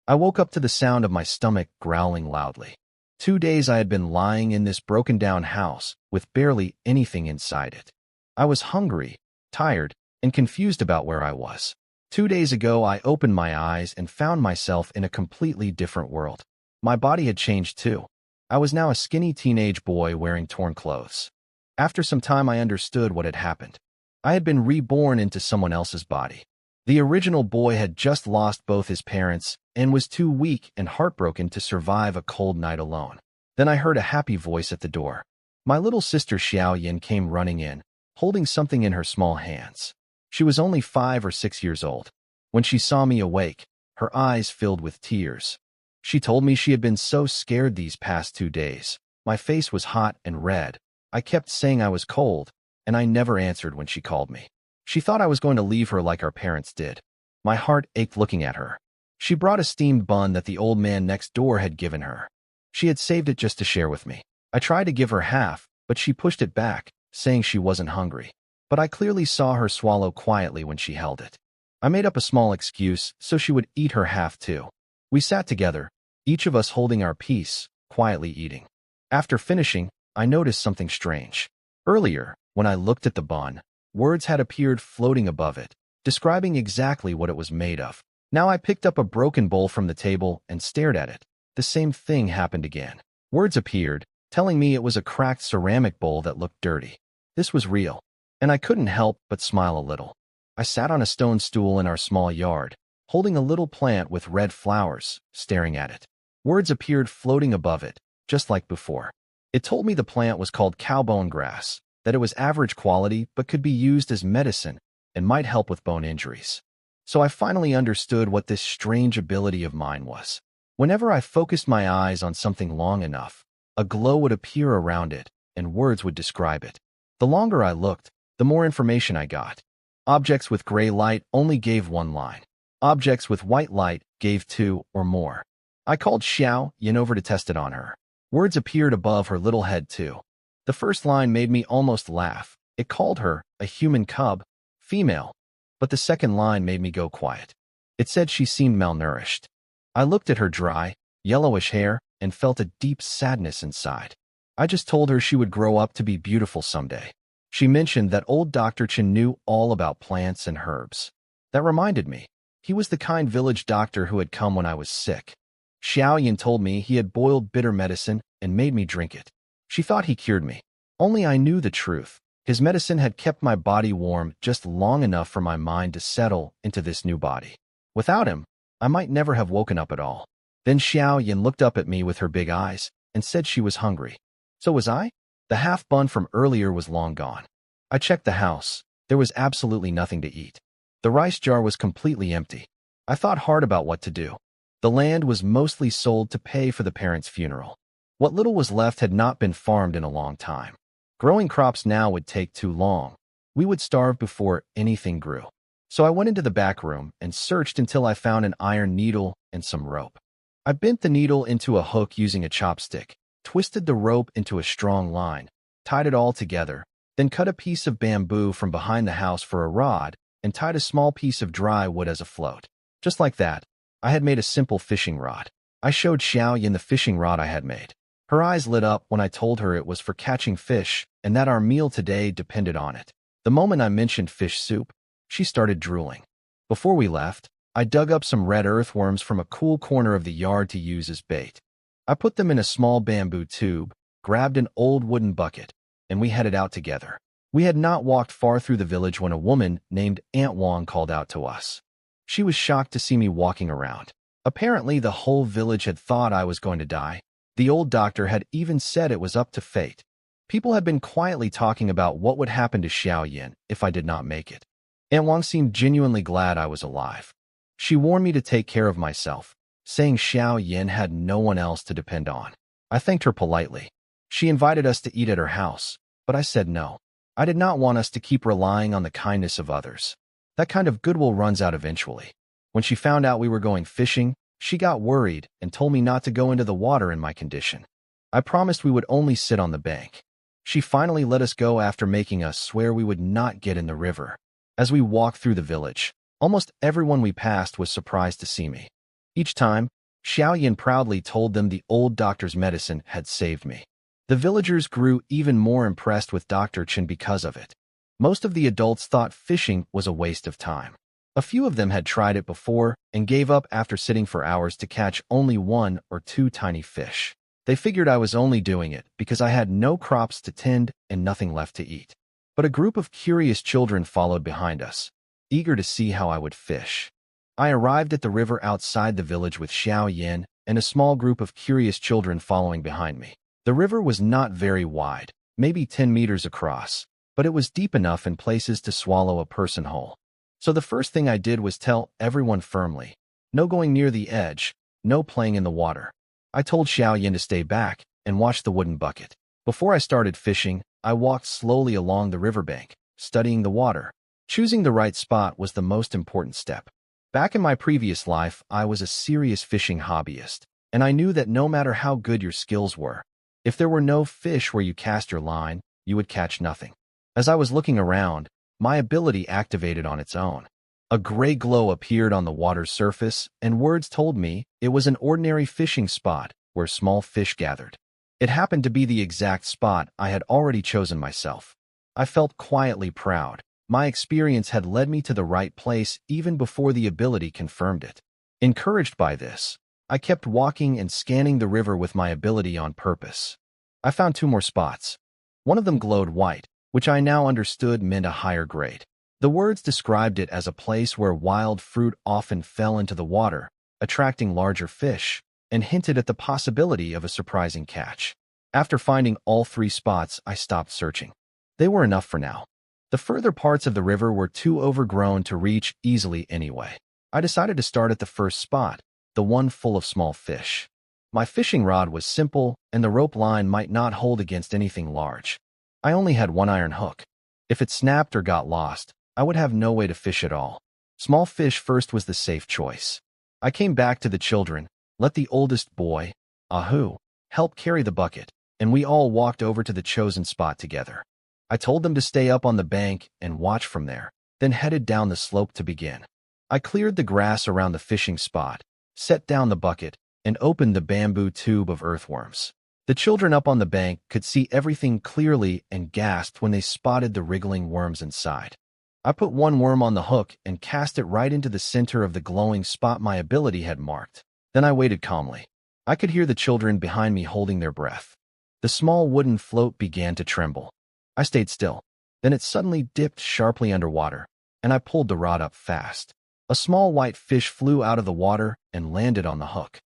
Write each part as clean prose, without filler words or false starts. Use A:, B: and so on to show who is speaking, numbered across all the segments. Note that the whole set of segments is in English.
A: I woke up to the sound of my stomach growling loudly. 2 days I had been lying in this broken-down house with barely anything inside it. I was hungry, tired, and confused about where I was. 2 days ago, I opened my eyes and found myself in a completely different world. My body had changed too. I was now a skinny teenage boy wearing torn clothes. After some time, I understood what had happened. I had been reborn into someone else's body. The original boy had just lost both his parents and was too weak and heartbroken to survive a cold night alone. Then I heard a happy voice at the door. My little sister Xiao Yin came running in, holding something in her small hands. She was only 5 or 6 years old. When she saw me awake, her eyes filled with tears. She told me she had been so scared these past 2 days. My face was hot and red. I kept saying I was cold, and I never answered when she called me. She thought I was going to leave her like our parents did. My heart ached looking at her. She brought a steamed bun that the old man next door had given her. She had saved it just to share with me. I tried to give her half, but she pushed it back, saying she wasn't hungry. But I clearly saw her swallow quietly when she held it. I made up a small excuse so she would eat her half too. We sat together, each of us holding our piece, quietly eating. After finishing, I noticed something strange. Earlier, when I looked at the bun, words had appeared floating above it, describing exactly what it was made of. Now I picked up a broken bowl from the table and stared at it. The same thing happened again. Words appeared, telling me it was a cracked ceramic bowl that looked dirty. This was real, and I couldn't help but smile a little. I sat on a stone stool in our small yard, holding a little plant with red flowers, staring at it. Words appeared floating above it, just like before. It told me the plant was called cowbone grass, that it was average quality but could be used as medicine and might help with bone injuries. So I finally understood what this strange ability of mine was. Whenever I focused my eyes on something long enough, a glow would appear around it, and words would describe it. The longer I looked, the more information I got. Objects with gray light only gave 1 line. Objects with white light gave 2 or more. I called Xiao Yin over to test it on her. Words appeared above her little head too. The first line made me almost laugh. It called her a human cub, female. But the second line made me go quiet. It said she seemed malnourished. I looked at her dry, yellowish hair and felt a deep sadness inside. I just told her she would grow up to be beautiful someday. She mentioned that old Dr. Chen knew all about plants and herbs. That reminded me. He was the kind village doctor who had come when I was sick. Xiao Yin told me he had boiled bitter medicine and made me drink it. She thought he cured me. Only I knew the truth. His medicine had kept my body warm just long enough for my mind to settle into this new body. Without him, I might never have woken up at all. Then Xiao Yin looked up at me with her big eyes and said she was hungry. So was I? The half bun from earlier was long gone. I checked the house. There was absolutely nothing to eat. The rice jar was completely empty. I thought hard about what to do. The land was mostly sold to pay for the parents' funeral. What little was left had not been farmed in a long time. Growing crops now would take too long. We would starve before anything grew. So I went into the back room and searched until I found an iron needle and some rope. I bent the needle into a hook using a chopstick, twisted the rope into a strong line, tied it all together, then cut a piece of bamboo from behind the house for a rod and tied a small piece of dry wood as a float. Just like that, I had made a simple fishing rod. I showed Xiao Yin the fishing rod I had made. Her eyes lit up when I told her it was for catching fish and that our meal today depended on it. The moment I mentioned fish soup, she started drooling. Before we left, I dug up some red earthworms from a cool corner of the yard to use as bait. I put them in a small bamboo tube, grabbed an old wooden bucket, and we headed out together. We had not walked far through the village when a woman named Aunt Wong called out to us. She was shocked to see me walking around. Apparently, the whole village had thought I was going to die. The old doctor had even said it was up to fate. People had been quietly talking about what would happen to Xiao Yin if I did not make it. Aunt Wong seemed genuinely glad I was alive. She warned me to take care of myself, saying Xiao Yin had no one else to depend on. I thanked her politely. She invited us to eat at her house, but I said no. I did not want us to keep relying on the kindness of others. That kind of goodwill runs out eventually. When she found out we were going fishing, she got worried and told me not to go into the water in my condition. I promised we would only sit on the bank. She finally let us go after making us swear we would not get in the river. As we walked through the village, almost everyone we passed was surprised to see me. Each time, Xiaoyan proudly told them the old doctor's medicine had saved me. The villagers grew even more impressed with Dr. Chen because of it. Most of the adults thought fishing was a waste of time. A few of them had tried it before and gave up after sitting for hours to catch only 1 or 2 tiny fish. They figured I was only doing it because I had no crops to tend and nothing left to eat. But a group of curious children followed behind us, eager to see how I would fish. I arrived at the river outside the village with Xiao Yin and a small group of curious children following behind me. The river was not very wide, maybe 10 meters across, but it was deep enough in places to swallow a person whole. So the first thing I did was tell everyone firmly, no going near the edge, no playing in the water. I told Xiao Yin to stay back and watch the wooden bucket. Before I started fishing, I walked slowly along the riverbank, studying the water. Choosing the right spot was the most important step. Back in my previous life, I was a serious fishing hobbyist, and I knew that no matter how good your skills were, if there were no fish where you cast your line, you would catch nothing. As I was looking around, my ability activated on its own. A gray glow appeared on the water's surface, and words told me it was an ordinary fishing spot where small fish gathered. It happened to be the exact spot I had already chosen myself. I felt quietly proud. My experience had led me to the right place even before the ability confirmed it. Encouraged by this, I kept walking and scanning the river with my ability on purpose. I found 2 more spots. One of them glowed white, which I now understood meant a higher grade. The words described it as a place where wild fruit often fell into the water, attracting larger fish, and hinted at the possibility of a surprising catch. After finding all 3 spots, I stopped searching. They were enough for now. The further parts of the river were too overgrown to reach easily anyway. I decided to start at the first spot, the one full of small fish. My fishing rod was simple, and the rope line might not hold against anything large. I only had 1 iron hook. If it snapped or got lost, I would have no way to fish at all. Small fish first was the safe choice. I came back to the children, let the oldest boy, Ahu, help carry the bucket, and we all walked over to the chosen spot together. I told them to stay up on the bank and watch from there, then headed down the slope to begin. I cleared the grass around the fishing spot, set down the bucket, and opened the bamboo tube of earthworms. The children up on the bank could see everything clearly and gasped when they spotted the wriggling worms inside. I put 1 worm on the hook and cast it right into the center of the glowing spot my ability had marked. Then I waited calmly. I could hear the children behind me holding their breath. The small wooden float began to tremble. I stayed still. Then it suddenly dipped sharply underwater, and I pulled the rod up fast. A small white fish flew out of the water and landed on the hook.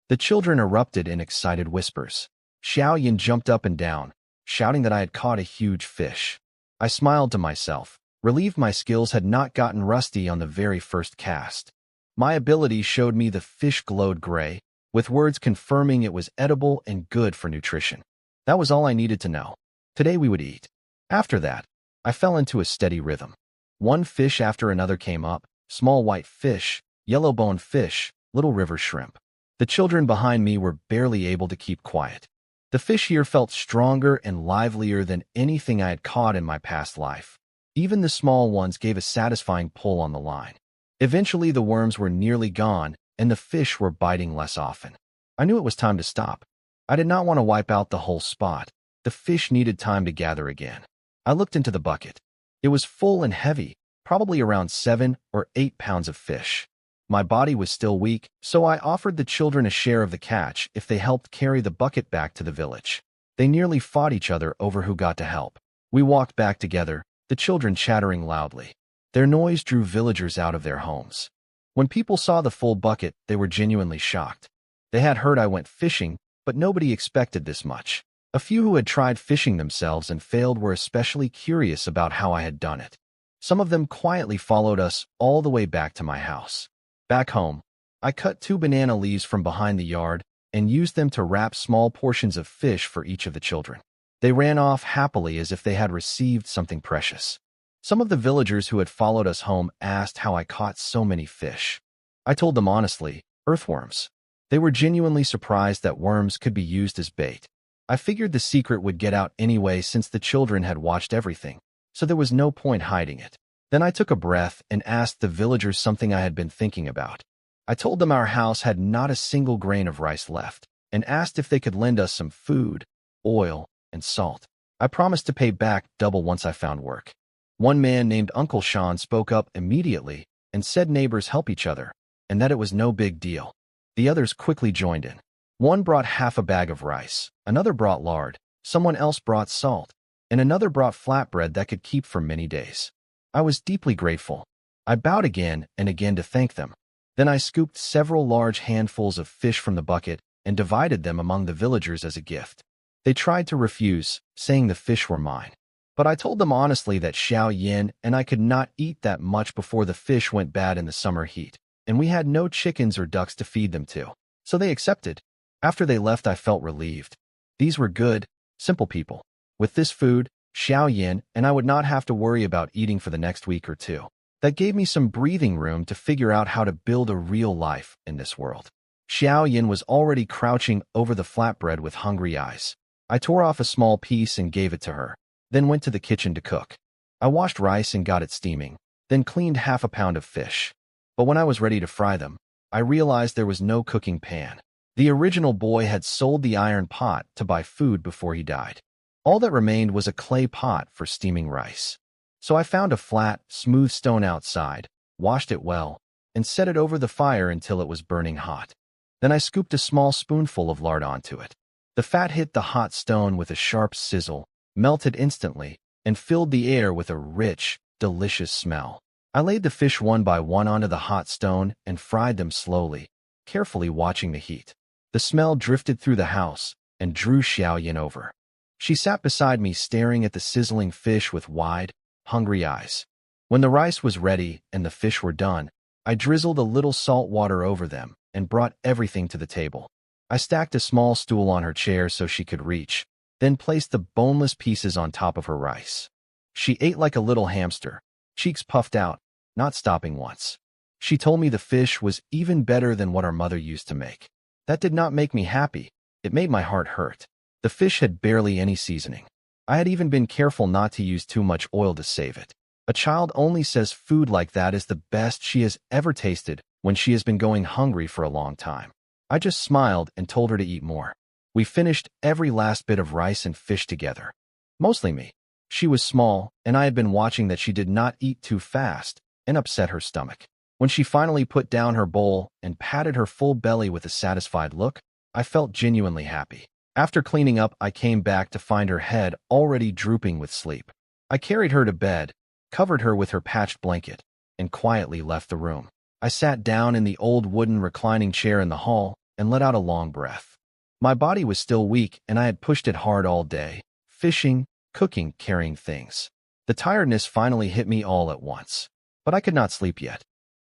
A: The children erupted in excited whispers. Xiao Yin jumped up and down, shouting that I had caught a huge fish. I smiled to myself, relieved my skills had not gotten rusty on the very first cast. My ability showed me the fish glowed gray, with words confirming it was edible and good for nutrition. That was all I needed to know. Today we would eat. After that, I fell into a steady rhythm. 1 fish after another came up, small white fish, yellow-boned fish, little river shrimp. The children behind me were barely able to keep quiet. The fish here felt stronger and livelier than anything I had caught in my past life. Even the small ones gave a satisfying pull on the line. Eventually, the worms were nearly gone, and the fish were biting less often. I knew it was time to stop. I did not want to wipe out the whole spot. The fish needed time to gather again. I looked into the bucket. It was full and heavy, probably around 7 or 8 pounds of fish. My body was still weak, so I offered the children a share of the catch if they helped carry the bucket back to the village. They nearly fought each other over who got to help. We walked back together, the children chattering loudly. Their noise drew villagers out of their homes. When people saw the full bucket, they were genuinely shocked. They had heard I went fishing, but nobody expected this much. A few who had tried fishing themselves and failed were especially curious about how I had done it. Some of them quietly followed us all the way back to my house. Back home, I cut 2 banana leaves from behind the yard and used them to wrap small portions of fish for each of the children. They ran off happily as if they had received something precious. Some of the villagers who had followed us home asked how I caught so many fish. I told them honestly, earthworms. They were genuinely surprised that worms could be used as bait. I figured the secret would get out anyway since the children had watched everything, so there was no point hiding it. Then I took a breath and asked the villagers something I had been thinking about. I told them our house had not a single grain of rice left and asked if they could lend us some food, oil, and salt. I promised to pay back double once I found work. One man named Uncle Sean spoke up immediately and said neighbors help each other and that it was no big deal. The others quickly joined in. One brought half a bag of rice, another brought lard, someone else brought salt, and another brought flatbread that could keep for many days. I was deeply grateful. I bowed again and again to thank them. Then I scooped several large handfuls of fish from the bucket and divided them among the villagers as a gift. They tried to refuse, saying the fish were mine. But I told them honestly that Xiao Yin and I could not eat that much before the fish went bad in the summer heat, and we had no chickens or ducks to feed them to. So they accepted. After they left, I felt relieved. These were good, simple people. With this food, Xiao Yin and I would not have to worry about eating for the next week or two. That gave me some breathing room to figure out how to build a real life in this world. Xiao Yin was already crouching over the flatbread with hungry eyes. I tore off a small piece and gave it to her, then went to the kitchen to cook. I washed rice and got it steaming, then cleaned half a pound of fish. But when I was ready to fry them, I realized there was no cooking pan. The original boy had sold the iron pot to buy food before he died. All that remained was a clay pot for steaming rice. So I found a flat, smooth stone outside, washed it well, and set it over the fire until it was burning hot. Then I scooped a small spoonful of lard onto it. The fat hit the hot stone with a sharp sizzle, melted instantly, and filled the air with a rich, delicious smell. I laid the fish one by one onto the hot stone and fried them slowly, carefully watching the heat. The smell drifted through the house and drew Xiao Yin over. She sat beside me staring at the sizzling fish with wide, hungry eyes. When the rice was ready and the fish were done, I drizzled a little salt water over them and brought everything to the table. I stacked a small stool on her chair so she could reach, then placed the boneless pieces on top of her rice. She ate like a little hamster, cheeks puffed out, not stopping once. She told me the fish was even better than what our mother used to make. That did not make me happy. It made my heart hurt. The fish had barely any seasoning. I had even been careful not to use too much oil to save it. A child only says food like that is the best she has ever tasted when she has been going hungry for a long time. I just smiled and told her to eat more. We finished every last bit of rice and fish together. Mostly me. She was small, and I had been watching that she did not eat too fast and upset her stomach. When she finally put down her bowl and patted her full belly with a satisfied look, I felt genuinely happy. After cleaning up, I came back to find her head already drooping with sleep. I carried her to bed, covered her with her patched blanket, and quietly left the room. I sat down in the old wooden reclining chair in the hall and let out a long breath. My body was still weak, and I had pushed it hard all day, fishing, cooking, carrying things. The tiredness finally hit me all at once. But I could not sleep yet.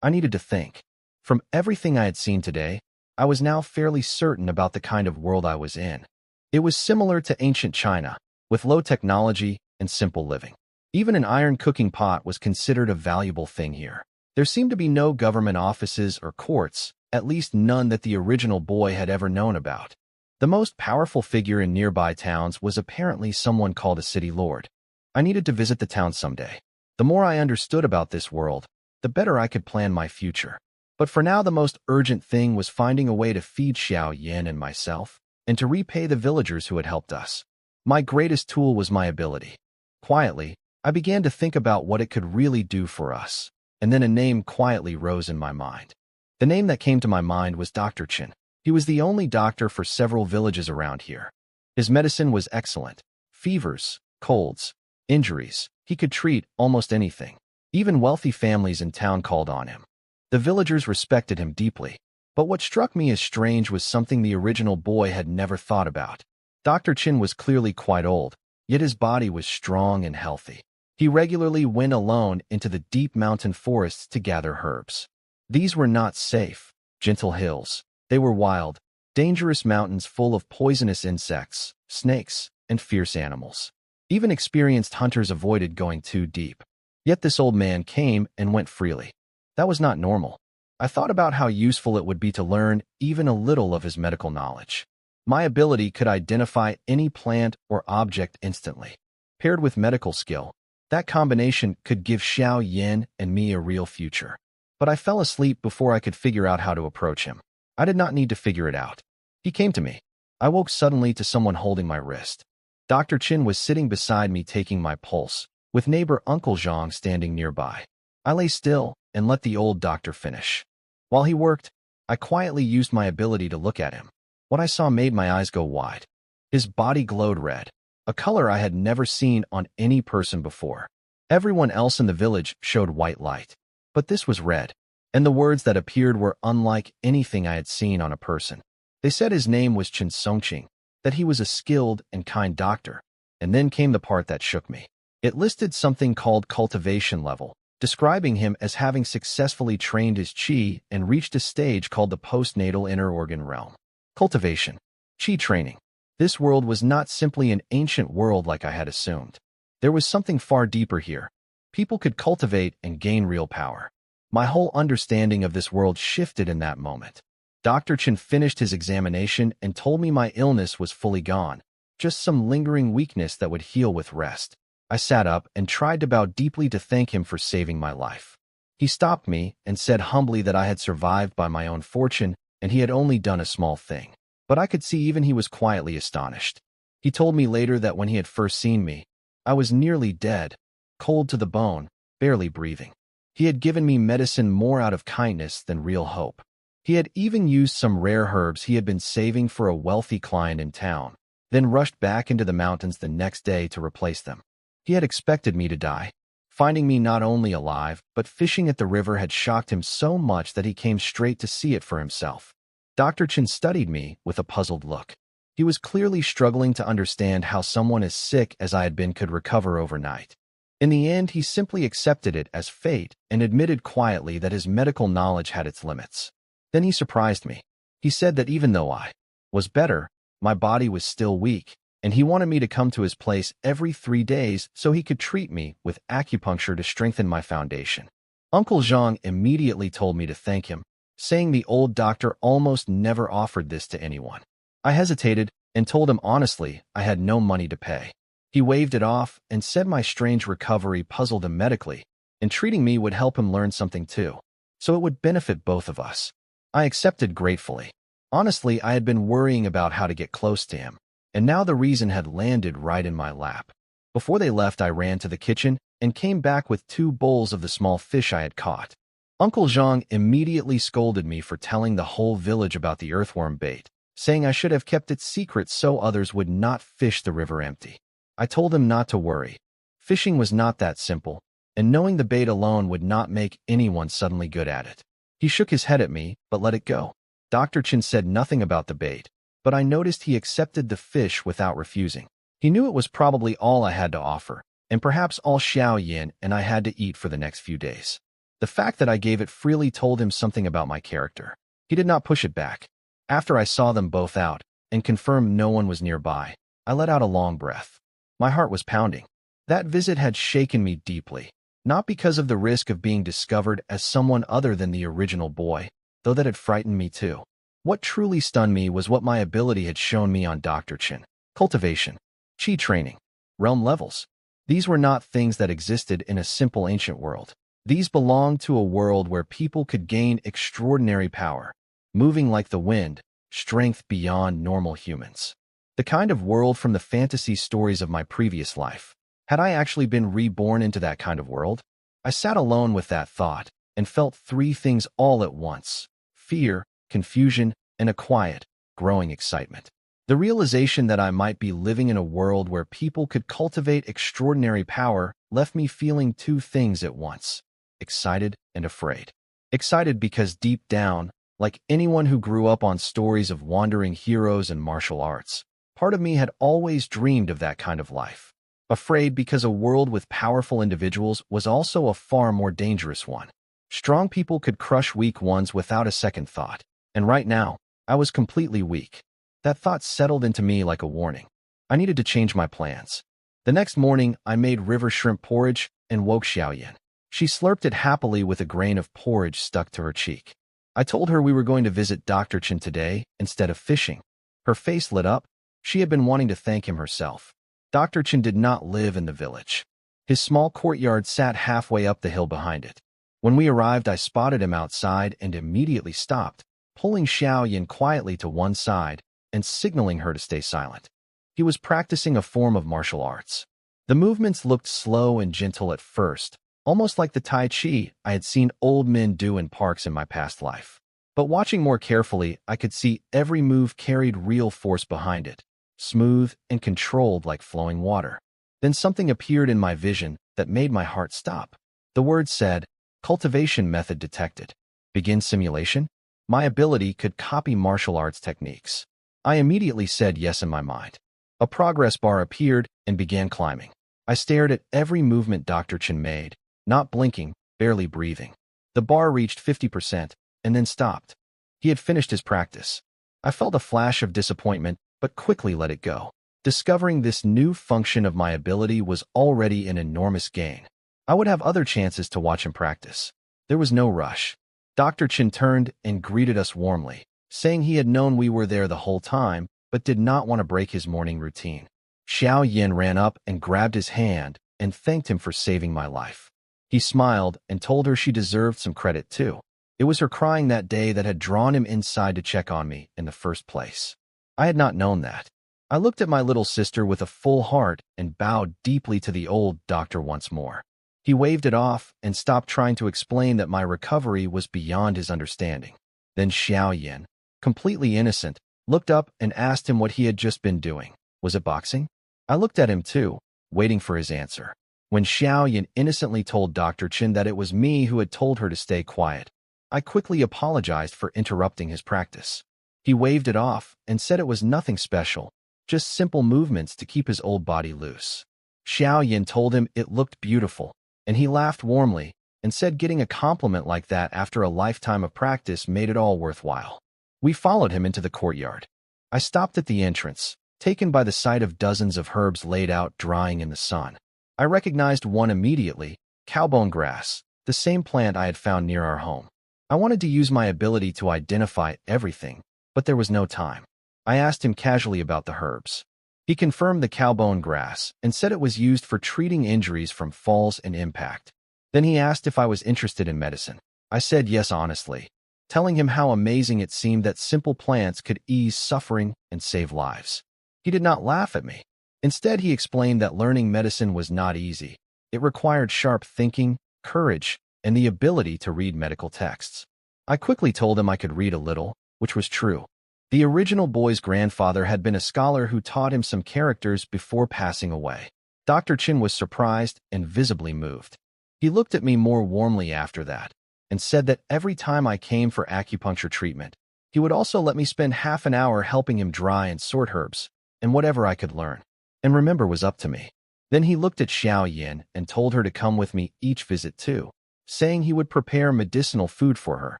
A: I needed to think. From everything I had seen today, I was now fairly certain about the kind of world I was in. It was similar to ancient China, with low technology and simple living. Even an iron cooking pot was considered a valuable thing here. There seemed to be no government offices or courts, at least none that the original boy had ever known about. The most powerful figure in nearby towns was apparently someone called a city lord. I needed to visit the town someday. The more I understood about this world, the better I could plan my future. But for now, the most urgent thing was finding a way to feed Xiao Yin and myself, and to repay the villagers who had helped us. My greatest tool was my ability. Quietly, I began to think about what it could really do for us, and then a name quietly rose in my mind. The name that came to my mind was Dr. Chin. He was the only doctor for several villages around here. His medicine was excellent. Fevers, colds, injuries. He could treat almost anything. Even wealthy families in town called on him. The villagers respected him deeply. But what struck me as strange was something the original boy had never thought about. Dr. Chin was clearly quite old, yet his body was strong and healthy. He regularly went alone into the deep mountain forests to gather herbs. These were not safe, gentle hills. They were wild, dangerous mountains full of poisonous insects, snakes, and fierce animals. Even experienced hunters avoided going too deep. Yet this old man came and went freely. That was not normal. I thought about how useful it would be to learn even a little of his medical knowledge. My ability could identify any plant or object instantly. Paired with medical skill, that combination could give Xiao Yin and me a real future. but I fell asleep before I could figure out how to approach him. I did not need to figure it out. He came to me. I woke suddenly to someone holding my wrist. Dr. Chin was sitting beside me taking my pulse, with neighbor Uncle Zhang standing nearby. I lay still and let the old doctor finish. While he worked, I quietly used my ability to look at him. What I saw made my eyes go wide. His body glowed red, a color I had never seen on any person before. Everyone else in the village showed white light, but this was red, and the words that appeared were unlike anything I had seen on a person. They said his name was Chen Songqing, that he was a skilled and kind doctor, and then came the part that shook me. It listed something called cultivation level, describing him as having successfully trained his qi and reached a stage called the postnatal inner organ realm. Cultivation. Qi training. This world was not simply an ancient world like I had assumed. There was something far deeper here. People could cultivate and gain real power. My whole understanding of this world shifted in that moment. Dr. Chen finished his examination and told me my illness was fully gone, just some lingering weakness that would heal with rest. I sat up and tried to bow deeply to thank him for saving my life. He stopped me and said humbly that I had survived by my own fortune and he had only done a small thing. But I could see even he was quietly astonished. He told me later that when he had first seen me, I was nearly dead, cold to the bone, barely breathing. He had given me medicine more out of kindness than real hope. He had even used some rare herbs he had been saving for a wealthy client in town, then rushed back into the mountains the next day to replace them. He had expected me to die. Finding me not only alive, but fishing at the river had shocked him so much that he came straight to see it for himself. Dr. Chen studied me with a puzzled look. He was clearly struggling to understand how someone as sick as I had been could recover overnight. In the end, he simply accepted it as fate and admitted quietly that his medical knowledge had its limits. Then he surprised me. He said that even though I was better, my body was still weak, and he wanted me to come to his place every 3 days so he could treat me with acupuncture to strengthen my foundation. Uncle Zhang immediately told me to thank him, saying the old doctor almost never offered this to anyone. I hesitated and told him honestly I had no money to pay. He waved it off and said my strange recovery puzzled him medically, and treating me would help him learn something too, so it would benefit both of us. I accepted gratefully. Honestly, I had been worrying about how to get close to him, and now the reason had landed right in my lap. Before they left, I ran to the kitchen and came back with 2 bowls of the small fish I had caught. Uncle Zhang immediately scolded me for telling the whole village about the earthworm bait, saying I should have kept it secret so others would not fish the river empty. I told him not to worry. Fishing was not that simple, and knowing the bait alone would not make anyone suddenly good at it. He shook his head at me, but let it go. Dr. Chen said nothing about the bait, but I noticed he accepted the fish without refusing. He knew it was probably all I had to offer, and perhaps all Xiao Yin and I had to eat for the next few days. The fact that I gave it freely told him something about my character. He did not push it back. After I saw them both out and confirmed no one was nearby, I let out a long breath. My heart was pounding. That visit had shaken me deeply, not because of the risk of being discovered as someone other than the original boy, though that had frightened me too. What truly stunned me was what my ability had shown me on Dr. Chen. Cultivation, qi training, realm levels. These were not things that existed in a simple ancient world. These belonged to a world where people could gain extraordinary power, moving like the wind, strength beyond normal humans. The kind of world from the fantasy stories of my previous life. Had I actually been reborn into that kind of world? I sat alone with that thought and felt 3 things all at once: fear, confusion, and a quiet, growing excitement. The realization that I might be living in a world where people could cultivate extraordinary power left me feeling 2 things at once: excited and afraid. Excited because deep down, like anyone who grew up on stories of wandering heroes and martial arts, part of me had always dreamed of that kind of life. Afraid because a world with powerful individuals was also a far more dangerous one. Strong people could crush weak ones without a second thought, and right now, I was completely weak. That thought settled into me like a warning. I needed to change my plans. The next morning, I made river shrimp porridge and woke Xiaoyan. She slurped it happily with a grain of porridge stuck to her cheek. I told her we were going to visit Dr. Chen today instead of fishing. Her face lit up. She had been wanting to thank him herself. Dr. Chen did not live in the village. His small courtyard sat halfway up the hill behind it. When we arrived, I spotted him outside and immediately stopped, pulling Xiao Yin quietly to one side and signaling her to stay silent. He was practicing a form of martial arts. The movements looked slow and gentle at first, almost like the Tai Chi I had seen old men do in parks in my past life. But watching more carefully, I could see every move carried real force behind it, smooth and controlled like flowing water. Then something appeared in my vision that made my heart stop. The word said, "Cultivation method detected. Begin simulation." My ability could copy martial arts techniques. I immediately said yes in my mind. A progress bar appeared and began climbing. I stared at every movement Dr. Chen made, not blinking, barely breathing. The bar reached 50% and then stopped. He had finished his practice. I felt a flash of disappointment, but quickly let it go. Discovering this new function of my ability was already an enormous gain. I would have other chances to watch him practice. There was no rush. Dr. Chen turned and greeted us warmly, saying he had known we were there the whole time, but did not want to break his morning routine. Xiao Yin ran up and grabbed his hand and thanked him for saving my life. He smiled and told her she deserved some credit too. It was her crying that day that had drawn him inside to check on me in the first place. I had not known that. I looked at my little sister with a full heart and bowed deeply to the old doctor once more. He waved it off and stopped trying to explain that my recovery was beyond his understanding. Then Xiao Yin, completely innocent, looked up and asked him what he had just been doing. Was it boxing? I looked at him too, waiting for his answer. When Xiao Yin innocently told Dr. Chen that it was me who had told her to stay quiet, I quickly apologized for interrupting his practice. He waved it off and said it was nothing special, just simple movements to keep his old body loose. Xiao Yin told him it looked beautiful, and he laughed warmly and said getting a compliment like that after a lifetime of practice made it all worthwhile. We followed him into the courtyard. I stopped at the entrance, taken by the sight of dozens of herbs laid out drying in the sun. I recognized one immediately, cowbone grass, the same plant I had found near our home. I wanted to use my ability to identify everything, but there was no time. I asked him casually about the herbs. He confirmed the cowbone grass and said it was used for treating injuries from falls and impact. Then he asked if I was interested in medicine. I said yes honestly, telling him how amazing it seemed that simple plants could ease suffering and save lives. He did not laugh at me. Instead, he explained that learning medicine was not easy. It required sharp thinking, courage, and the ability to read medical texts. I quickly told him I could read a little, which was true. The original boy's grandfather had been a scholar who taught him some characters before passing away. Dr. Chen was surprised and visibly moved. He looked at me more warmly after that and said that every time I came for acupuncture treatment, he would also let me spend half an hour helping him dry and sort herbs, and whatever I could learn and remember was up to me. Then he looked at Xiao Yin and told her to come with me each visit too, saying he would prepare medicinal food for her.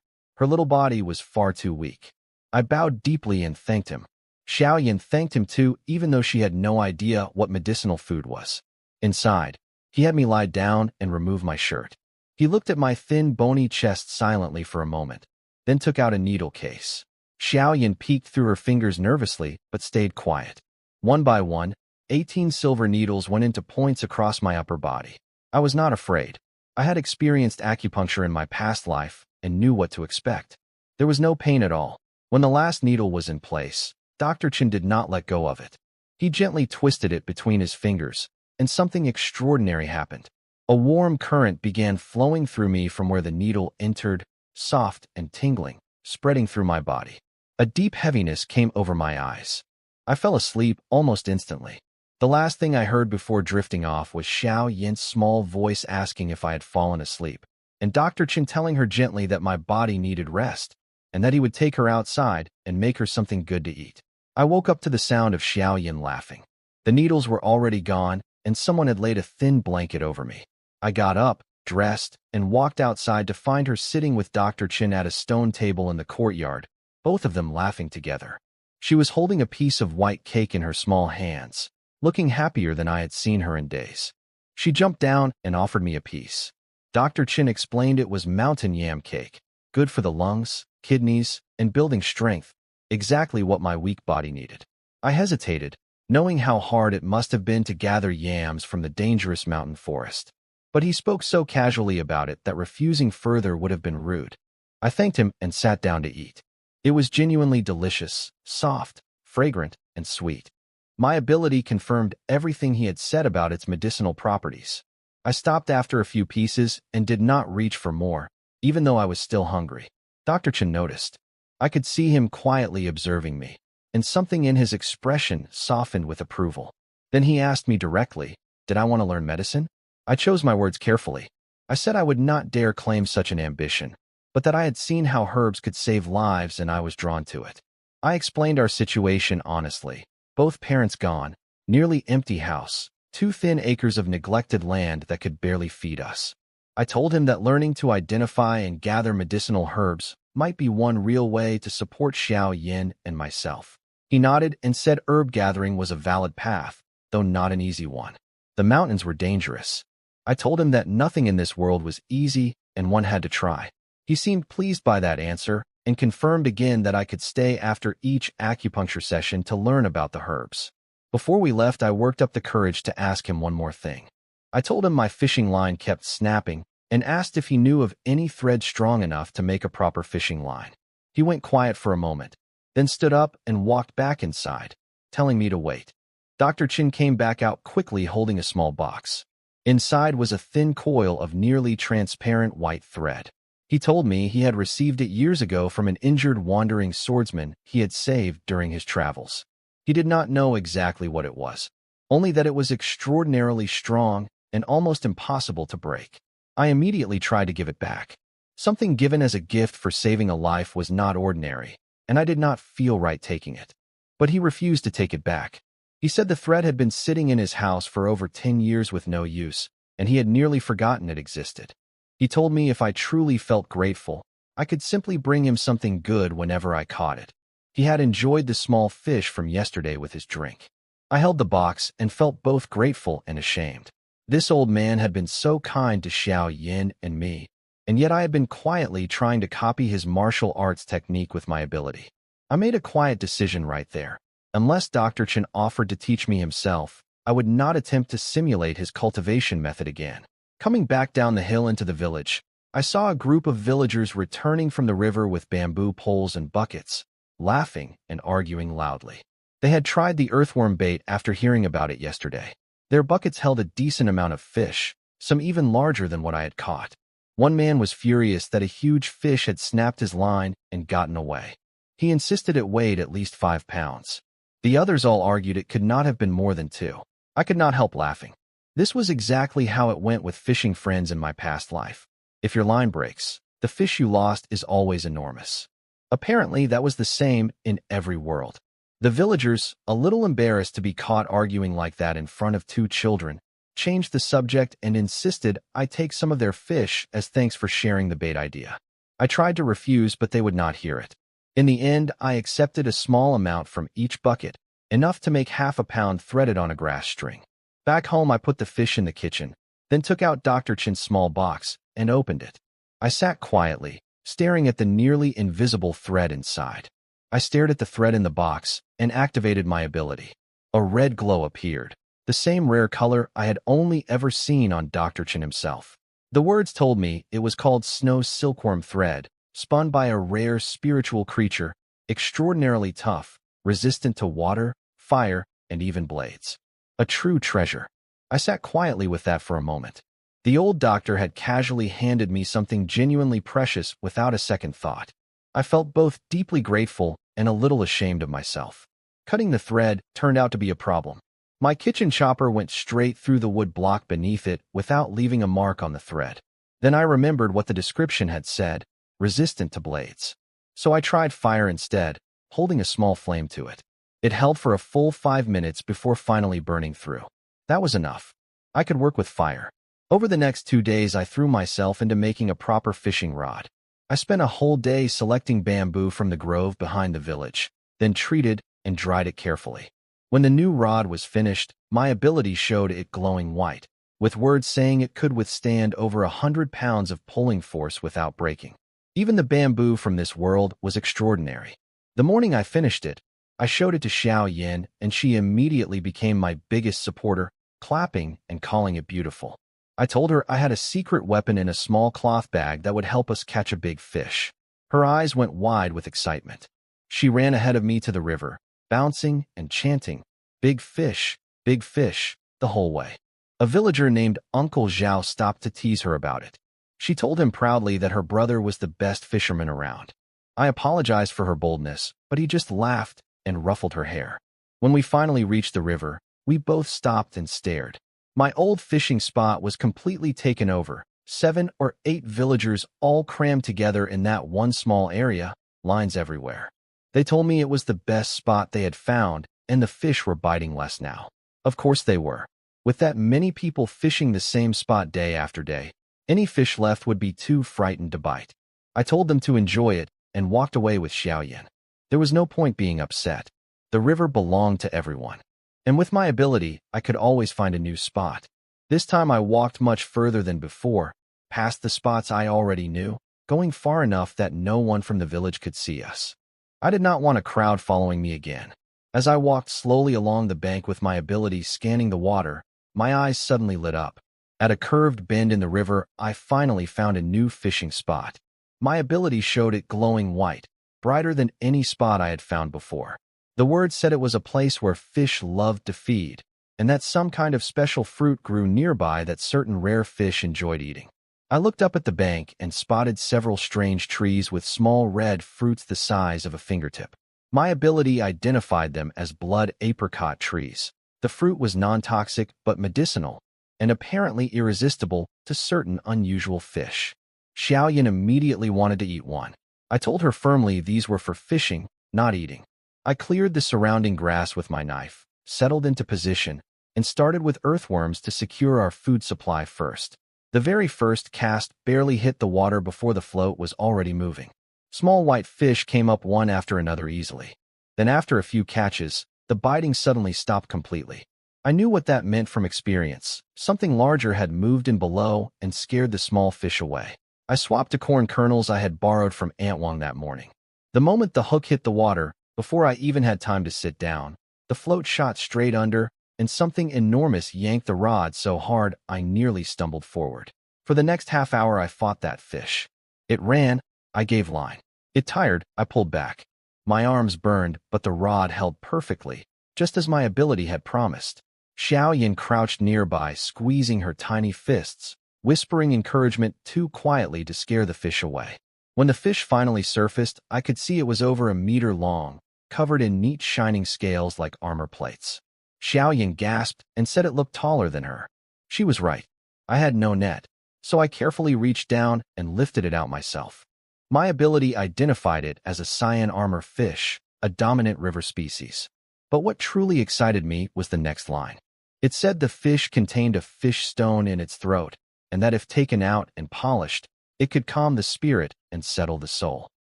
A: Her little body was far too weak. I bowed deeply and thanked him. Xiao Yin thanked him too, even though she had no idea what medicinal food was. Inside, he had me lie down and remove my shirt. He looked at my thin, bony chest silently for a moment, then took out a needle case. Xiao Yin peeked through her fingers nervously, but stayed quiet. One by one, 18 silver needles went into points across my upper body. I was not afraid. I had experienced acupuncture in my past life and knew what to expect. There was no pain at all. When the last needle was in place, Dr. Chen did not let go of it. He gently twisted it between his fingers, and something extraordinary happened. A warm current began flowing through me from where the needle entered, soft and tingling, spreading through my body. A deep heaviness came over my eyes. I fell asleep almost instantly. The last thing I heard before drifting off was Xiao Yin's small voice asking if I had fallen asleep, and Dr. Chen telling her gently that my body needed rest, and that he would take her outside and make her something good to eat. I woke up to the sound of Xiao Yin laughing. The needles were already gone, and someone had laid a thin blanket over me. I got up, dressed, and walked outside to find her sitting with Dr. Chen at a stone table in the courtyard, both of them laughing together. She was holding a piece of white cake in her small hands, looking happier than I had seen her in days. She jumped down and offered me a piece. Dr. Chen explained it was mountain yam cake, good for the lungs, kidneys, and building strength, exactly what my weak body needed. I hesitated, knowing how hard it must have been to gather yams from the dangerous mountain forest. but he spoke so casually about it that refusing further would have been rude. I thanked him and sat down to eat. It was genuinely delicious, soft, fragrant, and sweet. My ability confirmed everything he had said about its medicinal properties. I stopped after a few pieces and did not reach for more, even though I was still hungry. Dr. Chen noticed. I could see him quietly observing me, and something in his expression softened with approval. Then he asked me directly, did I want to learn medicine? I chose my words carefully. I said I would not dare claim such an ambition, but that I had seen how herbs could save lives and I was drawn to it. I explained our situation honestly. Both parents gone, nearly empty house, 2 thin acres of neglected land that could barely feed us. I told him that learning to identify and gather medicinal herbs might be one real way to support Xiao Yin and myself. He nodded and said herb gathering was a valid path, though not an easy one. The mountains were dangerous. I told him that nothing in this world was easy and one had to try. He seemed pleased by that answer and confirmed again that I could stay after each acupuncture session to learn about the herbs. Before we left, I worked up the courage to ask him one more thing. I told him my fishing line kept snapping and asked if he knew of any thread strong enough to make a proper fishing line. He went quiet for a moment, then stood up and walked back inside, telling me to wait. Dr. Chen came back out quickly holding a small box. Inside was a thin coil of nearly transparent white thread. He told me he had received it years ago from an injured wandering swordsman he had saved during his travels. He did not know exactly what it was, only that it was extraordinarily strong and almost impossible to break. I immediately tried to give it back. Something given as a gift for saving a life was not ordinary, and I did not feel right taking it. But he refused to take it back. He said the thread had been sitting in his house for over 10 years with no use, and he had nearly forgotten it existed. He told me if I truly felt grateful, I could simply bring him something good whenever I caught it. He had enjoyed the small fish from yesterday with his drink. I held the box and felt both grateful and ashamed. This old man had been so kind to Xiao Yin and me, and yet I had been quietly trying to copy his martial arts technique with my ability. I made a quiet decision right there. Unless Dr. Chen offered to teach me himself, I would not attempt to simulate his cultivation method again. Coming back down the hill into the village, I saw a group of villagers returning from the river with bamboo poles and buckets, laughing and arguing loudly. They had tried the earthworm bait after hearing about it yesterday. Their buckets held a decent amount of fish, some even larger than what I had caught. One man was furious that a huge fish had snapped his line and gotten away. He insisted it weighed at least 5 pounds. The others all argued it could not have been more than 2. I could not help laughing. This was exactly how it went with fishing friends in my past life. If your line breaks, the fish you lost is always enormous. Apparently, that was the same in every world. The villagers, a little embarrassed to be caught arguing like that in front of 2 children, changed the subject and insisted I take some of their fish as thanks for sharing the bait idea. I tried to refuse, but they would not hear it. In the end, I accepted a small amount from each bucket, enough to make half a pound threaded on a grass string. Back home, I put the fish in the kitchen, then took out Dr. Chen's small box and opened it. I sat quietly, staring at the nearly invisible thread inside. I stared at the thread in the box and activated my ability. A red glow appeared, the same rare color I had only ever seen on Dr. Chen himself. The words told me it was called snow silkworm thread, spun by a rare spiritual creature, extraordinarily tough, resistant to water, fire, and even blades. A true treasure. I sat quietly with that for a moment. The old doctor had casually handed me something genuinely precious without a second thought. I felt both deeply grateful and a little ashamed of myself. Cutting the thread turned out to be a problem. My kitchen chopper went straight through the wood block beneath it without leaving a mark on the thread. Then I remembered what the description had said, resistant to blades. So I tried fire instead, holding a small flame to it. It held for a full 5 minutes before finally burning through. That was enough. I could work with fire. Over the next 2 days, I threw myself into making a proper fishing rod. I spent a whole day selecting bamboo from the grove behind the village, then treated and dried it carefully. When the new rod was finished, my ability showed it glowing white, with words saying it could withstand over 100 pounds of pulling force without breaking. Even the bamboo from this world was extraordinary. The morning I finished it, I showed it to Xiao Yin, and she immediately became my biggest supporter, clapping and calling it beautiful. I told her I had a secret weapon in a small cloth bag that would help us catch a big fish. Her eyes went wide with excitement. She ran ahead of me to the river, bouncing and chanting, big fish, the whole way. A villager named Uncle Zhao stopped to tease her about it. She told him proudly that her brother was the best fisherman around. I apologized for her boldness, but he just laughed and ruffled her hair. When we finally reached the river, we both stopped and stared. My old fishing spot was completely taken over, 7 or 8 villagers all crammed together in that one small area, lines everywhere. They told me it was the best spot they had found, and the fish were biting less now. Of course they were. With that many people fishing the same spot day after day, any fish left would be too frightened to bite. I told them to enjoy it and walked away with Xiaoyan. There was no point being upset. The river belonged to everyone. And with my ability, I could always find a new spot. This time I walked much further than before, past the spots I already knew, going far enough that no one from the village could see us. I did not want a crowd following me again. As I walked slowly along the bank with my ability scanning the water, my eyes suddenly lit up. At a curved bend in the river, I finally found a new fishing spot. My ability showed it glowing white, brighter than any spot I had found before. The word said it was a place where fish loved to feed, and that some kind of special fruit grew nearby that certain rare fish enjoyed eating. I looked up at the bank and spotted several strange trees with small red fruits the size of a fingertip. My ability identified them as blood apricot trees. The fruit was non-toxic but medicinal, and apparently irresistible to certain unusual fish. Xiaoyan immediately wanted to eat one. I told her firmly these were for fishing, not eating. I cleared the surrounding grass with my knife, settled into position, and started with earthworms to secure our food supply first. The very first cast barely hit the water before the float was already moving. Small white fish came up one after another easily. Then after a few catches, the biting suddenly stopped completely. I knew what that meant from experience. Something larger had moved in below and scared the small fish away. I swapped to corn kernels I had borrowed from Aunt Wang that morning. The moment the hook hit the water, before I even had time to sit down, the float shot straight under, and something enormous yanked the rod so hard I nearly stumbled forward. For the next half hour I fought that fish. It ran, I gave line. It tired, I pulled back. My arms burned, but the rod held perfectly, just as my ability had promised. Xiaoyan crouched nearby, squeezing her tiny fists, whispering encouragement too quietly to scare the fish away. When the fish finally surfaced, I could see it was over a meter long, covered in neat shining scales like armor plates. Xiaoyan gasped and said it looked taller than her. She was right. I had no net, so I carefully reached down and lifted it out myself. My ability identified it as a cyan armor fish, a dominant river species. But what truly excited me was the next line. It said the fish contained a fish stone in its throat, and that if taken out and polished, it could calm the spirit and settle the soul.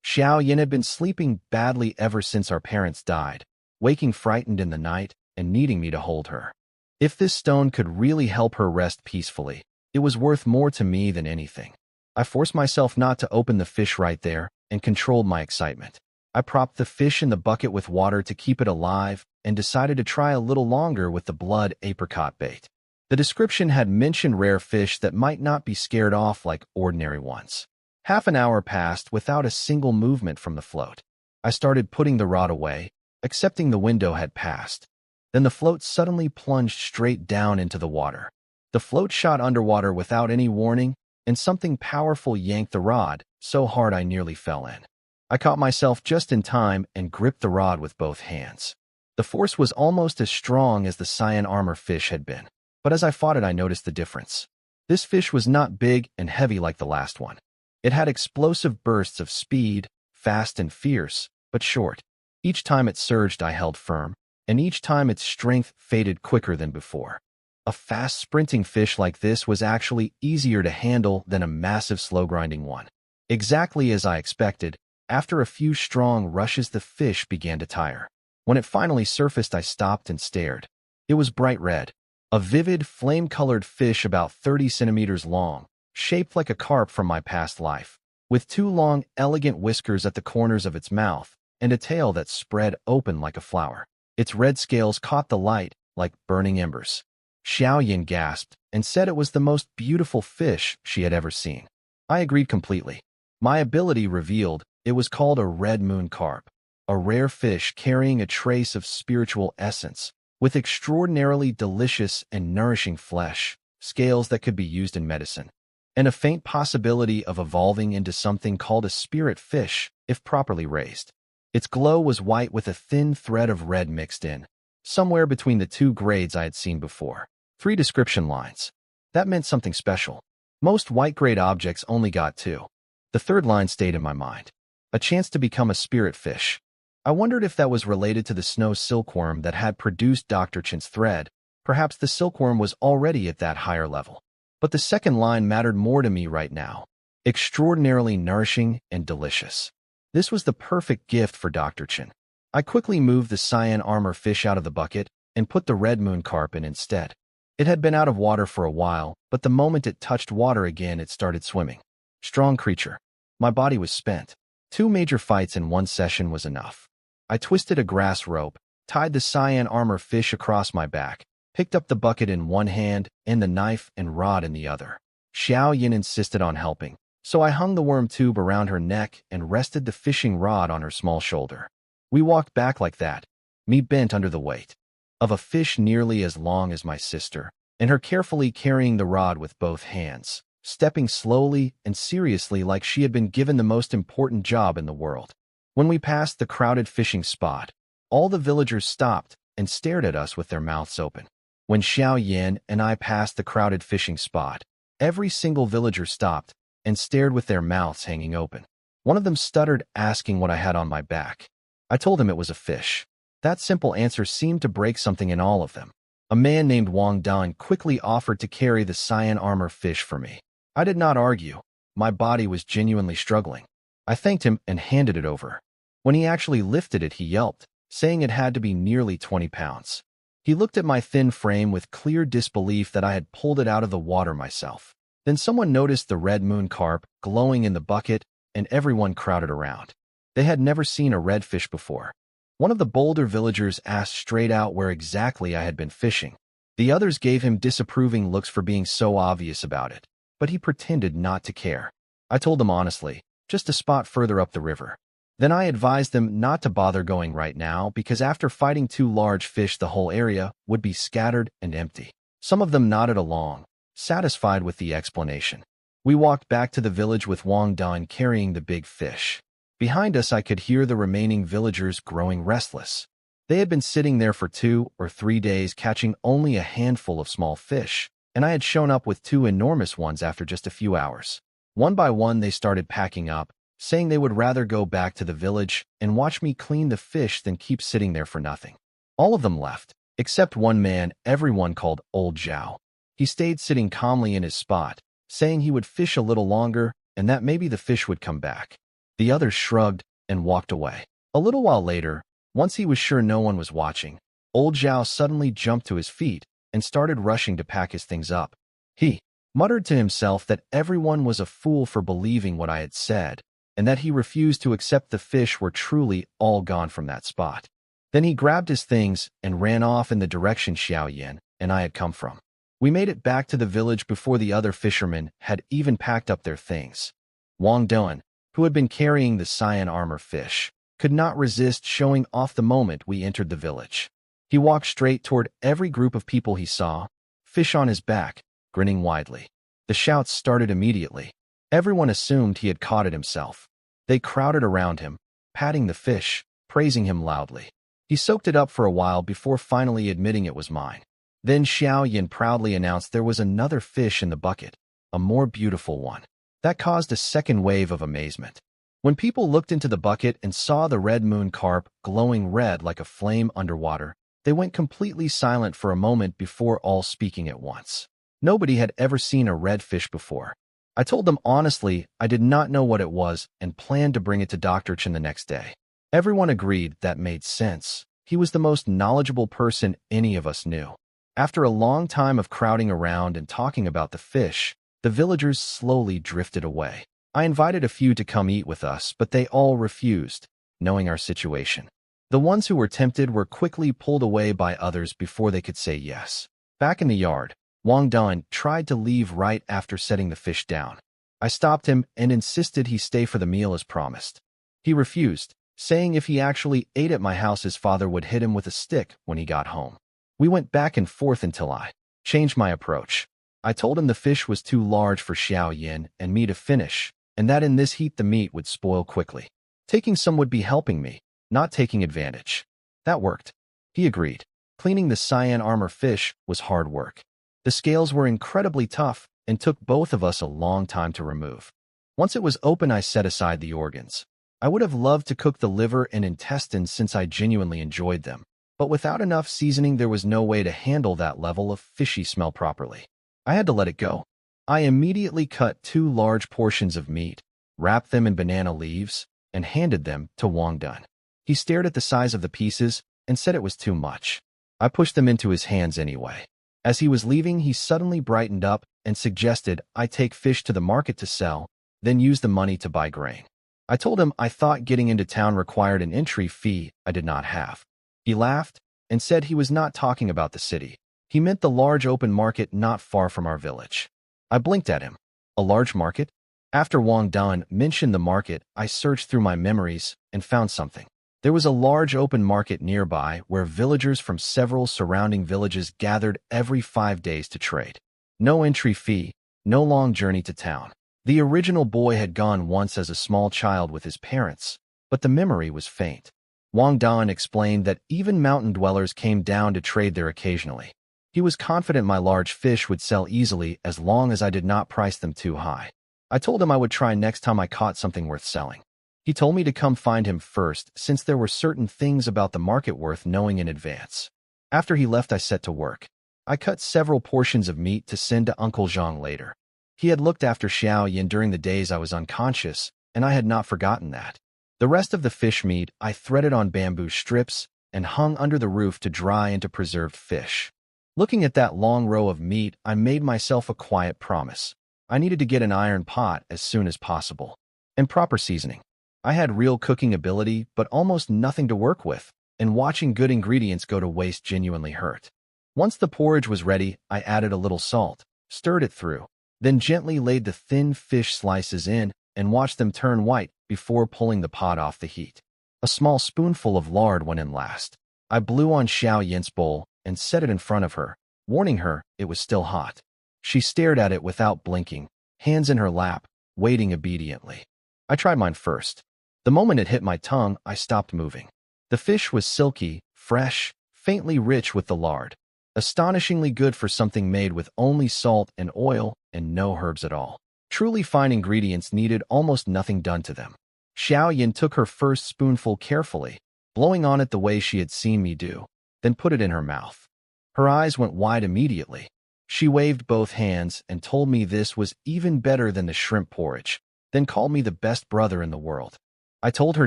A: Xiaoyan had been sleeping badly ever since our parents died, waking frightened in the night and needing me to hold her. If this stone could really help her rest peacefully, it was worth more to me than anything. I forced myself not to open the fish right there and controlled my excitement. I propped the fish in the bucket with water to keep it alive and decided to try a little longer with the blood apricot bait. The description had mentioned rare fish that might not be scared off like ordinary ones. Half an hour passed without a single movement from the float. I started putting the rod away, accepting the window had passed. Then the float suddenly plunged straight down into the water. The float shot underwater without any warning, and something powerful yanked the rod so hard I nearly fell in. I caught myself just in time and gripped the rod with both hands. The force was almost as strong as the cyan armor fish had been, but as I fought it I noticed the difference. This fish was not big and heavy like the last one. It had explosive bursts of speed, fast and fierce, but short. Each time it surged I held firm, and each time its strength faded quicker than before. A fast sprinting fish like this was actually easier to handle than a massive slow grinding one. Exactly as I expected, after a few strong rushes the fish began to tire. When it finally surfaced I stopped and stared. It was bright red. A vivid, flame-colored fish about 30 centimeters long, shaped like a carp from my past life, with 2 long, elegant whiskers at the corners of its mouth and a tail that spread open like a flower. Its red scales caught the light like burning embers. Xiao Yin gasped and said it was the most beautiful fish she had ever seen. I agreed completely. My ability revealed it was called a red moon carp, a rare fish carrying a trace of spiritual essence, with extraordinarily delicious and nourishing flesh, scales that could be used in medicine, and a faint possibility of evolving into something called a spirit fish if properly raised. Its glow was white with a thin thread of red mixed in, somewhere between the two grades I had seen before. 3 description lines. That meant something special. Most white-grade objects only got 2. The third line stayed in my mind. A chance to become a spirit fish. I wondered if that was related to the snow silkworm that had produced Dr. Chin's thread. Perhaps the silkworm was already at that higher level. But the second line mattered more to me right now. Extraordinarily nourishing and delicious. This was the perfect gift for Dr. Chin. I quickly moved the cyan armor fish out of the bucket and put the red moon carp in instead. It had been out of water for a while, but the moment it touched water again, it started swimming. Strong creature. My body was spent. 2 major fights in one session was enough. I twisted a grass rope, tied the cyan armor fish across my back, picked up the bucket in one hand and the knife and rod in the other. Xiao Yin insisted on helping, so I hung the worm tube around her neck and rested the fishing rod on her small shoulder. We walked back like that, me bent under the weight of a fish nearly as long as my sister, and her carefully carrying the rod with both hands, stepping slowly and seriously like she had been given the most important job in the world. When we passed the crowded fishing spot, all the villagers stopped and stared at us with their mouths open. When Xiao Yan and I passed the crowded fishing spot, every single villager stopped and stared with their mouths hanging open. One of them stuttered, asking what I had on my back. I told him it was a fish. That simple answer seemed to break something in all of them. A man named Wang Dan quickly offered to carry the cyan armor fish for me. I did not argue. My body was genuinely struggling. I thanked him and handed it over. When he actually lifted it, he yelped, saying it had to be nearly 20 pounds. He looked at my thin frame with clear disbelief that I had pulled it out of the water myself. Then someone noticed the red moon carp glowing in the bucket, and everyone crowded around. They had never seen a red fish before. One of the bolder villagers asked straight out where exactly I had been fishing. The others gave him disapproving looks for being so obvious about it, but he pretended not to care. I told them honestly, just a spot further up the river. Then I advised them not to bother going right now because after fighting 2 large fish, the whole area would be scattered and empty. Some of them nodded along, satisfied with the explanation. We walked back to the village with Wang Dan carrying the big fish. Behind us, I could hear the remaining villagers growing restless. They had been sitting there for 2 or 3 days catching only a handful of small fish, and I had shown up with 2 enormous ones after just a few hours. One by one, they started packing up, saying they would rather go back to the village and watch me clean the fish than keep sitting there for nothing. All of them left, except one man everyone called Old Zhao. He stayed sitting calmly in his spot, saying he would fish a little longer and that maybe the fish would come back. The others shrugged and walked away. A little while later, once he was sure no one was watching, Old Zhao suddenly jumped to his feet and started rushing to pack his things up. He muttered to himself that everyone was a fool for believing what I had said, and that he refused to accept the fish were truly all gone from that spot. Then he grabbed his things and ran off in the direction Xiao Yan and I had come from. We made it back to the village before the other fishermen had even packed up their things. Wang Dan, who had been carrying the cyan armor fish, could not resist showing off the moment we entered the village. He walked straight toward every group of people he saw, fish on his back, grinning widely. The shouts started immediately. Everyone assumed he had caught it himself. They crowded around him, patting the fish, praising him loudly. He soaked it up for a while before finally admitting it was mine. Then Xiao Yan proudly announced there was another fish in the bucket, a more beautiful one. That caused a second wave of amazement. When people looked into the bucket and saw the red moon carp glowing red like a flame underwater, they went completely silent for a moment before all speaking at once. Nobody had ever seen a red fish before. I told them honestly I did not know what it was and planned to bring it to Dr. Chen the next day. Everyone agreed that made sense. He was the most knowledgeable person any of us knew. After a long time of crowding around and talking about the fish, the villagers slowly drifted away. I invited a few to come eat with us, but they all refused, knowing our situation. The ones who were tempted were quickly pulled away by others before they could say yes. Back in the yard, Wang Dan tried to leave right after setting the fish down. I stopped him and insisted he stay for the meal as promised. He refused, saying if he actually ate at my house his father would hit him with a stick when he got home. We went back and forth until I changed my approach. I told him the fish was too large for Xiao Yin and me to finish, and that in this heat the meat would spoil quickly. Taking some would be helping me, not taking advantage. That worked. He agreed. Cleaning the cyan armor fish was hard work. The scales were incredibly tough and took both of us a long time to remove. Once it was open, I set aside the organs. I would have loved to cook the liver and intestines since I genuinely enjoyed them, but without enough seasoning there was no way to handle that level of fishy smell properly. I had to let it go. I immediately cut 2 large portions of meat, wrapped them in banana leaves, and handed them to Wang Dan. He stared at the size of the pieces and said it was too much. I pushed them into his hands anyway. As he was leaving, he suddenly brightened up and suggested I take fish to the market to sell, then use the money to buy grain. I told him I thought getting into town required an entry fee I did not have. He laughed and said he was not talking about the city. He meant the large open market not far from our village. I blinked at him. A large market? After Wang Dan mentioned the market, I searched through my memories and found something. There was a large open market nearby where villagers from several surrounding villages gathered every 5 days to trade. No entry fee, no long journey to town. The original boy had gone once as a small child with his parents, but the memory was faint. Wang Dan explained that even mountain dwellers came down to trade there occasionally. He was confident my large fish would sell easily as long as I did not price them too high. I told him I would try next time I caught something worth selling. He told me to come find him first since there were certain things about the market worth knowing in advance. After he left, I set to work. I cut several portions of meat to send to Uncle Zhang later. He had looked after Xiao Yin during the days I was unconscious, and I had not forgotten that. The rest of the fish meat I threaded on bamboo strips and hung under the roof to dry into preserved fish. Looking at that long row of meat, I made myself a quiet promise. I needed to get an iron pot as soon as possible. And proper seasoning. I had real cooking ability, but almost nothing to work with, and watching good ingredients go to waste genuinely hurt. Once the porridge was ready, I added a little salt, stirred it through, then gently laid the thin fish slices in and watched them turn white before pulling the pot off the heat. A small spoonful of lard went in last. I blew on Xiao Yin's bowl and set it in front of her, warning her it was still hot. She stared at it without blinking, hands in her lap, waiting obediently. I tried mine first. The moment it hit my tongue, I stopped moving. The fish was silky, fresh, faintly rich with the lard. Astonishingly good for something made with only salt and oil and no herbs at all. Truly fine ingredients needed almost nothing done to them. Xiao Yin took her first spoonful carefully, blowing on it the way she had seen me do, then put it in her mouth. Her eyes went wide immediately. She waved both hands and told me this was even better than the shrimp porridge, then called me the best brother in the world. I told her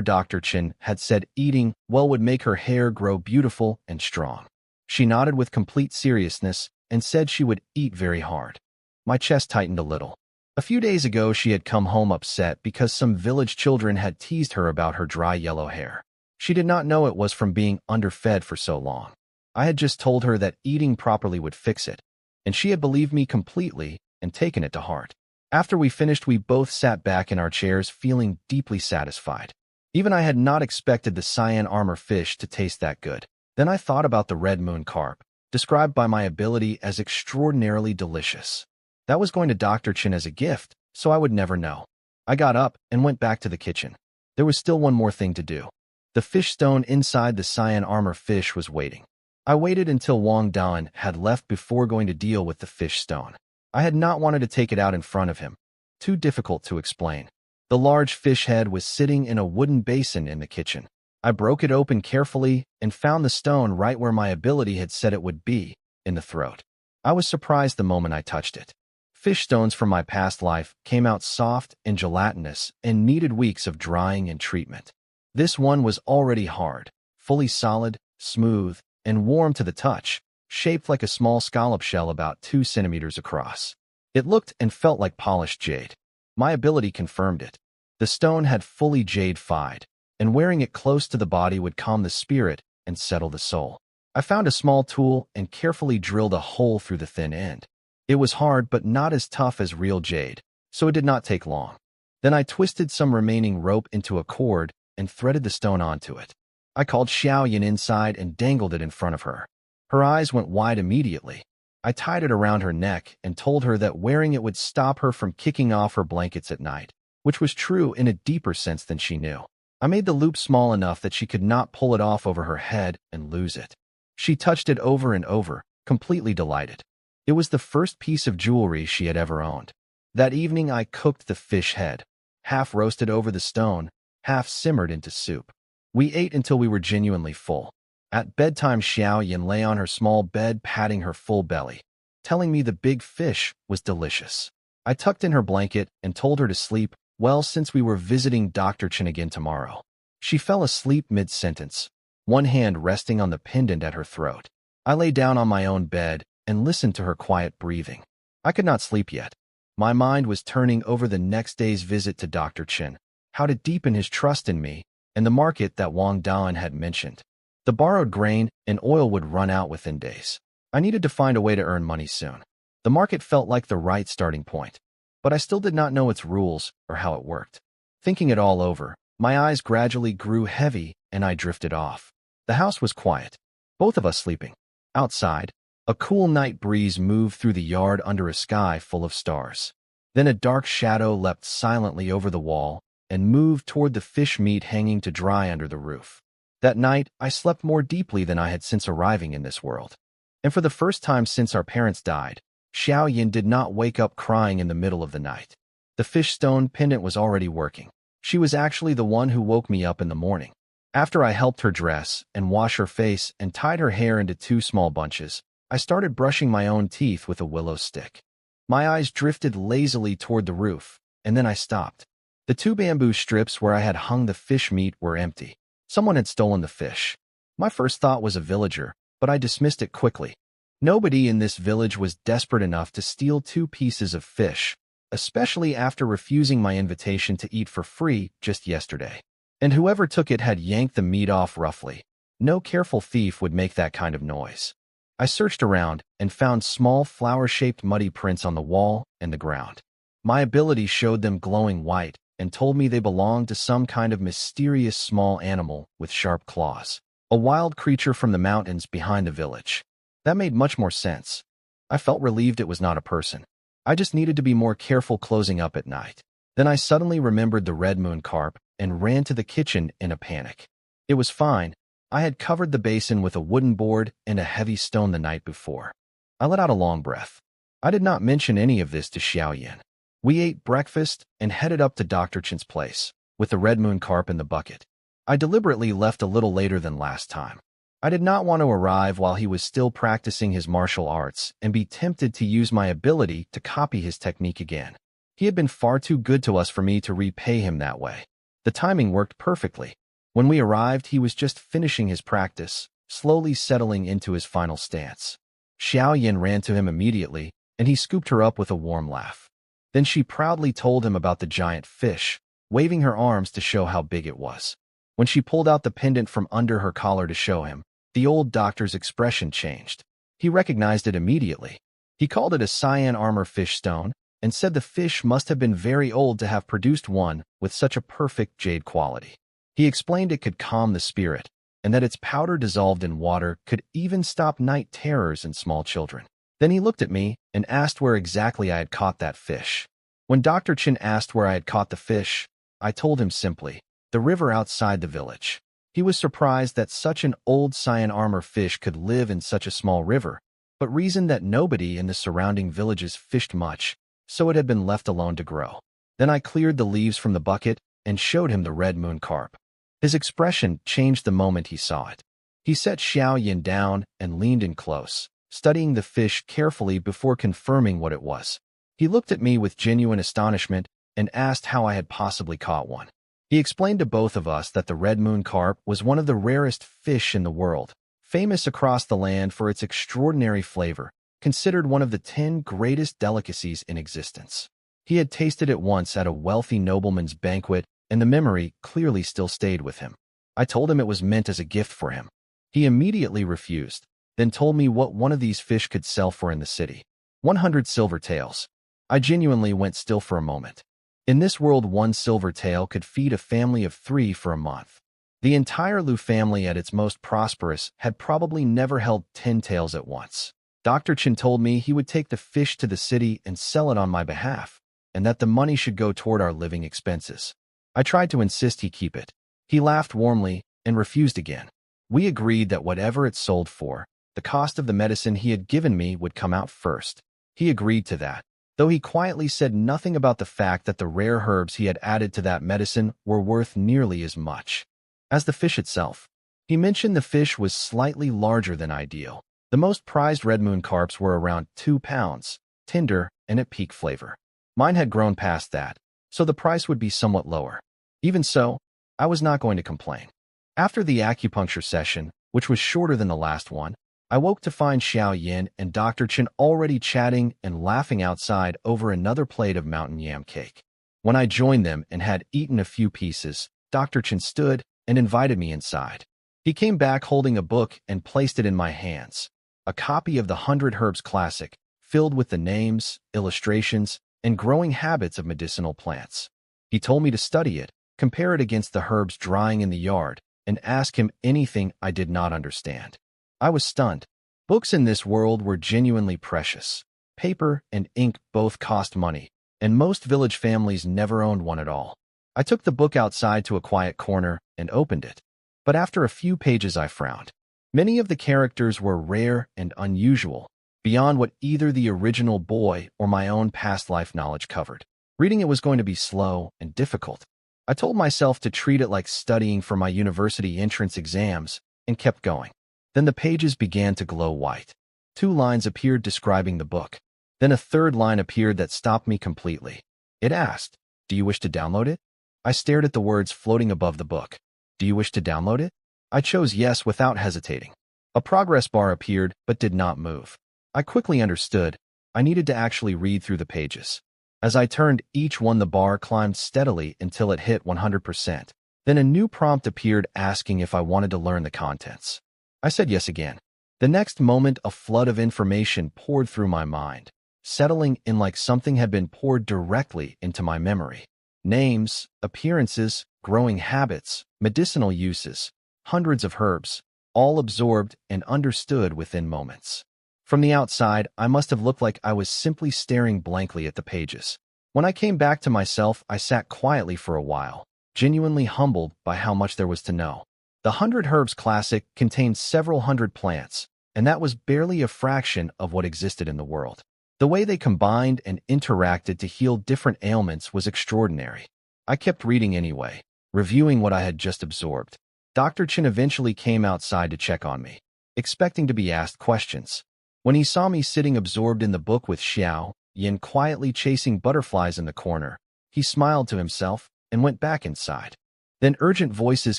A: Dr. Chen had said eating well would make her hair grow beautiful and strong. She nodded with complete seriousness and said she would eat very hard. My chest tightened a little. A few days ago, she had come home upset because some village children had teased her about her dry yellow hair. She did not know it was from being underfed for so long. I had just told her that eating properly would fix it, and she had believed me completely and taken it to heart. After we finished, we both sat back in our chairs feeling deeply satisfied. Even I had not expected the cyan armor fish to taste that good. Then I thought about the red moon carp, described by my ability as extraordinarily delicious. That was going to Dr. Chen as a gift, so I would never know. I got up and went back to the kitchen. There was still one more thing to do. The fish stone inside the cyan armor fish was waiting. I waited until Wang Dan had left before going to deal with the fish stone. I had not wanted to take it out in front of him. Too difficult to explain. The large fish head was sitting in a wooden basin in the kitchen. I broke it open carefully and found the stone right where my ability had said it would be, in the throat. I was surprised the moment I touched it. Fish stones from my past life came out soft and gelatinous and needed weeks of drying and treatment. This one was already hard, fully solid, smooth, and warm to the touch, shaped like a small scallop shell about 2 centimeters across. It looked and felt like polished jade. My ability confirmed it. The stone had fully jade-fied, and wearing it close to the body would calm the spirit and settle the soul. I found a small tool and carefully drilled a hole through the thin end. It was hard but not as tough as real jade, so it did not take long. Then I twisted some remaining rope into a cord and threaded the stone onto it. I called Xiaoyan inside and dangled it in front of her. Her eyes went wide immediately. I tied it around her neck and told her that wearing it would stop her from kicking off her blankets at night, which was true in a deeper sense than she knew. I made the loop small enough that she could not pull it off over her head and lose it. She touched it over and over, completely delighted. It was the first piece of jewelry she had ever owned. That evening I cooked the fish head, half roasted over the stone, half simmered into soup. We ate until we were genuinely full. At bedtime, Xiaoyan lay on her small bed patting her full belly, telling me the big fish was delicious. I tucked in her blanket and told her to sleep well since we were visiting Dr. Chen again tomorrow. She fell asleep mid-sentence, one hand resting on the pendant at her throat. I lay down on my own bed and listened to her quiet breathing. I could not sleep yet. My mind was turning over the next day's visit to Dr. Chen, how to deepen his trust in me, and the market that Wang Dan had mentioned. The borrowed grain and oil would run out within days. I needed to find a way to earn money soon. The market felt like the right starting point, but I still did not know its rules or how it worked. Thinking it all over, my eyes gradually grew heavy and I drifted off. The house was quiet, both of us sleeping. Outside, a cool night breeze moved through the yard under a sky full of stars. Then a dark shadow leapt silently over the wall and moved toward the fish meat hanging to dry under the roof. That night, I slept more deeply than I had since arriving in this world. And for the first time since our parents died, Xiaoyan did not wake up crying in the middle of the night. The fish stone pendant was already working. She was actually the one who woke me up in the morning. After I helped her dress and wash her face and tied her hair into 2 small bunches, I started brushing my own teeth with a willow stick. My eyes drifted lazily toward the roof, and then I stopped. The 2 bamboo strips where I had hung the fish meat were empty. Someone had stolen the fish. My first thought was a villager, but I dismissed it quickly. Nobody in this village was desperate enough to steal 2 pieces of fish, especially after refusing my invitation to eat for free just yesterday. And whoever took it had yanked the meat off roughly. No careful thief would make that kind of noise. I searched around and found small flower-shaped muddy prints on the wall and the ground. My ability showed them glowing white and told me they belonged to some kind of mysterious small animal with sharp claws, a wild creature from the mountains behind the village. That made much more sense. I felt relieved it was not a person. I just needed to be more careful closing up at night. Then I suddenly remembered the red moon carp and ran to the kitchen in a panic. It was fine. I had covered the basin with a wooden board and a heavy stone the night before. I let out a long breath. I did not mention any of this to Xiaoyan. We ate breakfast and headed up to Dr. Chen's place, with the red moon carp in the bucket. I deliberately left a little later than last time. I did not want to arrive while he was still practicing his martial arts and be tempted to use my ability to copy his technique again. He had been far too good to us for me to repay him that way. The timing worked perfectly. When we arrived, he was just finishing his practice, slowly settling into his final stance. Xiaoyan ran to him immediately, and he scooped her up with a warm laugh. Then she proudly told him about the giant fish, waving her arms to show how big it was. When she pulled out the pendant from under her collar to show him, the old doctor's expression changed. He recognized it immediately. He called it a cyan armor fish stone and said the fish must have been very old to have produced one with such a perfect jade quality. He explained it could calm the spirit, and that its powder dissolved in water could even stop night terrors in small children. Then he looked at me and asked where exactly I had caught that fish. When Dr. Chen asked where I had caught the fish, I told him simply, the river outside the village. He was surprised that such an old cyan armor fish could live in such a small river, but reasoned that nobody in the surrounding villages fished much, so it had been left alone to grow. Then I cleared the leaves from the bucket and showed him the red moon carp. His expression changed the moment he saw it. He set Xiaoyan down and leaned in close, studying the fish carefully before confirming what it was. He looked at me with genuine astonishment and asked how I had possibly caught one. He explained to both of us that the red moon carp was one of the rarest fish in the world, famous across the land for its extraordinary flavor, considered one of the 10 greatest delicacies in existence. He had tasted it once at a wealthy nobleman's banquet, and the memory clearly still stayed with him. I told him it was meant as a gift for him. He immediately refused, then told me what one of these fish could sell for in the city. 100 silver taels. I genuinely went still for a moment. In this world, one silver tael could feed a family of 3 for a month. The entire Lu family at its most prosperous had probably never held 10 taels at once. Dr. Chen told me he would take the fish to the city and sell it on my behalf, and that the money should go toward our living expenses. I tried to insist he keep it. He laughed warmly and refused again. We agreed that whatever it sold for, the cost of the medicine he had given me would come out first. He agreed to that, though he quietly said nothing about the fact that the rare herbs he had added to that medicine were worth nearly as much as the fish itself. He mentioned the fish was slightly larger than ideal. The most prized red moon carps were around 2 pounds, tender and at peak flavor. Mine had grown past that, so the price would be somewhat lower. Even so, I was not going to complain. After the acupuncture session, which was shorter than the last one, I woke to find Xiao Yin and Dr. Chen already chatting and laughing outside over another plate of mountain yam cake. When I joined them and had eaten a few pieces, Dr. Chen stood and invited me inside. He came back holding a book and placed it in my hands, a copy of the 100 Herbs Classic, filled with the names, illustrations, and growing habits of medicinal plants. He told me to study it, compare it against the herbs drying in the yard, and ask him anything I did not understand. I was stunned. Books in this world were genuinely precious. Paper and ink both cost money, and most village families never owned one at all. I took the book outside to a quiet corner and opened it. But after a few pages I frowned. Many of the characters were rare and unusual, beyond what either the original boy or my own past life knowledge covered. Reading it was going to be slow and difficult. I told myself to treat it like studying for my university entrance exams and kept going. Then the pages began to glow white. 2 lines appeared describing the book. Then a 3rd line appeared that stopped me completely. It asked, "Do you wish to download it?" I stared at the words floating above the book. "Do you wish to download it?" I chose yes without hesitating. A progress bar appeared but did not move. I quickly understood. I needed to actually read through the pages. As I turned each one, the bar climbed steadily until it hit 100%. Then a new prompt appeared asking if I wanted to learn the contents. I said yes again. The next moment, a flood of information poured through my mind, settling in like something had been poured directly into my memory. Names, appearances, growing habits, medicinal uses, hundreds of herbs, all absorbed and understood within moments. From the outside, I must have looked like I was simply staring blankly at the pages. When I came back to myself, I sat quietly for a while, genuinely humbled by how much there was to know. The 100 Herbs Classic contained several hundred plants, and that was barely a fraction of what existed in the world. The way they combined and interacted to heal different ailments was extraordinary. I kept reading anyway, reviewing what I had just absorbed. Dr. Chen eventually came outside to check on me, expecting to be asked questions. When he saw me sitting absorbed in the book with Xiao Yin quietly chasing butterflies in the corner, he smiled to himself and went back inside. Then urgent voices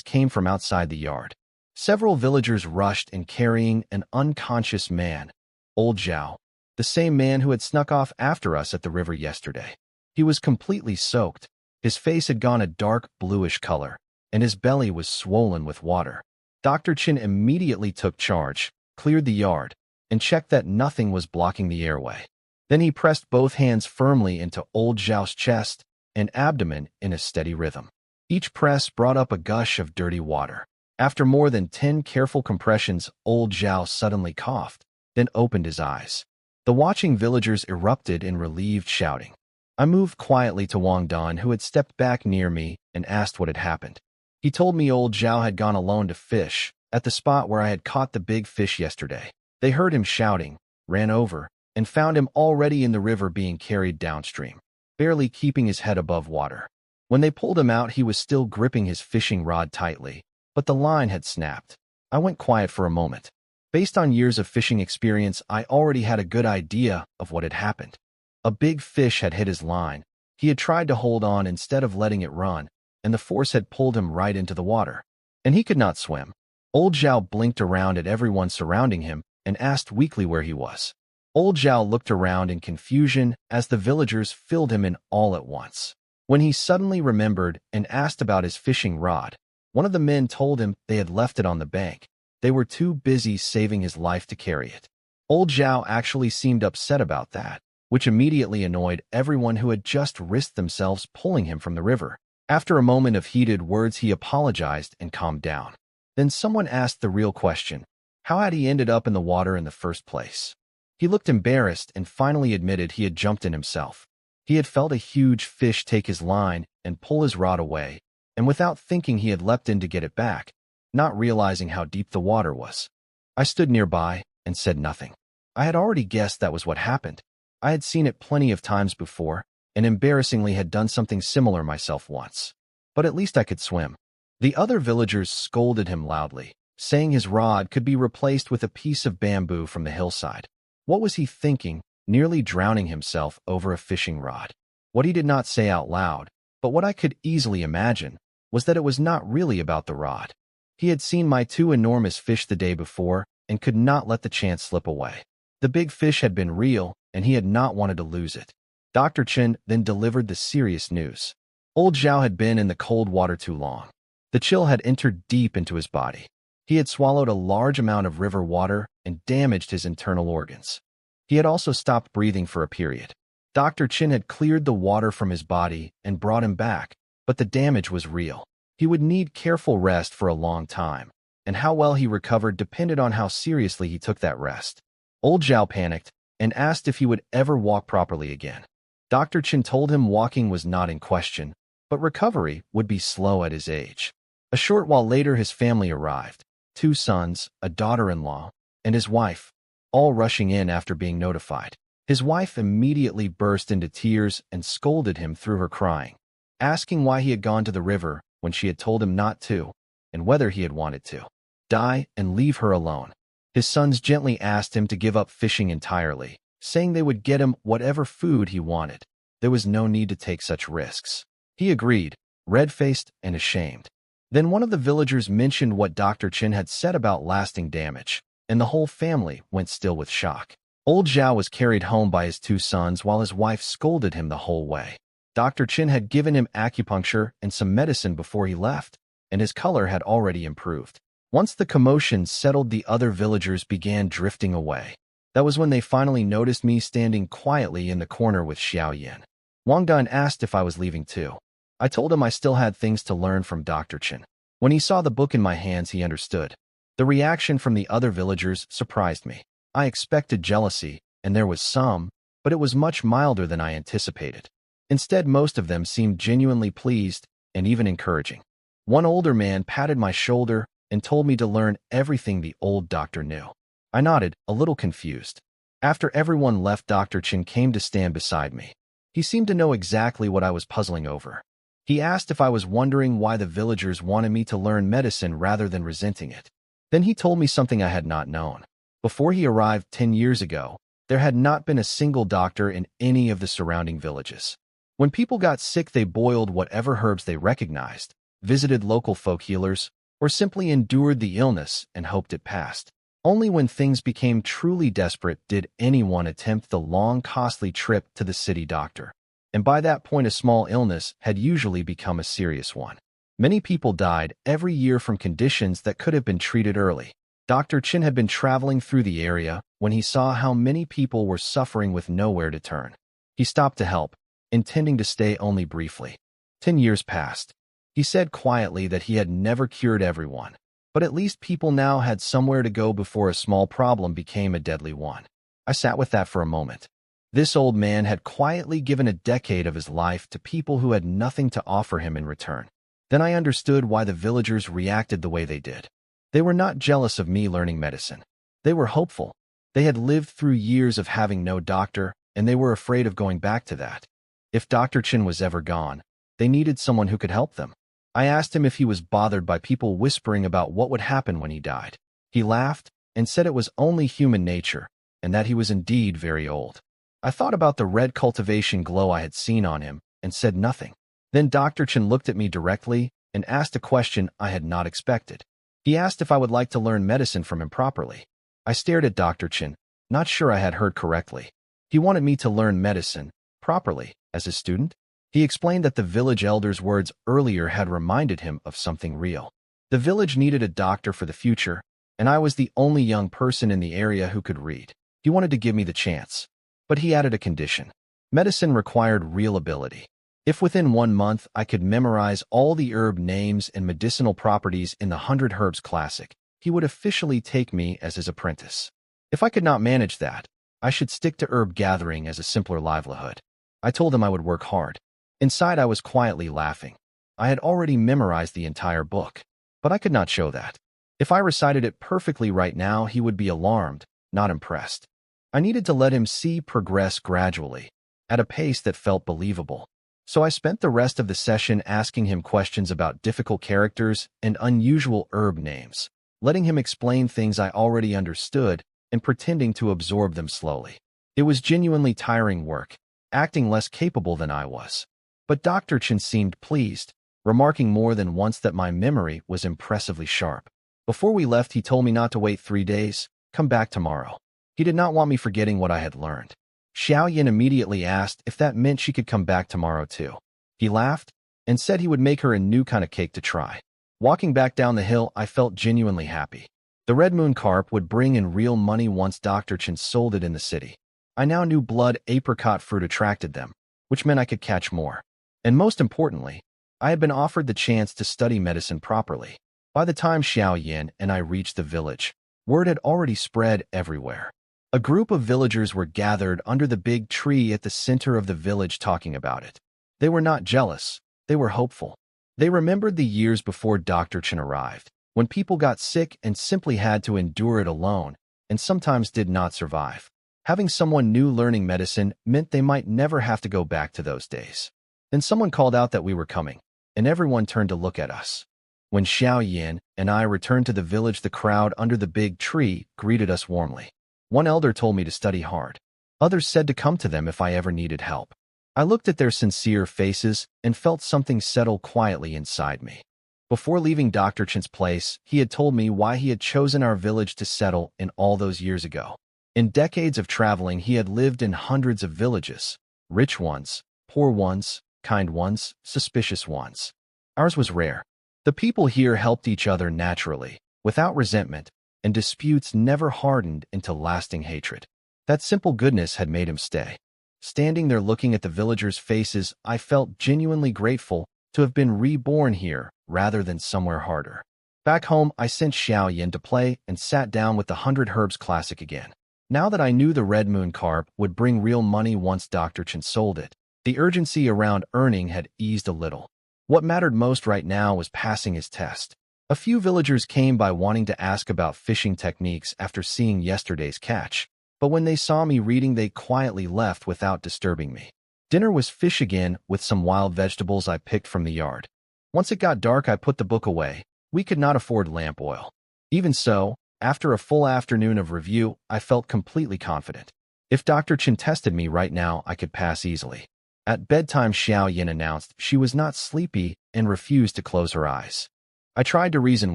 A: came from outside the yard. Several villagers rushed in carrying an unconscious man, old Zhao, the same man who had snuck off after us at the river yesterday. He was completely soaked. His face had gone a dark bluish color, and his belly was swollen with water. Dr. Chen immediately took charge, cleared the yard, and checked that nothing was blocking the airway. Then he pressed both hands firmly into old Zhao's chest and abdomen in a steady rhythm. Each press brought up a gush of dirty water. After more than 10 careful compressions, old Zhao suddenly coughed, then opened his eyes. The watching villagers erupted in relieved shouting. I moved quietly to Wang Dan, who had stepped back near me, and asked what had happened. He told me old Zhao had gone alone to fish at the spot where I had caught the big fish yesterday. They heard him shouting, ran over, and found him already in the river being carried downstream, barely keeping his head above water. When they pulled him out, he was still gripping his fishing rod tightly, but the line had snapped. I went quiet for a moment. Based on years of fishing experience, I already had a good idea of what had happened. A big fish had hit his line. He had tried to hold on instead of letting it run, and the force had pulled him right into the water. And he could not swim. Old Zhao blinked around at everyone surrounding him and asked weakly where he was. Old Zhao looked around in confusion as the villagers filled him in all at once. When he suddenly remembered and asked about his fishing rod, one of the men told him they had left it on the bank. They were too busy saving his life to carry it. Old Zhao actually seemed upset about that, which immediately annoyed everyone who had just risked themselves pulling him from the river. After a moment of heated words, he apologized and calmed down. Then someone asked the real question: how had he ended up in the water in the first place? He looked embarrassed and finally admitted he had jumped in himself. He had felt a huge fish take his line and pull his rod away, and without thinking he had leapt in to get it back, not realizing how deep the water was. I stood nearby and said nothing. I had already guessed that was what happened. I had seen it plenty of times before, and embarrassingly had done something similar myself once. But at least I could swim. The other villagers scolded him loudly, saying his rod could be replaced with a piece of bamboo from the hillside. What was he thinking, nearly drowning himself over a fishing rod? What he did not say out loud, but what I could easily imagine, was that it was not really about the rod. He had seen my two enormous fish the day before and could not let the chance slip away. The big fish had been real, and he had not wanted to lose it. Dr. Chen then delivered the serious news. Old Zhao had been in the cold water too long. The chill had entered deep into his body. He had swallowed a large amount of river water and damaged his internal organs. He had also stopped breathing for a period. Dr. Chen had cleared the water from his body and brought him back, but the damage was real. He would need careful rest for a long time, and how well he recovered depended on how seriously he took that rest. Old Zhao panicked and asked if he would ever walk properly again. Dr. Chen told him walking was not in question, but recovery would be slow at his age. A short while later, his family arrived: 2 sons, a daughter-in-law, and his wife, all rushing in after being notified. His wife immediately burst into tears and scolded him through her crying, asking why he had gone to the river when she had told him not to, and whether he had wanted to die and leave her alone. His sons gently asked him to give up fishing entirely, saying they would get him whatever food he wanted. There was no need to take such risks. He agreed, red-faced and ashamed. Then one of the villagers mentioned what Dr. Chen had said about lasting damage, and the whole family went still with shock. Old Zhao was carried home by his 2 sons while his wife scolded him the whole way. Dr. Chen had given him acupuncture and some medicine before he left, and his color had already improved. Once the commotion settled, the other villagers began drifting away. That was when they finally noticed me standing quietly in the corner with Xiao Yin. Wang Dan asked if I was leaving too. I told him I still had things to learn from Dr. Chen. When he saw the book in my hands, he understood. The reaction from the other villagers surprised me. I expected jealousy, and there was some, but it was much milder than I anticipated. Instead, most of them seemed genuinely pleased and even encouraging. One older man patted my shoulder and told me to learn everything the old doctor knew. I nodded, a little confused. After everyone left, Dr. Chen came to stand beside me. He seemed to know exactly what I was puzzling over. He asked if I was wondering why the villagers wanted me to learn medicine rather than resenting it. Then he told me something I had not known. Before he arrived 10 years ago, there had not been a single doctor in any of the surrounding villages. When people got sick, they boiled whatever herbs they recognized, visited local folk healers, or simply endured the illness and hoped it passed. Only when things became truly desperate did anyone attempt the long, costly trip to the city doctor. And by that point, a small illness had usually become a serious one. Many people died every year from conditions that could have been treated early. Dr. Chen had been traveling through the area when he saw how many people were suffering with nowhere to turn. He stopped to help, intending to stay only briefly. 10 years passed. He said quietly that he had never cured everyone, but at least people now had somewhere to go before a small problem became a deadly one. I sat with that for a moment. This old man had quietly given a decade of his life to people who had nothing to offer him in return. Then I understood why the villagers reacted the way they did. They were not jealous of me learning medicine. They were hopeful. They had lived through years of having no doctor, and they were afraid of going back to that. If Dr. Chen was ever gone, they needed someone who could help them. I asked him if he was bothered by people whispering about what would happen when he died. He laughed and said it was only human nature, and that he was indeed very old. I thought about the red cultivation glow I had seen on him and said nothing. Then Dr. Chen looked at me directly and asked a question I had not expected. He asked if I would like to learn medicine from him properly. I stared at Dr. Chen, not sure I had heard correctly. He wanted me to learn medicine properly as his student? He explained that the village elder's words earlier had reminded him of something real. The village needed a doctor for the future, and I was the only young person in the area who could read. He wanted to give me the chance, but he added a condition. Medicine required real ability. If within 1 month I could memorize all the herb names and medicinal properties in the 100 Herbs Classic, he would officially take me as his apprentice. If I could not manage that, I should stick to herb gathering as a simpler livelihood. I told him I would work hard. Inside I was quietly laughing. I had already memorized the entire book, but I could not show that. If I recited it perfectly right now, he would be alarmed, not impressed. I needed to let him see progress gradually, at a pace that felt believable. So I spent the rest of the session asking him questions about difficult characters and unusual herb names, letting him explain things I already understood and pretending to absorb them slowly. It was genuinely tiring work, acting less capable than I was. But Dr. Chen seemed pleased, remarking more than once that my memory was impressively sharp. Before we left, he told me not to wait 3 days, come back tomorrow. He did not want me forgetting what I had learned. Xiao Yin immediately asked if that meant she could come back tomorrow too. He laughed and said he would make her a new kind of cake to try. Walking back down the hill, I felt genuinely happy. The red moon carp would bring in real money once Dr. Chen sold it in the city. I now knew blood apricot fruit attracted them, which meant I could catch more. And most importantly, I had been offered the chance to study medicine properly. By the time Xiao Yin and I reached the village, word had already spread everywhere. A group of villagers were gathered under the big tree at the center of the village talking about it. They were not jealous, they were hopeful. They remembered the years before Dr. Chen arrived, when people got sick and simply had to endure it alone, and sometimes did not survive. Having someone new learning medicine meant they might never have to go back to those days. Then someone called out that we were coming, and everyone turned to look at us. When Xiao Yin and I returned to the village, the crowd under the big tree greeted us warmly. One elder told me to study hard. Others said to come to them if I ever needed help. I looked at their sincere faces and felt something settle quietly inside me. Before leaving Dr. Chen's place, he had told me why he had chosen our village to settle in all those years ago. In decades of traveling, he had lived in hundreds of villages, rich ones, poor ones, kind ones, suspicious ones. Ours was rare. The people here helped each other naturally, without resentment, and disputes never hardened into lasting hatred. That simple goodness had made him stay. Standing there looking at the villagers' faces, I felt genuinely grateful to have been reborn here rather than somewhere harder. Back home, I sent Xiao Yin to play and sat down with the 100 Herbs Classic again. Now that I knew the red moon carp would bring real money once Dr. Chen sold it, the urgency around earning had eased a little. What mattered most right now was passing his test. A few villagers came by wanting to ask about fishing techniques after seeing yesterday's catch, but when they saw me reading, they quietly left without disturbing me. Dinner was fish again with some wild vegetables I picked from the yard. Once it got dark, I put the book away. We could not afford lamp oil. Even so, after a full afternoon of review, I felt completely confident. If Dr. Chen tested me right now, I could pass easily. At bedtime, Xiao Yin announced she was not sleepy and refused to close her eyes. I tried to reason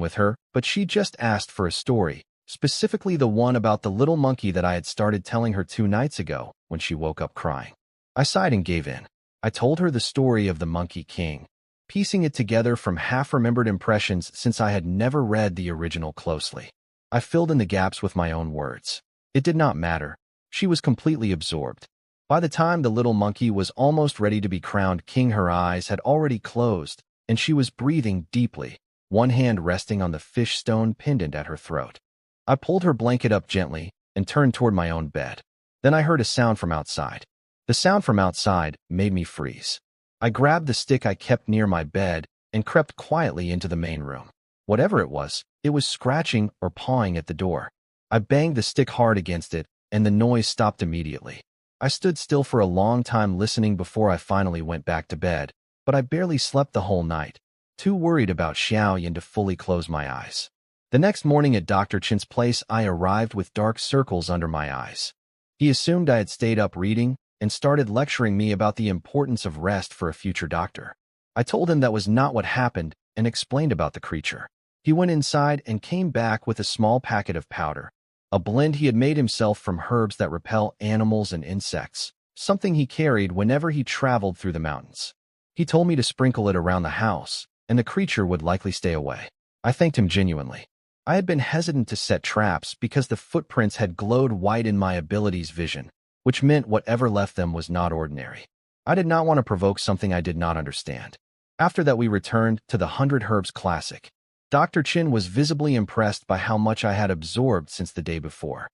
A: with her, but she just asked for a story, specifically the one about the little monkey that I had started telling her 2 nights ago when she woke up crying. I sighed and gave in. I told her the story of the Monkey King, piecing it together from half-remembered impressions since I had never read the original closely. I filled in the gaps with my own words. It did not matter. She was completely absorbed. By the time the little monkey was almost ready to be crowned king, her eyes had already closed, and she was breathing deeply, one hand resting on the fish stone pendant at her throat. I pulled her blanket up gently and turned toward my own bed. Then I heard a sound from outside. The sound from outside made me freeze. I grabbed the stick I kept near my bed and crept quietly into the main room. Whatever it was scratching or pawing at the door. I banged the stick hard against it, and the noise stopped immediately. I stood still for a long time listening before I finally went back to bed, but I barely slept the whole night, too worried about Xiao Yin to fully close my eyes. The next morning at Dr. Chen's place, I arrived with dark circles under my eyes. He assumed I had stayed up reading and started lecturing me about the importance of rest for a future doctor. I told him that was not what happened and explained about the creature. He went inside and came back with a small packet of powder, a blend he had made himself from herbs that repel animals and insects, something he carried whenever he traveled through the mountains. He told me to sprinkle it around the house, and the creature would likely stay away. I thanked him genuinely. I had been hesitant to set traps because the footprints had glowed white in my ability's vision, which meant whatever left them was not ordinary. I did not want to provoke something I did not understand. After that, we returned to the 100 Herbs Classic. Dr. Chin was visibly impressed by how much I had absorbed since the day before.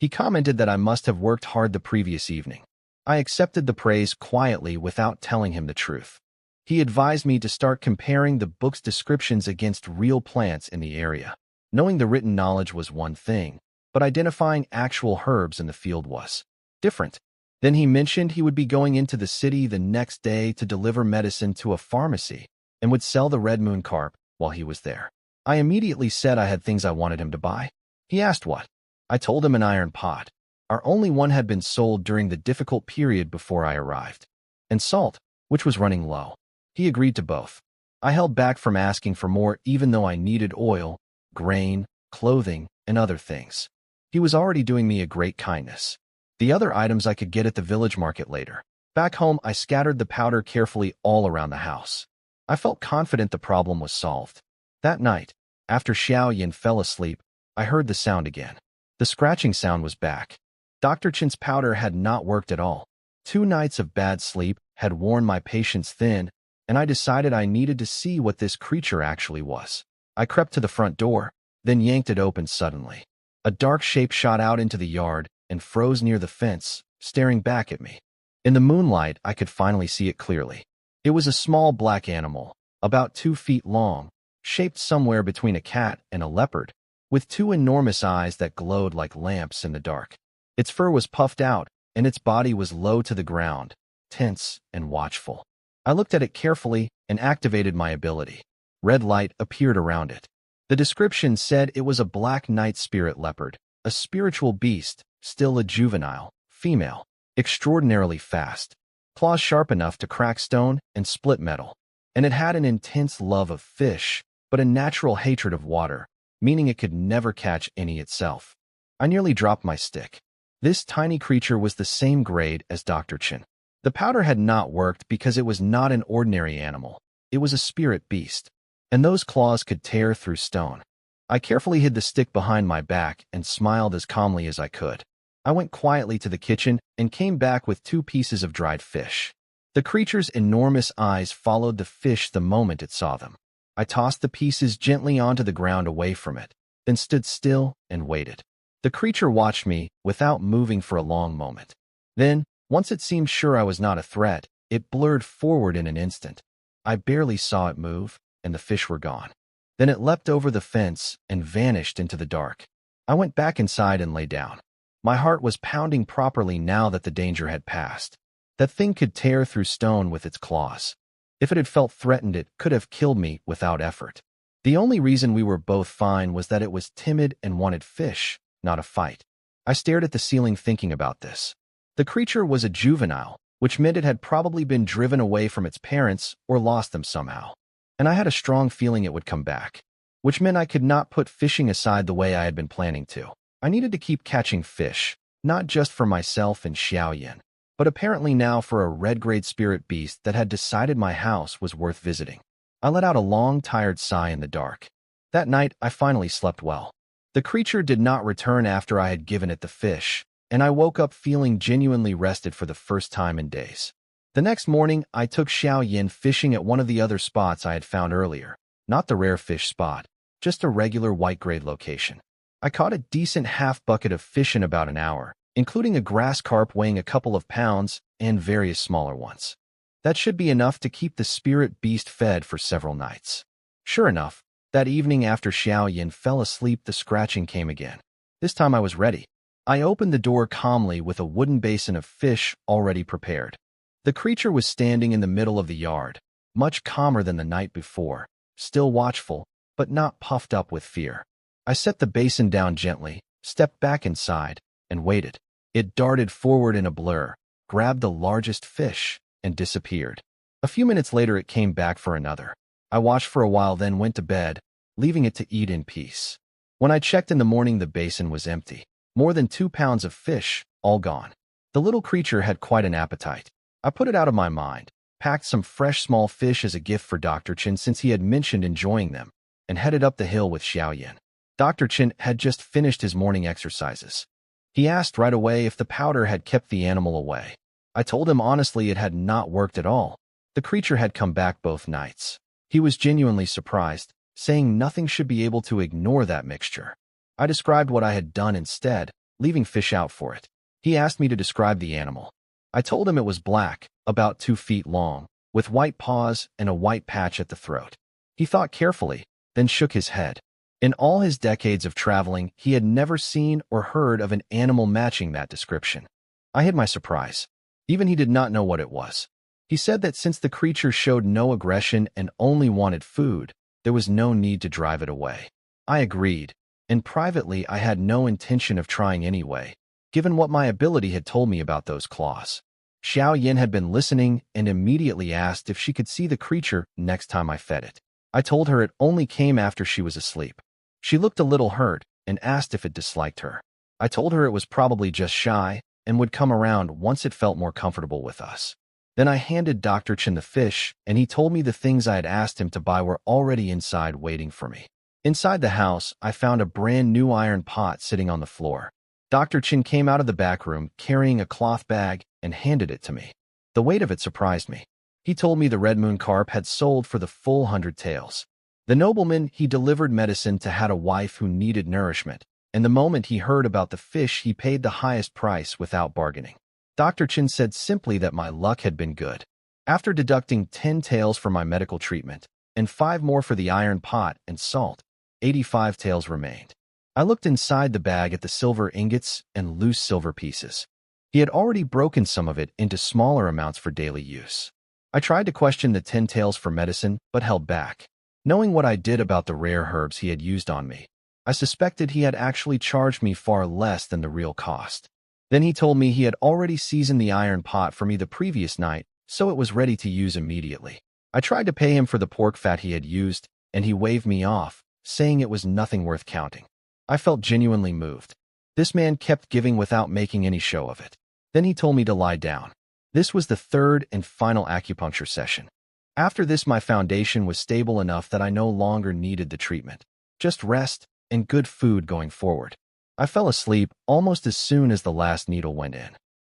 A: He commented that I must have worked hard the previous evening. I accepted the praise quietly without telling him the truth. He advised me to start comparing the book's descriptions against real plants in the area. Knowing the written knowledge was one thing, but identifying actual herbs in the field was different. Then he mentioned he would be going into the city the next day to deliver medicine to a pharmacy and would sell the red moon carp while he was there. I immediately said I had things I wanted him to buy. He asked what. I told him an iron pot. Our only one had been sold during the difficult period before I arrived. And salt, which was running low. He agreed to both. I held back from asking for more even though I needed oil, grain, clothing, and other things. He was already doing me a great kindness. The other items I could get at the village market later. Back home, I scattered the powder carefully all around the house. I felt confident the problem was solved. That night, after Xiao Yin fell asleep, I heard the sound again. The scratching sound was back. Dr. Chin's powder had not worked at all. 2 nights of bad sleep had worn my patience thin, and I decided I needed to see what this creature actually was. I crept to the front door, then yanked it open suddenly. A dark shape shot out into the yard and froze near the fence, staring back at me. In the moonlight, I could finally see it clearly. It was a small black animal, about 2 feet long, shaped somewhere between a cat and a leopard, with 2 enormous eyes that glowed like lamps in the dark. Its fur was puffed out, and its body was low to the ground, tense and watchful. I looked at it carefully and activated my ability. Red light appeared around it. The description said it was a black night spirit leopard, a spiritual beast, still a juvenile, female, extraordinarily fast, claws sharp enough to crack stone and split metal. And it had an intense love of fish, but a natural hatred of water, meaning it could never catch any itself. I nearly dropped my stick. This tiny creature was the same grade as Dr. Chin. The powder had not worked because it was not an ordinary animal. It was a spirit beast, and those claws could tear through stone. I carefully hid the stick behind my back and smiled as calmly as I could. I went quietly to the kitchen and came back with 2 pieces of dried fish. The creature's enormous eyes followed the fish the moment it saw them. I tossed the pieces gently onto the ground away from it, then stood still and waited. The creature watched me without moving for a long moment. Then, once it seemed sure I was not a threat, it blurred forward in an instant. I barely saw it move, and the fish were gone. Then it leapt over the fence and vanished into the dark. I went back inside and lay down. My heart was pounding properly now that the danger had passed. That thing could tear through stone with its claws. If it had felt threatened, it could have killed me without effort. The only reason we were both fine was that it was timid and wanted fish, not a fight. I stared at the ceiling thinking about this. The creature was a juvenile, which meant it had probably been driven away from its parents or lost them somehow. And I had a strong feeling it would come back, which meant I could not put fishing aside the way I had been planning to. I needed to keep catching fish, not just for myself and Xiao Yin, but apparently now for a red-grade spirit beast that had decided my house was worth visiting. I let out a long, tired sigh in the dark. That night, I finally slept well. The creature did not return after I had given it the fish, and I woke up feeling genuinely rested for the first time in days. The next morning, I took Xiao Yin fishing at one of the other spots I had found earlier. Not the rare fish spot, just a regular white-grade location. I caught a decent half-bucket of fish in about an hour, including a grass carp weighing a couple of pounds and various smaller ones. That should be enough to keep the spirit beast fed for several nights. Sure enough, that evening after Xiao Yin fell asleep, the scratching came again. This time I was ready. I opened the door calmly with a wooden basin of fish already prepared. The creature was standing in the middle of the yard, much calmer than the night before, still watchful, but not puffed up with fear. I set the basin down gently, stepped back inside, and waited. It darted forward in a blur, grabbed the largest fish, and disappeared. A few minutes later, it came back for another. I watched for a while, then went to bed, leaving it to eat in peace. When I checked in the morning, the basin was empty. More than 2 pounds of fish, all gone. The little creature had quite an appetite. I put it out of my mind, packed some fresh small fish as a gift for Dr. Chin since he had mentioned enjoying them, and headed up the hill with Xiao Yin. Dr. Chin had just finished his morning exercises. He asked right away if the powder had kept the animal away. I told him honestly it had not worked at all. The creature had come back both nights. He was genuinely surprised, saying nothing should be able to ignore that mixture. I described what I had done instead, leaving fish out for it. He asked me to describe the animal. I told him it was black, about 2 feet long, with white paws and a white patch at the throat. He thought carefully, then shook his head. In all his decades of traveling, he had never seen or heard of an animal matching that description. I hid my surprise. Even he did not know what it was. He said that since the creature showed no aggression and only wanted food, there was no need to drive it away. I agreed, and privately I had no intention of trying anyway, given what my ability had told me about those claws. Xiao Yin had been listening and immediately asked if she could see the creature next time I fed it. I told her it only came after she was asleep. She looked a little hurt and asked if it disliked her. I told her it was probably just shy and would come around once it felt more comfortable with us. Then I handed Dr. Chen the fish, and he told me the things I had asked him to buy were already inside waiting for me. Inside the house, I found a brand new iron pot sitting on the floor. Dr. Chen came out of the back room carrying a cloth bag and handed it to me. The weight of it surprised me. He told me the red moon carp had sold for the full 100 taels. The nobleman he delivered medicine to had a wife who needed nourishment, and the moment he heard about the fish he paid the highest price without bargaining. Dr. Chen said simply that my luck had been good. After deducting 10 taels for my medical treatment, and 5 more for the iron pot and salt, 85 taels remained. I looked inside the bag at the silver ingots and loose silver pieces. He had already broken some of it into smaller amounts for daily use. I tried to question the 10 taels for medicine, but held back. Knowing what I did about the rare herbs he had used on me, I suspected he had actually charged me far less than the real cost. Then he told me he had already seasoned the iron pot for me the previous night, so it was ready to use immediately. I tried to pay him for the pork fat he had used, and he waved me off, saying it was nothing worth counting. I felt genuinely moved. This man kept giving without making any show of it. Then he told me to lie down. This was the third and final acupuncture session. After this, my foundation was stable enough that I no longer needed the treatment. Just rest and good food going forward. I fell asleep almost as soon as the last needle went in.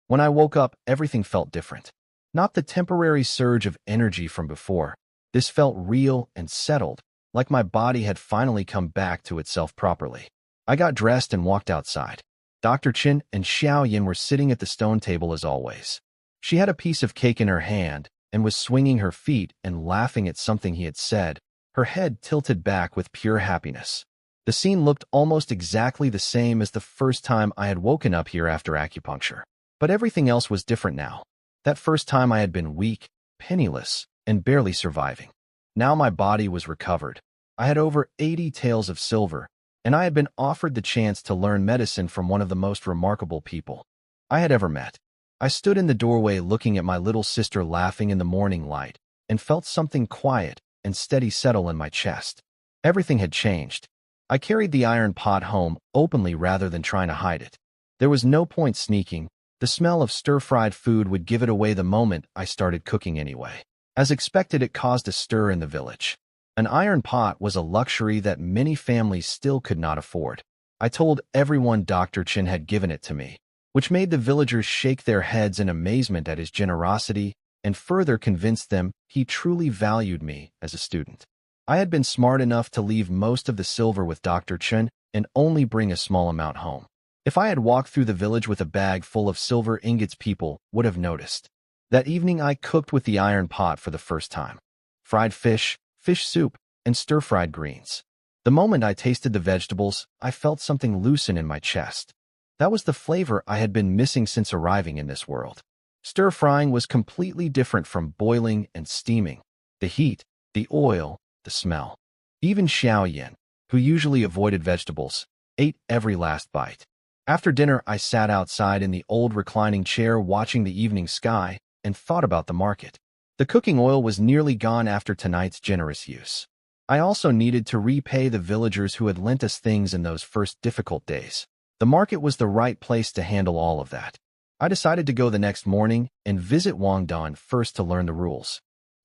A: When I woke up, everything felt different. Not the temporary surge of energy from before. This felt real and settled, like my body had finally come back to itself properly. I got dressed and walked outside. Dr. Chen and Xiao Yin were sitting at the stone table as always. She had a piece of cake in her hand and was swinging her feet and laughing at something he had said, her head tilted back with pure happiness. The scene looked almost exactly the same as the first time I had woken up here after acupuncture. But everything else was different now. That first time I had been weak, penniless, and barely surviving. Now my body was recovered. I had over 80 taels of silver, and I had been offered the chance to learn medicine from one of the most remarkable people I had ever met. I stood in the doorway looking at my little sister laughing in the morning light and felt something quiet and steady settle in my chest. Everything had changed. I carried the iron pot home openly rather than trying to hide it. There was no point sneaking. The smell of stir-fried food would give it away the moment I started cooking anyway. As expected, it caused a stir in the village. An iron pot was a luxury that many families still could not afford. I told everyone Dr. Chen had given it to me, which made the villagers shake their heads in amazement at his generosity and further convinced them he truly valued me as a student. I had been smart enough to leave most of the silver with Dr. Chen and only bring a small amount home. If I had walked through the village with a bag full of silver ingots, people would have noticed. That evening I cooked with the iron pot for the first time. Fried fish, fish soup, and stir-fried greens. The moment I tasted the vegetables, I felt something loosen in my chest. That was the flavor I had been missing since arriving in this world. Stir-frying was completely different from boiling and steaming. The heat, the oil, the smell. Even Xiao Yin, who usually avoided vegetables, ate every last bite. After dinner, I sat outside in the old reclining chair watching the evening sky and thought about the market. The cooking oil was nearly gone after tonight's generous use. I also needed to repay the villagers who had lent us things in those first difficult days. The market was the right place to handle all of that. I decided to go the next morning and visit Wang Dan first to learn the rules.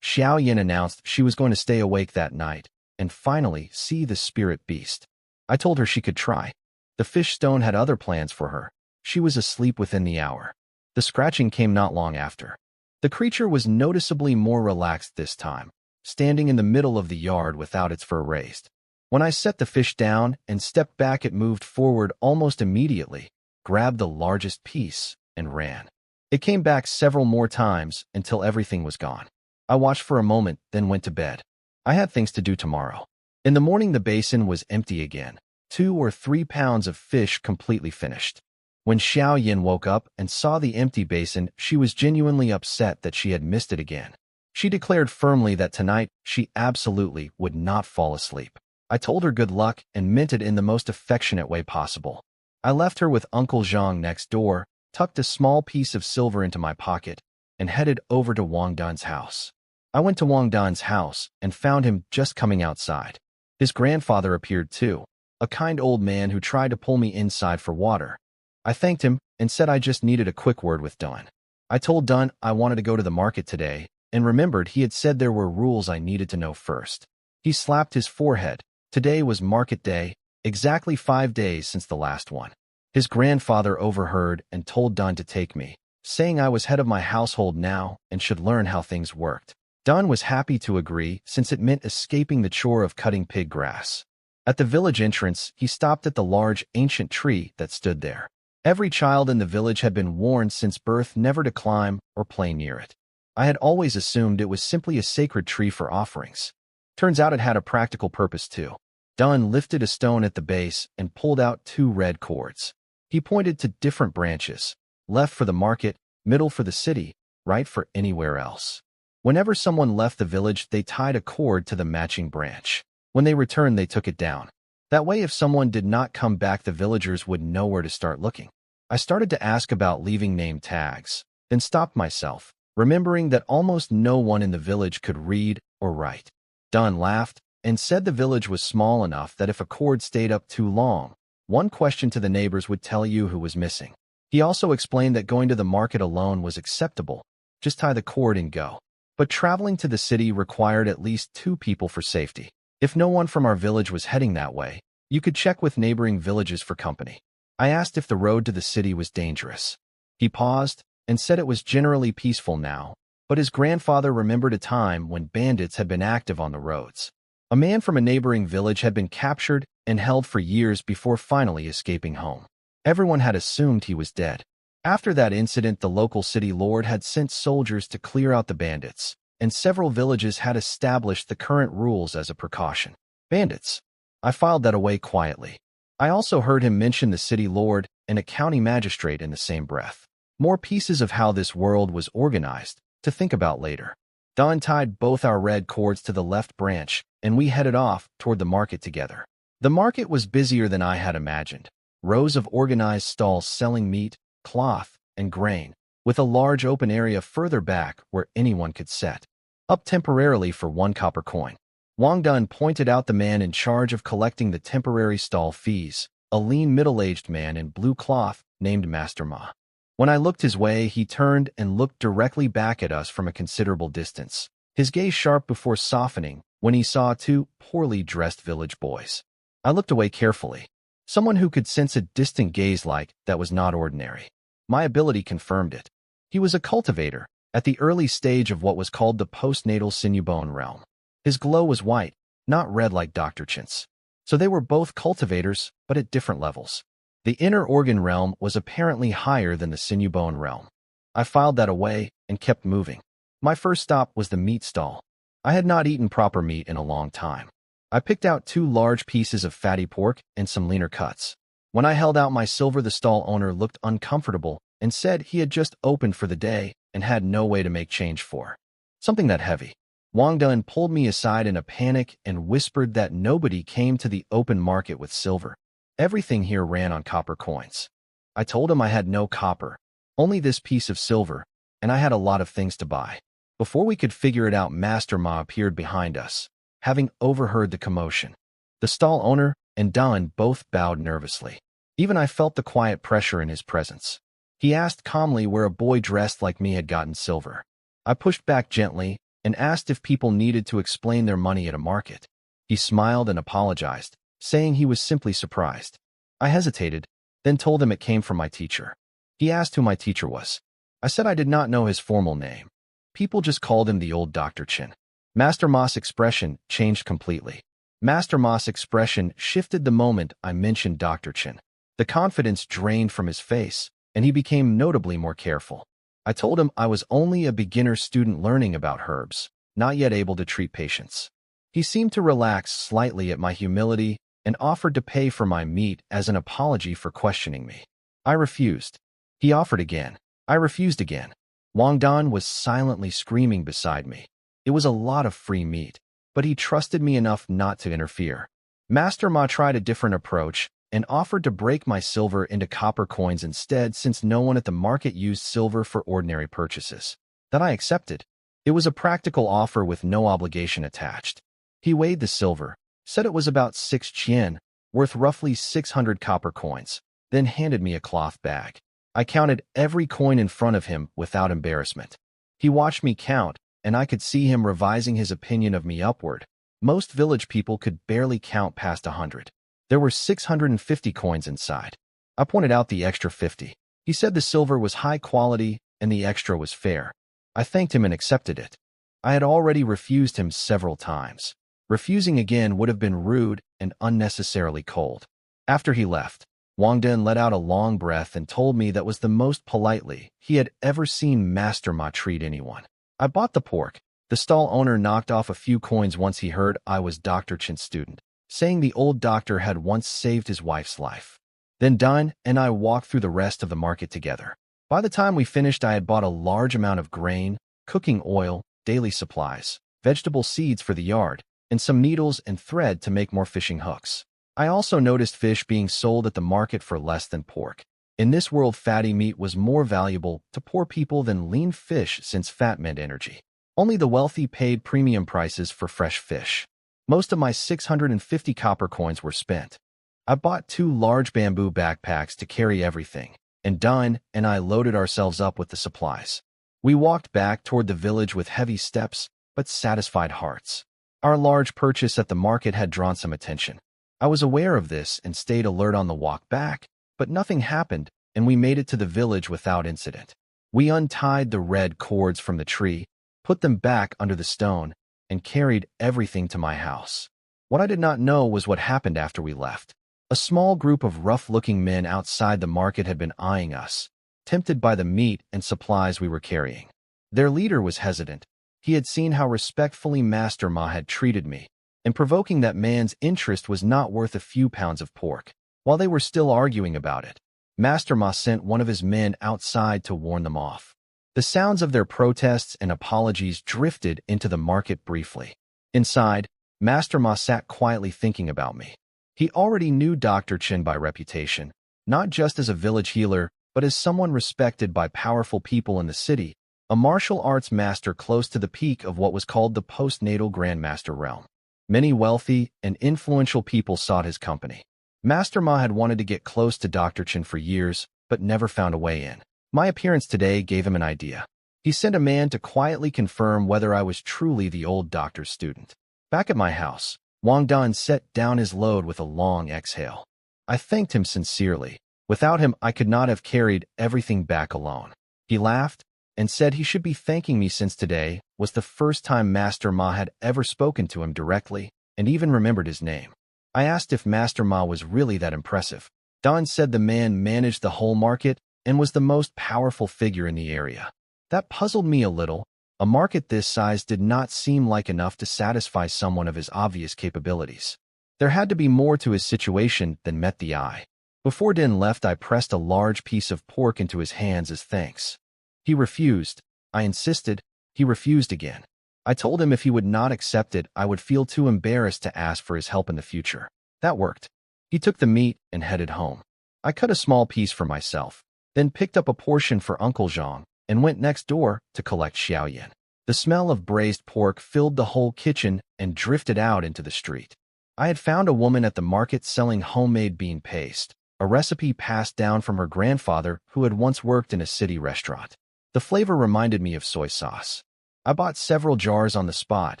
A: Xiao Yin announced she was going to stay awake that night and finally see the spirit beast. I told her she could try. The fish stone had other plans for her. She was asleep within the hour. The scratching came not long after. The creature was noticeably more relaxed this time, standing in the middle of the yard without its fur raised. When I set the fish down and stepped back, it moved forward almost immediately, grabbed the largest piece, and ran. It came back several more times until everything was gone. I watched for a moment, then went to bed. I had things to do tomorrow. In the morning, the basin was empty again, 2 or 3 pounds of fish completely finished. When Xiao Yin woke up and saw the empty basin, she was genuinely upset that she had missed it again. She declared firmly that tonight she absolutely would not fall asleep. I told her good luck and meant it in the most affectionate way possible. I left her with Uncle Zhang next door, tucked a small piece of silver into my pocket, and headed over to Wang Dun's house. I went to Wang Dun's house and found him just coming outside. His grandfather appeared too, a kind old man who tried to pull me inside for water. I thanked him and said I just needed a quick word with Dun. I told Dun I wanted to go to the market today and remembered he had said there were rules I needed to know first. He slapped his forehead. Today was market day, exactly 5 days since the last one. His grandfather overheard and told Dun to take me, saying I was head of my household now and should learn how things worked. Dun was happy to agree since it meant escaping the chore of cutting pig grass. At the village entrance, he stopped at the large ancient tree that stood there. Every child in the village had been warned since birth never to climb or play near it. I had always assumed it was simply a sacred tree for offerings. Turns out it had a practical purpose too. Dun lifted a stone at the base and pulled out 2 red cords. He pointed to different branches, left for the market, middle for the city, right for anywhere else. Whenever someone left the village, they tied a cord to the matching branch. When they returned, they took it down. That way, if someone did not come back, the villagers would know where to start looking. I started to ask about leaving name tags, then stopped myself, remembering that almost no one in the village could read or write. Dun laughed and said the village was small enough that if a cord stayed up too long, one question to the neighbors would tell you who was missing. He also explained that going to the market alone was acceptable. Just tie the cord and go. But traveling to the city required at least 2 people for safety. If no one from our village was heading that way, you could check with neighboring villages for company. I asked if the road to the city was dangerous. He paused and said it was generally peaceful now, but his grandfather remembered a time when bandits had been active on the roads. A man from a neighboring village had been captured and held for years before finally escaping home. Everyone had assumed he was dead. After that incident, the local city lord had sent soldiers to clear out the bandits, and several villages had established the current rules as a precaution. Bandits. I filed that away quietly. I also heard him mention the city lord and a county magistrate in the same breath. More pieces of how this world was organized to think about later. Dun tied both our red cords to the left branch, and we headed off toward the market together. The market was busier than I had imagined. Rows of organized stalls selling meat, cloth, and grain, with a large open area further back where anyone could set up temporarily for 1 copper coin. Wang Dun pointed out the man in charge of collecting the temporary stall fees, a lean middle-aged man in blue cloth named Master Ma. When I looked his way, he turned and looked directly back at us from a considerable distance, his gaze sharp before softening when he saw 2 poorly dressed village boys. I looked away carefully. Someone who could sense a distant gaze like that was not ordinary. My ability confirmed it. He was a cultivator, at the early stage of what was called the postnatal sinew bone realm. His glow was white, not red like Dr. Chin's. So they were both cultivators, but at different levels. The inner organ realm was apparently higher than the sinew bone realm. I filed that away and kept moving. My first stop was the meat stall. I had not eaten proper meat in a long time. I picked out 2 large pieces of fatty pork and some leaner cuts. When I held out my silver, the stall owner looked uncomfortable and said he had just opened for the day and had no way to make change for something that heavy. Wang Dun pulled me aside in a panic and whispered that nobody came to the open market with silver. Everything here ran on copper coins. I told him I had no copper, only this piece of silver, and I had a lot of things to buy. Before we could figure it out, Master Ma appeared behind us, having overheard the commotion. The stall owner and Dun both bowed nervously. Even I felt the quiet pressure in his presence. He asked calmly where a boy dressed like me had gotten silver. I pushed back gently and asked if people needed to explain their money at a market. He smiled and apologized, saying he was simply surprised. I hesitated, then told him it came from my teacher. He asked who my teacher was. I said I did not know his formal name. People just called him the old Dr. Chin. Master Ma's expression changed completely. Master Ma's expression shifted the moment I mentioned Dr. Chin. The confidence drained from his face, and he became notably more careful. I told him I was only a beginner student learning about herbs, not yet able to treat patients. He seemed to relax slightly at my humility and offered to pay for my meat as an apology for questioning me. I refused. He offered again. I refused again. Wang Dan was silently screaming beside me. It was a lot of free meat, but he trusted me enough not to interfere. Master Ma tried a different approach and offered to break my silver into copper coins instead, since no one at the market used silver for ordinary purchases. That I accepted. It was a practical offer with no obligation attached. He weighed the silver, said it was about 6 chien, worth roughly 600 copper coins, then handed me a cloth bag. I counted every coin in front of him without embarrassment. He watched me count, and I could see him revising his opinion of me upward. Most village people could barely count past 100. There were 650 coins inside. I pointed out the extra 50. He said the silver was high quality and the extra was fair. I thanked him and accepted it. I had already refused him several times. Refusing again would have been rude and unnecessarily cold. After he left, Wang Dan let out a long breath and told me that was the most politely he had ever seen Master Ma treat anyone. I bought the pork. The stall owner knocked off a few coins once he heard I was Dr. Chin's student, saying the old doctor had once saved his wife's life. Then Dan and I walked through the rest of the market together. By the time we finished, I had bought a large amount of grain, cooking oil, daily supplies, vegetable seeds for the yard, and some needles and thread to make more fishing hooks. I also noticed fish being sold at the market for less than pork. In this world, fatty meat was more valuable to poor people than lean fish, since fat meant energy. Only the wealthy paid premium prices for fresh fish. Most of my 650 copper coins were spent. I bought 2 large bamboo backpacks to carry everything, and Dan and I loaded ourselves up with the supplies. We walked back toward the village with heavy steps, but satisfied hearts. Our large purchase at the market had drawn some attention. I was aware of this and stayed alert on the walk back, but nothing happened, and we made it to the village without incident. We untied the red cords from the tree, put them back under the stone, and carried everything to my house. What I did not know was what happened after we left. A small group of rough-looking men outside the market had been eyeing us, tempted by the meat and supplies we were carrying. Their leader was hesitant. He had seen how respectfully Master Ma had treated me, and provoking that man's interest was not worth a few pounds of pork. While they were still arguing about it, Master Ma sent one of his men outside to warn them off. The sounds of their protests and apologies drifted into the market briefly. Inside, Master Ma sat quietly thinking about me. He already knew Dr. Chin by reputation, not just as a village healer, but as someone respected by powerful people in the city, a martial arts master close to the peak of what was called the postnatal Grandmaster realm. Many wealthy and influential people sought his company. Master Ma had wanted to get close to Dr. Chin for years, but never found a way in. My appearance today gave him an idea. He sent a man to quietly confirm whether I was truly the old doctor's student. Back at my house, Wang Dan set down his load with a long exhale. I thanked him sincerely. Without him, I could not have carried everything back alone. He laughed and said he should be thanking me, since today was the first time Master Ma had ever spoken to him directly and even remembered his name. I asked if Master Ma was really that impressive. Dan said the man managed the whole market and was the most powerful figure in the area. That puzzled me a little. A market this size did not seem like enough to satisfy someone of his obvious capabilities. There had to be more to his situation than met the eye. Before Din left, I pressed a large piece of pork into his hands as thanks. He refused. I insisted. He refused again. I told him if he would not accept it, I would feel too embarrassed to ask for his help in the future. That worked. He took the meat and headed home. I cut a small piece for myself, then picked up a portion for Uncle Zhang and went next door to collect Xiaoyan. The smell of braised pork filled the whole kitchen and drifted out into the street. I had found a woman at the market selling homemade bean paste, a recipe passed down from her grandfather who had once worked in a city restaurant. The flavor reminded me of soy sauce. I bought several jars on the spot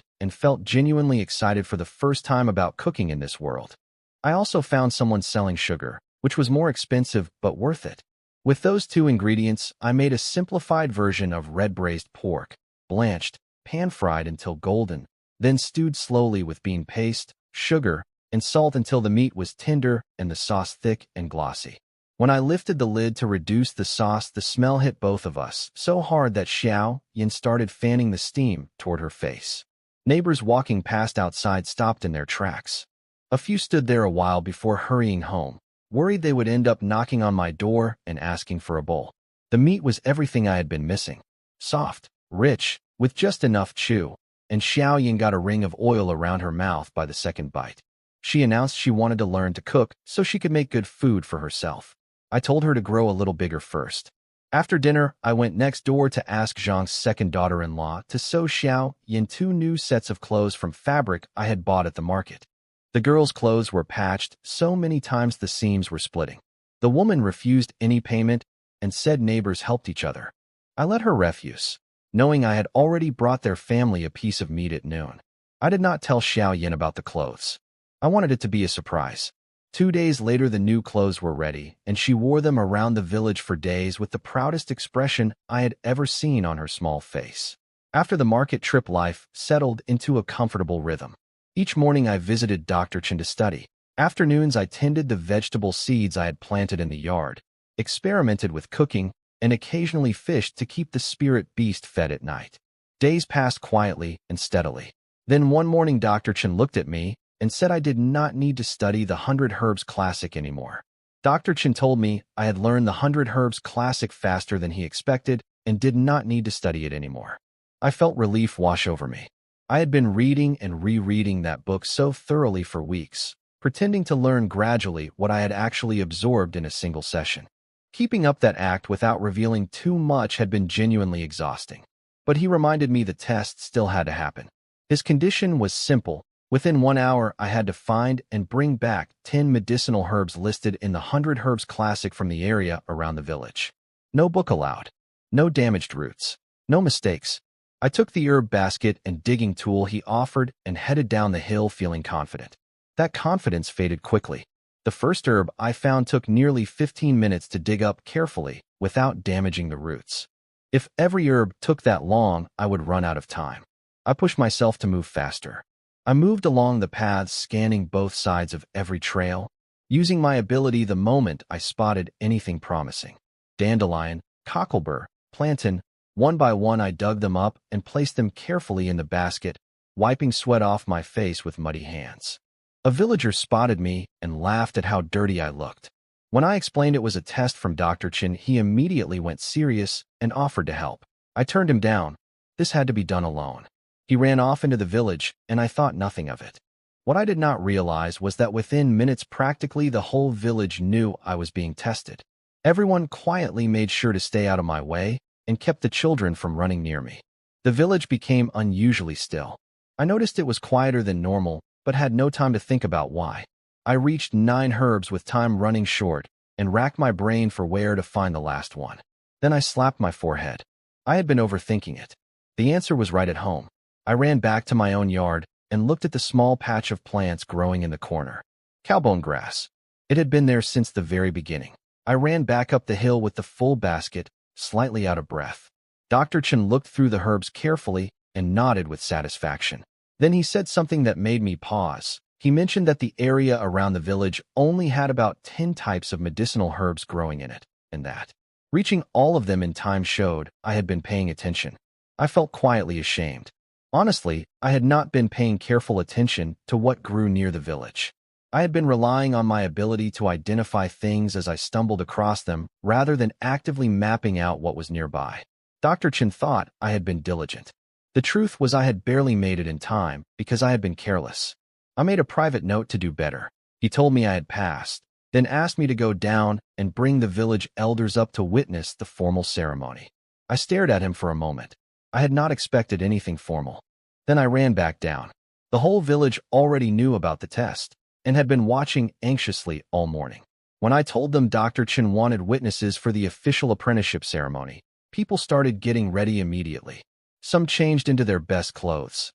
A: and felt genuinely excited for the first time about cooking in this world. I also found someone selling sugar, which was more expensive but worth it. With those two ingredients, I made a simplified version of red braised pork, blanched, pan-fried until golden, then stewed slowly with bean paste, sugar, and salt until the meat was tender and the sauce thick and glossy. When I lifted the lid to reduce the sauce, the smell hit both of us so hard that Xiao Yin started fanning the steam toward her face. Neighbors walking past outside stopped in their tracks. A few stood there a while before hurrying home, worried they would end up knocking on my door and asking for a bowl. The meat was everything I had been missing. Soft, rich, with just enough chew, and Xiao Yin got a ring of oil around her mouth by the second bite. She announced she wanted to learn to cook so she could make good food for herself. I told her to grow a little bigger first. After dinner, I went next door to ask Zhang's second daughter-in-law to sew Xiao Yin 2 new sets of clothes from fabric I had bought at the market. The girls' clothes were patched so many times the seams were splitting. The woman refused any payment and said neighbors helped each other. I let her refuse, knowing I had already brought their family a piece of meat at noon. I did not tell Xiao Yin about the clothes. I wanted it to be a surprise. 2 days later, the new clothes were ready, and she wore them around the village for days with the proudest expression I had ever seen on her small face. After the market trip, life settled into a comfortable rhythm. Each morning I visited Dr. Chen to study. Afternoons I tended the vegetable seeds I had planted in the yard, experimented with cooking, and occasionally fished to keep the spirit beast fed at night. Days passed quietly and steadily. Then one morning Dr. Chen looked at me and said I did not need to study the 100 Herbs Classic anymore. Dr. Chen told me I had learned the 100 Herbs Classic faster than he expected and did not need to study it anymore. I felt relief wash over me. I had been reading and rereading that book so thoroughly for weeks, pretending to learn gradually what I had actually absorbed in a single session. Keeping up that act without revealing too much had been genuinely exhausting. But he reminded me the test still had to happen. His condition was simple. Within 1 hour, I had to find and bring back 10 medicinal herbs listed in the 100 Herbs Classic from the area around the village. No book allowed. No damaged roots. No mistakes. I took the herb basket and digging tool he offered and headed down the hill feeling confident. That confidence faded quickly. The first herb I found took nearly 15 minutes to dig up carefully without damaging the roots. If every herb took that long, I would run out of time. I pushed myself to move faster. I moved along the paths, scanning both sides of every trail, using my ability the moment I spotted anything promising. Dandelion, cocklebur, plantain. One by one I dug them up and placed them carefully in the basket, wiping sweat off my face with muddy hands. A villager spotted me and laughed at how dirty I looked. When I explained it was a test from Dr. Chen, he immediately went serious and offered to help. I turned him down. This had to be done alone. He ran off into the village, and I thought nothing of it. What I did not realize was that within minutes practically the whole village knew I was being tested. Everyone quietly made sure to stay out of my way and kept the children from running near me. The village became unusually still. I noticed it was quieter than normal, but had no time to think about why. I reached 9 herbs with time running short and racked my brain for where to find the last one. Then I slapped my forehead. I had been overthinking it. The answer was right at home. I ran back to my own yard and looked at the small patch of plants growing in the corner. Cowbone grass. It had been there since the very beginning. I ran back up the hill with the full basket, slightly out of breath. Dr. Chen looked through the herbs carefully and nodded with satisfaction. Then he said something that made me pause. He mentioned that the area around the village only had about 10 types of medicinal herbs growing in it, and that reaching all of them in time showed I had been paying attention. I felt quietly ashamed. Honestly, I had not been paying careful attention to what grew near the village. I had been relying on my ability to identify things as I stumbled across them rather than actively mapping out what was nearby. Dr. Chen thought I had been diligent. The truth was I had barely made it in time because I had been careless. I made a private note to do better. He told me I had passed, then asked me to go down and bring the village elders up to witness the formal ceremony. I stared at him for a moment. I had not expected anything formal. Then I ran back down. The whole village already knew about the test and had been watching anxiously all morning. When I told them Dr. Chen wanted witnesses for the official apprenticeship ceremony, people started getting ready immediately. Some changed into their best clothes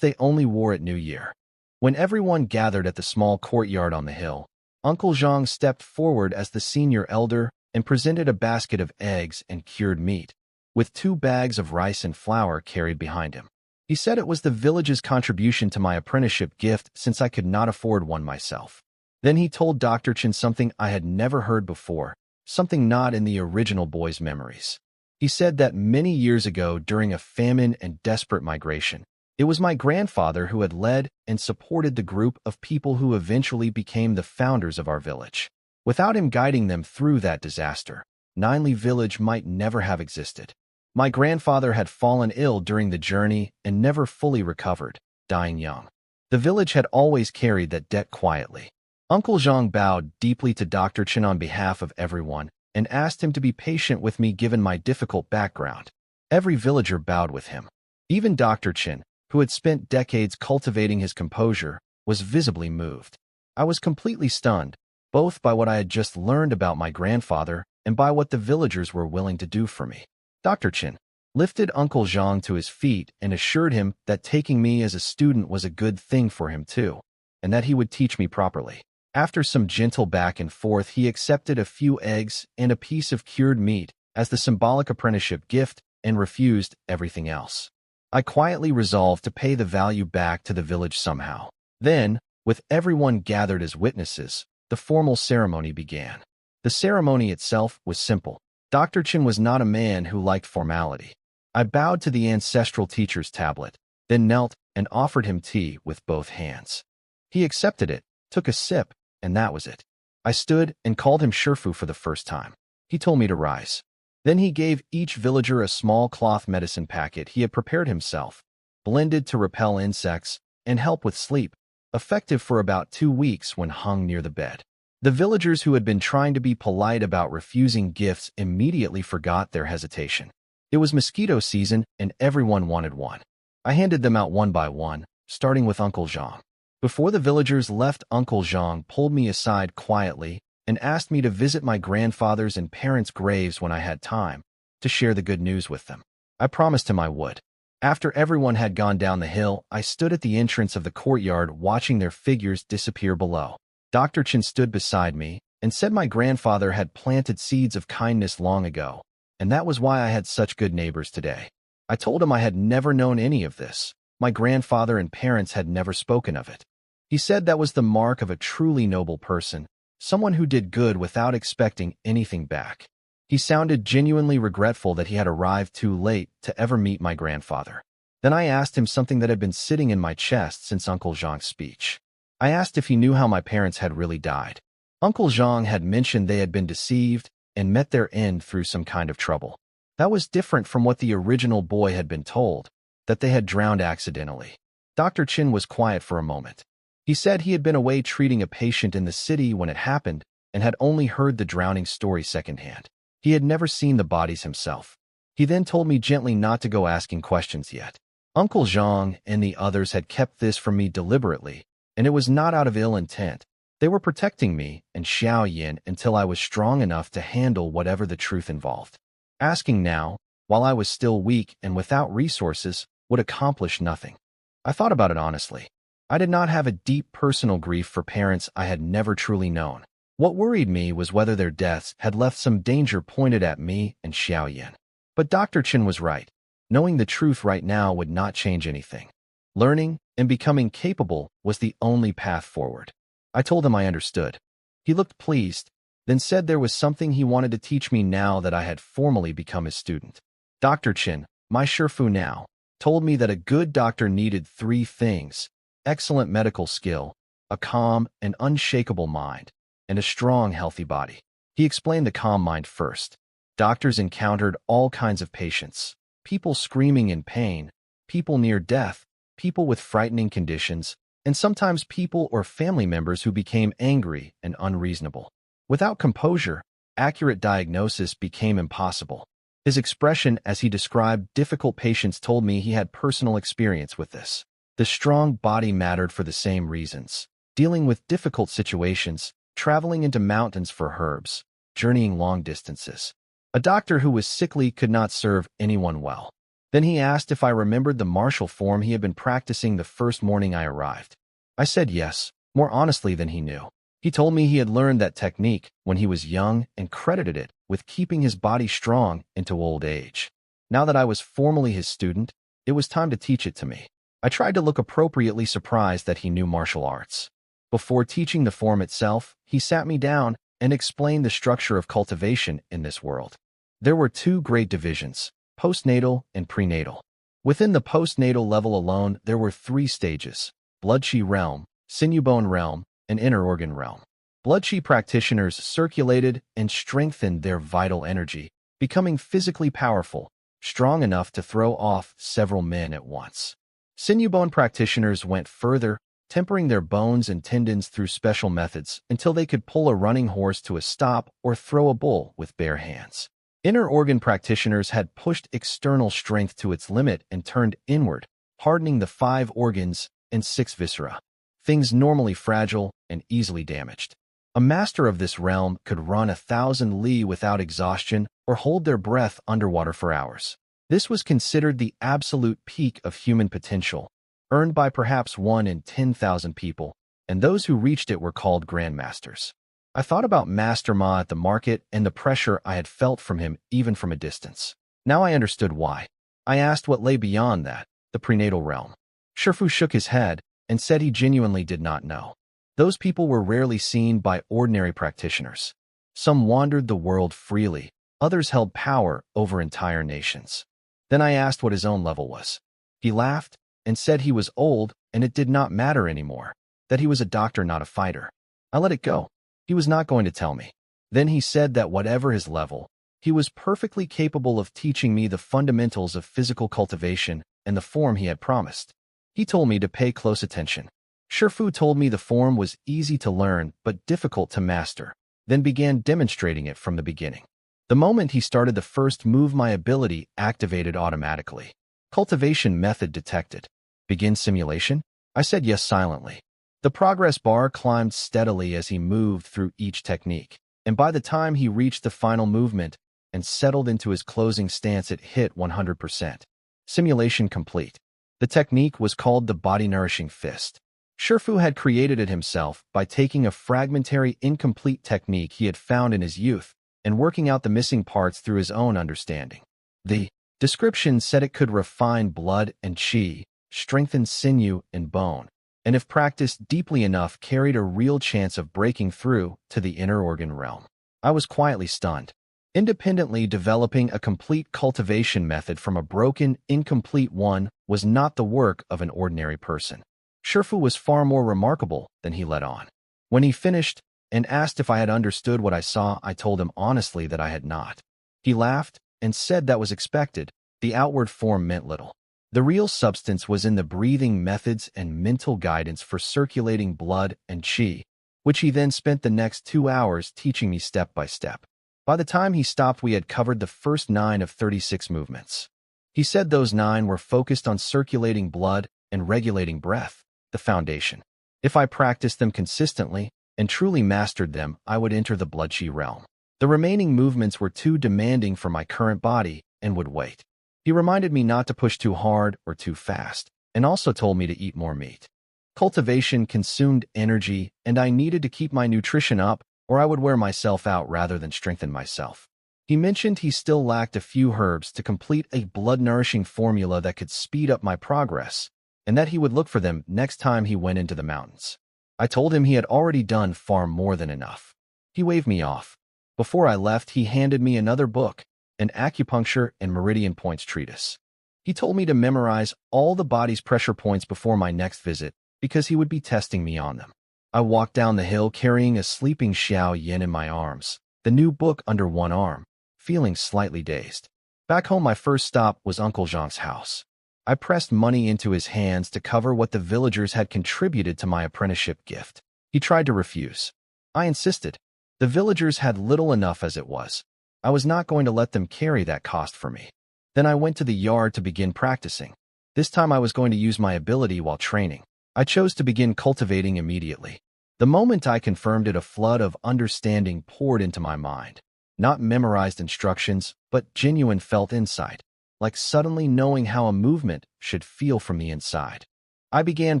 A: they only wore at New Year. When everyone gathered at the small courtyard on the hill, Uncle Zhang stepped forward as the senior elder and presented a basket of eggs and cured meat, with 2 bags of rice and flour carried behind him. He said it was the village's contribution to my apprenticeship gift since I could not afford one myself. Then he told Dr. Chen something I had never heard before, something not in the original boy's memories. He said that many years ago during a famine and desperate migration, it was my grandfather who had led and supported the group of people who eventually became the founders of our village. Without him guiding them through that disaster, Ninely village might never have existed. My grandfather had fallen ill during the journey and never fully recovered, dying young. The village had always carried that debt quietly. Uncle Zhang bowed deeply to Dr. Chen on behalf of everyone and asked him to be patient with me given my difficult background. Every villager bowed with him. Even Dr. Chen, who had spent decades cultivating his composure, was visibly moved. I was completely stunned, both by what I had just learned about my grandfather and by what the villagers were willing to do for me. Dr. Chen lifted Uncle Zhang to his feet and assured him that taking me as a student was a good thing for him too, and that he would teach me properly. After some gentle back and forth, he accepted a few eggs and a piece of cured meat as the symbolic apprenticeship gift and refused everything else. I quietly resolved to pay the value back to the village somehow. Then, with everyone gathered as witnesses, the formal ceremony began. The ceremony itself was simple. Dr. Chen was not a man who liked formality. I bowed to the ancestral teacher's tablet, then knelt and offered him tea with both hands. He accepted it, took a sip, and that was it. I stood and called him Shifu for the first time. He told me to rise. Then he gave each villager a small cloth medicine packet he had prepared himself, blended to repel insects and help with sleep, effective for about 2 weeks when hung near the bed. The villagers who had been trying to be polite about refusing gifts immediately forgot their hesitation. It was mosquito season and everyone wanted one. I handed them out one by one, starting with Uncle Zhang. Before the villagers left, Uncle Zhang pulled me aside quietly and asked me to visit my grandfather's and parents' graves when I had time, to share the good news with them. I promised him I would. After everyone had gone down the hill, I stood at the entrance of the courtyard watching their figures disappear below. Dr. Chen stood beside me and said my grandfather had planted seeds of kindness long ago, and that was why I had such good neighbors today. I told him I had never known any of this. My grandfather and parents had never spoken of it. He said that was the mark of a truly noble person, someone who did good without expecting anything back. He sounded genuinely regretful that he had arrived too late to ever meet my grandfather. Then I asked him something that had been sitting in my chest since Uncle Zhang's speech. I asked if he knew how my parents had really died. Uncle Zhang had mentioned they had been deceived and met their end through some kind of trouble. That was different from what the original boy had been told, that they had drowned accidentally. Dr. Chen was quiet for a moment. He said he had been away treating a patient in the city when it happened and had only heard the drowning story secondhand. He had never seen the bodies himself. He then told me gently not to go asking questions yet. Uncle Zhang and the others had kept this from me deliberately, and it was not out of ill intent. They were protecting me and Xiao Yin until I was strong enough to handle whatever the truth involved. Asking now, while I was still weak and without resources, would accomplish nothing. I thought about it honestly. I did not have a deep personal grief for parents I had never truly known. What worried me was whether their deaths had left some danger pointed at me and Xiao Yin. But Dr. Chen was right. Knowing the truth right now would not change anything. Learning and becoming capable was the only path forward. I told him I understood. He looked pleased, then said there was something he wanted to teach me now that I had formally become his student. Dr. Chen, my Shifu now, told me that a good doctor needed 3 things: excellent medical skill, a calm and unshakable mind, and a strong, healthy body. He explained the calm mind first. Doctors encountered all kinds of patients, people screaming in pain, people near death, people with frightening conditions, and sometimes people or family members who became angry and unreasonable. Without composure, accurate diagnosis became impossible. His expression as he described difficult patients told me he had personal experience with this. The strong body mattered for the same reasons. Dealing with difficult situations, traveling into mountains for herbs, journeying long distances. A doctor who was sickly could not serve anyone well. Then he asked if I remembered the martial form he had been practicing the first morning I arrived. I said yes, more honestly than he knew. He told me he had learned that technique when he was young and credited it with keeping his body strong into old age. Now that I was formally his student, it was time to teach it to me. I tried to look appropriately surprised that he knew martial arts. Before teaching the form itself, he sat me down and explained the structure of cultivation in this world. There were two great divisions, postnatal and prenatal. Within the postnatal level alone, there were three stages: blood chi realm, sinew bone realm, and inner organ realm. Blood chi practitioners circulated and strengthened their vital energy, becoming physically powerful, strong enough to throw off several men at once. Sinew bone practitioners went further, tempering their bones and tendons through special methods until they could pull a running horse to a stop or throw a bull with bare hands. Inner organ practitioners had pushed external strength to its limit and turned inward, hardening the 5 organs and 6 viscera, things normally fragile and easily damaged. A master of this realm could run 1,000 li without exhaustion or hold their breath underwater for hours. This was considered the absolute peak of human potential, earned by perhaps 1 in 10,000 people, and those who reached it were called grandmasters. I thought about Master Ma at the market and the pressure I had felt from him even from a distance. Now I understood why. I asked what lay beyond that, the prenatal realm. Shifu shook his head and said he genuinely did not know. Those people were rarely seen by ordinary practitioners. Some wandered the world freely, others held power over entire nations. Then I asked what his own level was. He laughed and said he was old and it did not matter anymore, that he was a doctor, not a fighter. I let it go. He was not going to tell me. Then he said that whatever his level, he was perfectly capable of teaching me the fundamentals of physical cultivation and the form he had promised. He told me to pay close attention. Shifu told me the form was easy to learn but difficult to master, then began demonstrating it from the beginning. The moment he started the first move, my ability activated automatically. Cultivation method detected. Begin simulation? I said yes silently. The progress bar climbed steadily as he moved through each technique, and by the time he reached the final movement and settled into his closing stance, it hit 100%. Simulation complete. The technique was called the body-nourishing fist. Shifu had created it himself by taking a fragmentary, incomplete technique he had found in his youth and working out the missing parts through his own understanding. The description said it could refine blood and chi, strengthen sinew and bone, and if practiced deeply enough, carried a real chance of breaking through to the inner organ realm. I was quietly stunned. Independently developing a complete cultivation method from a broken, incomplete one was not the work of an ordinary person. Shifu was far more remarkable than he let on. When he finished and asked if I had understood what I saw, I told him honestly that I had not. He laughed and said that was expected. The outward form meant little. The real substance was in the breathing methods and mental guidance for circulating blood and chi, which he then spent the next 2 hours teaching me step by step. By the time he stopped, we had covered the first 9 of 36 movements. He said those 9 were focused on circulating blood and regulating breath, the foundation. If I practiced them consistently and truly mastered them, I would enter the blood chi realm. The remaining movements were too demanding for my current body and would wait. He reminded me not to push too hard or too fast, and also told me to eat more meat. Cultivation consumed energy, and I needed to keep my nutrition up or I would wear myself out rather than strengthen myself. He mentioned he still lacked a few herbs to complete a blood-nourishing formula that could speed up my progress, and that he would look for them next time he went into the mountains. I told him he had already done far more than enough. He waved me off. Before I left, he handed me another book, an acupuncture and meridian points treatise. He told me to memorize all the body's pressure points before my next visit because he would be testing me on them. I walked down the hill carrying a sleeping Xiao Yin in my arms, the new book under one arm, feeling slightly dazed. Back home, my first stop was Uncle Zhang's house. I pressed money into his hands to cover what the villagers had contributed to my apprenticeship gift. He tried to refuse. I insisted. The villagers had little enough as it was. I was not going to let them carry that cost for me. Then I went to the yard to begin practicing. This time I was going to use my ability while training. I chose to begin cultivating immediately. The moment I confirmed it, a flood of understanding poured into my mind. Not memorized instructions, but genuine felt insight, like suddenly knowing how a movement should feel from the inside. I began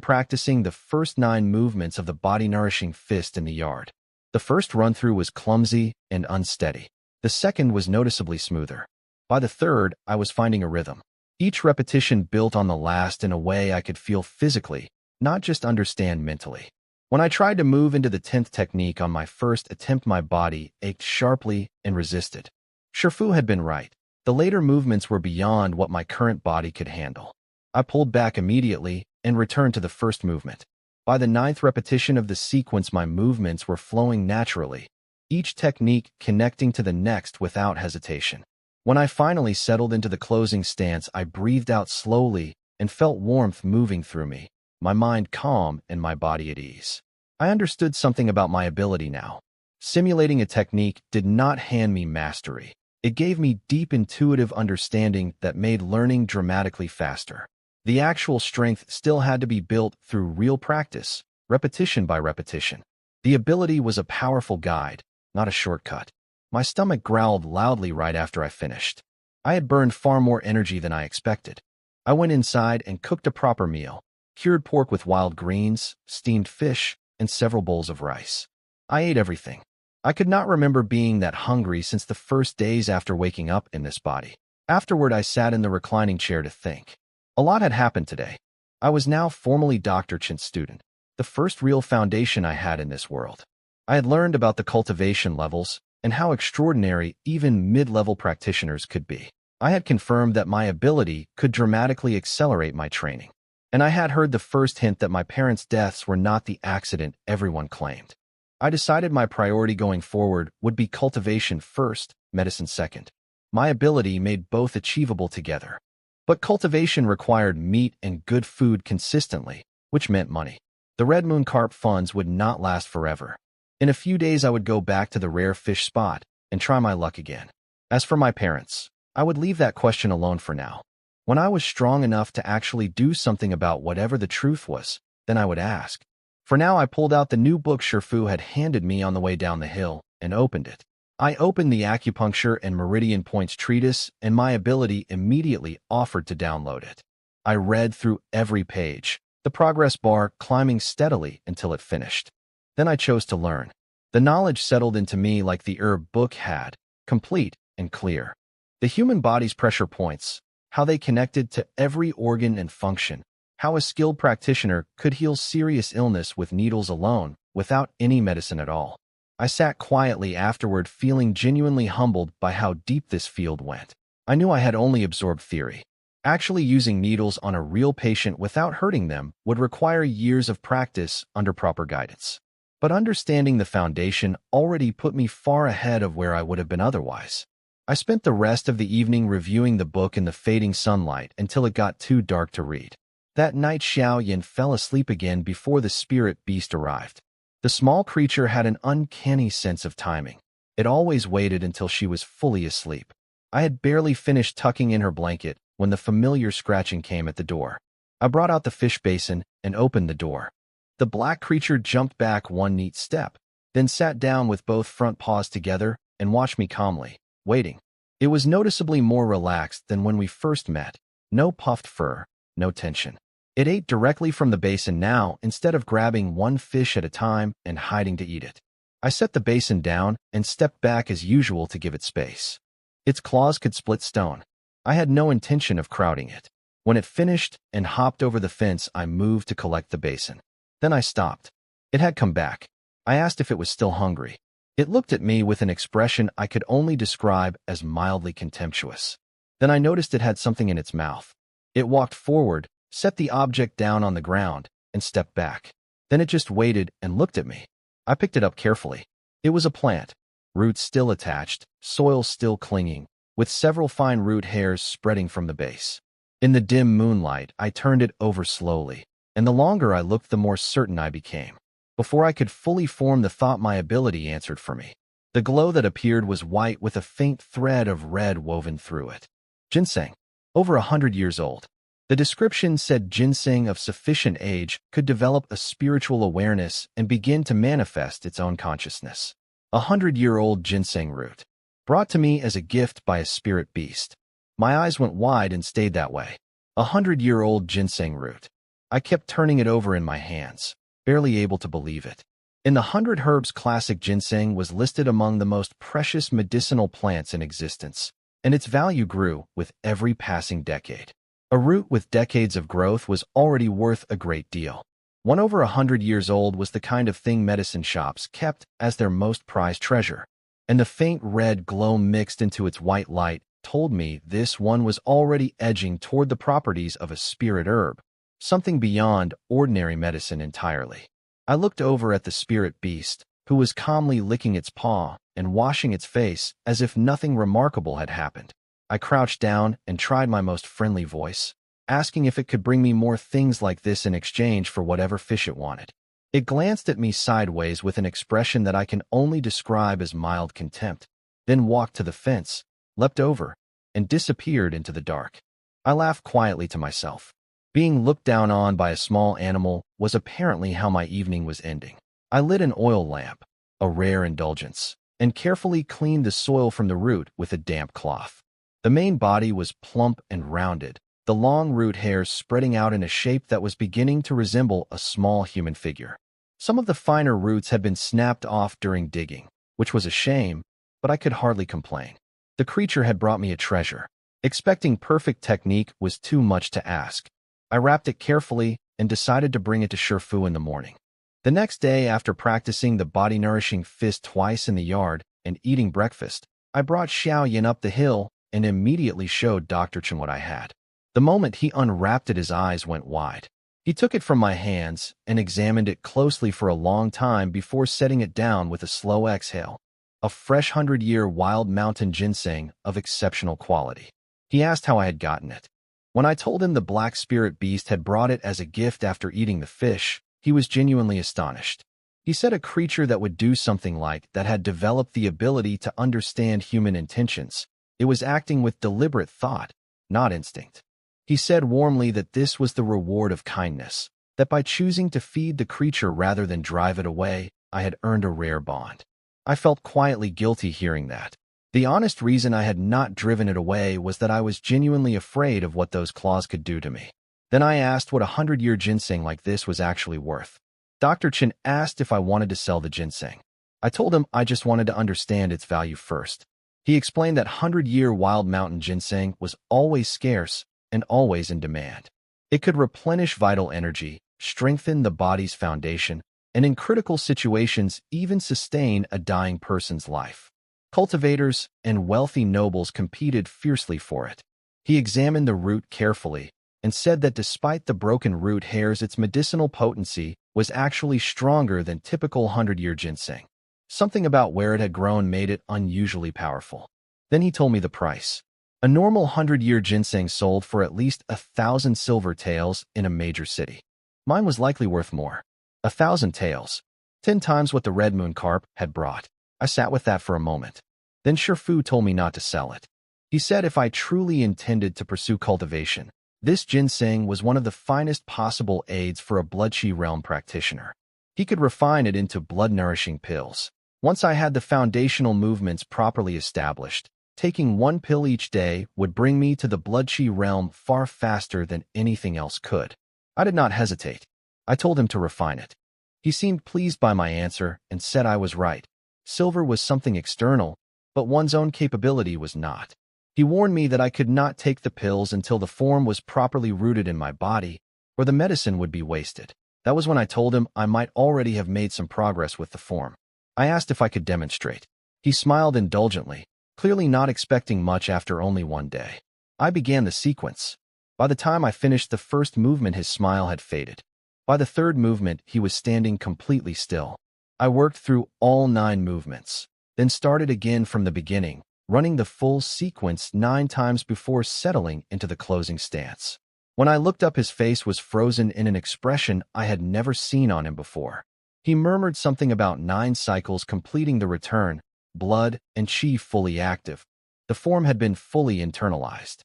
A: practicing the first 9 movements of the body-nourishing fist in the yard. The first run-through was clumsy and unsteady. The second was noticeably smoother. By the third, I was finding a rhythm. Each repetition built on the last in a way I could feel physically, not just understand mentally. When I tried to move into the 10th technique on my first attempt, my body ached sharply and resisted. Shifu had been right. The later movements were beyond what my current body could handle. I pulled back immediately and returned to the first movement. By the 9th repetition of the sequence, my movements were flowing naturally, each technique connecting to the next without hesitation. When I finally settled into the closing stance, I breathed out slowly and felt warmth moving through me, my mind calm and my body at ease. I understood something about my ability now. Simulating a technique did not hand me mastery. It gave me deep intuitive understanding that made learning dramatically faster. The actual strength still had to be built through real practice, repetition by repetition. The ability was a powerful guide, not a shortcut. My stomach growled loudly right after I finished. I had burned far more energy than I expected. I went inside and cooked a proper meal: cured pork with wild greens, steamed fish, and several bowls of rice. I ate everything. I could not remember being that hungry since the first days after waking up in this body. Afterward, I sat in the reclining chair to think. A lot had happened today. I was now formally Dr. Chin's student, the first real foundation I had in this world. I had learned about the cultivation levels and how extraordinary even mid-level practitioners could be. I had confirmed that my ability could dramatically accelerate my training. And I had heard the first hint that my parents' deaths were not the accident everyone claimed. I decided my priority going forward would be cultivation first, medicine second. My ability made both achievable together. But cultivation required meat and good food consistently, which meant money. The Red Moon Carp funds would not last forever. In a few days, I would go back to the rare fish spot and try my luck again. As for my parents, I would leave that question alone for now. When I was strong enough to actually do something about whatever the truth was, then I would ask. For now, I pulled out the new book Shifu had handed me on the way down the hill and opened it. I opened the Acupuncture and Meridian Points treatise, and my ability immediately offered to download it. I read through every page, the progress bar climbing steadily until it finished. Then I chose to learn. The knowledge settled into me like the herb book had, complete and clear. The human body's pressure points, how they connected to every organ and function, how a skilled practitioner could heal serious illness with needles alone, without any medicine at all. I sat quietly afterward, feeling genuinely humbled by how deep this field went. I knew I had only absorbed theory. Actually using needles on a real patient without hurting them would require years of practice under proper guidance. But understanding the foundation already put me far ahead of where I would have been otherwise. I spent the rest of the evening reviewing the book in the fading sunlight until it got too dark to read. That night, Xiao Yin fell asleep again before the spirit beast arrived. The small creature had an uncanny sense of timing. It always waited until she was fully asleep. I had barely finished tucking in her blanket when the familiar scratching came at the door. I brought out the fish basin and opened the door. The black creature jumped back one neat step, then sat down with both front paws together and watched me calmly, waiting. It was noticeably more relaxed than when we first met. No puffed fur, no tension. It ate directly from the basin now instead of grabbing one fish at a time and hiding to eat it. I set the basin down and stepped back as usual to give it space. Its claws could split stone. I had no intention of crowding it. When it finished and hopped over the fence, I moved to collect the basin. Then I stopped. It had come back. I asked if it was still hungry. It looked at me with an expression I could only describe as mildly contemptuous. Then I noticed it had something in its mouth. It walked forward, set the object down on the ground, and stepped back. Then it just waited and looked at me. I picked it up carefully. It was a plant, roots still attached, soil still clinging, with several fine root hairs spreading from the base. In the dim moonlight, I turned it over slowly, and the longer I looked, the more certain I became. Before I could fully form the thought, my ability answered for me. The glow that appeared was white with a faint thread of red woven through it. Ginseng, over 100 years old. The description said ginseng of sufficient age could develop a spiritual awareness and begin to manifest its own consciousness. 100-year-old ginseng root, brought to me as a gift by a spirit beast. My eyes went wide and stayed that way. 100-year-old ginseng root. I kept turning it over in my hands, barely able to believe it. In the 100 Herbs classic, ginseng was listed among the most precious medicinal plants in existence, and its value grew with every passing decade. A root with decades of growth was already worth a great deal. One over 100 years old was the kind of thing medicine shops kept as their most prized treasure, and the faint red glow mixed into its white light told me this one was already edging toward the properties of a spirit herb, something beyond ordinary medicine entirely. I looked over at the spirit beast, who was calmly licking its paw and washing its face as if nothing remarkable had happened. I crouched down and tried my most friendly voice, asking if it could bring me more things like this in exchange for whatever fish it wanted. It glanced at me sideways with an expression that I can only describe as mild contempt, then walked to the fence, leapt over, and disappeared into the dark. I laughed quietly to myself. Being looked down on by a small animal was apparently how my evening was ending. I lit an oil lamp, a rare indulgence, and carefully cleaned the soil from the root with a damp cloth. The main body was plump and rounded, the long root hairs spreading out in a shape that was beginning to resemble a small human figure. Some of the finer roots had been snapped off during digging, which was a shame, but I could hardly complain. The creature had brought me a treasure. Expecting perfect technique was too much to ask. I wrapped it carefully and decided to bring it to Shifu in the morning. The next day, after practicing the body-nourishing fist twice in the yard and eating breakfast, I brought Xiao Yin up the hill and immediately showed Dr. Chen what I had. The moment he unwrapped it, his eyes went wide. He took it from my hands and examined it closely for a long time before setting it down with a slow exhale. A fresh 100-year wild mountain ginseng of exceptional quality. He asked how I had gotten it. When I told him the black spirit beast had brought it as a gift after eating the fish, he was genuinely astonished. He said a creature that would do something like that had developed the ability to understand human intentions. It was acting with deliberate thought, not instinct. He said warmly that this was the reward of kindness, that by choosing to feed the creature rather than drive it away, I had earned a rare bond. I felt quietly guilty hearing that. The honest reason I had not driven it away was that I was genuinely afraid of what those claws could do to me. Then I asked what a 100-year ginseng like this was actually worth. Dr. Chen asked if I wanted to sell the ginseng. I told him I just wanted to understand its value first. He explained that 100-year wild mountain ginseng was always scarce and always in demand. It could replenish vital energy, strengthen the body's foundation, and in critical situations even sustain a dying person's life. Cultivators and wealthy nobles competed fiercely for it. He examined the root carefully and said that despite the broken root hairs, its medicinal potency was actually stronger than typical 100-year ginseng. Something about where it had grown made it unusually powerful. Then he told me the price. A normal 100-year ginseng sold for at least 1,000 silver taels in a major city. Mine was likely worth more. 1,000 taels, 10 times what the red moon carp had brought. I sat with that for a moment. Then Shifu told me not to sell it. He said if I truly intended to pursue cultivation, this ginseng was one of the finest possible aids for a blood-chi realm practitioner. He could refine it into blood-nourishing pills. Once I had the foundational movements properly established, taking one pill each day would bring me to the blood-chi realm far faster than anything else could. I did not hesitate. I told him to refine it. He seemed pleased by my answer and said I was right. Silver was something external, but one's own capability was not. He warned me that I could not take the pills until the form was properly rooted in my body, or the medicine would be wasted. That was when I told him I might already have made some progress with the form. I asked if I could demonstrate. He smiled indulgently, clearly not expecting much after only one day. I began the sequence. By the time I finished the first movement, his smile had faded. By the third movement, he was standing completely still. I worked through all 9 movements, then started again from the beginning, running the full sequence 9 times before settling into the closing stance. When I looked up, his face was frozen in an expression I had never seen on him before. He murmured something about 9 cycles completing the return, blood and chi fully active. The form had been fully internalized.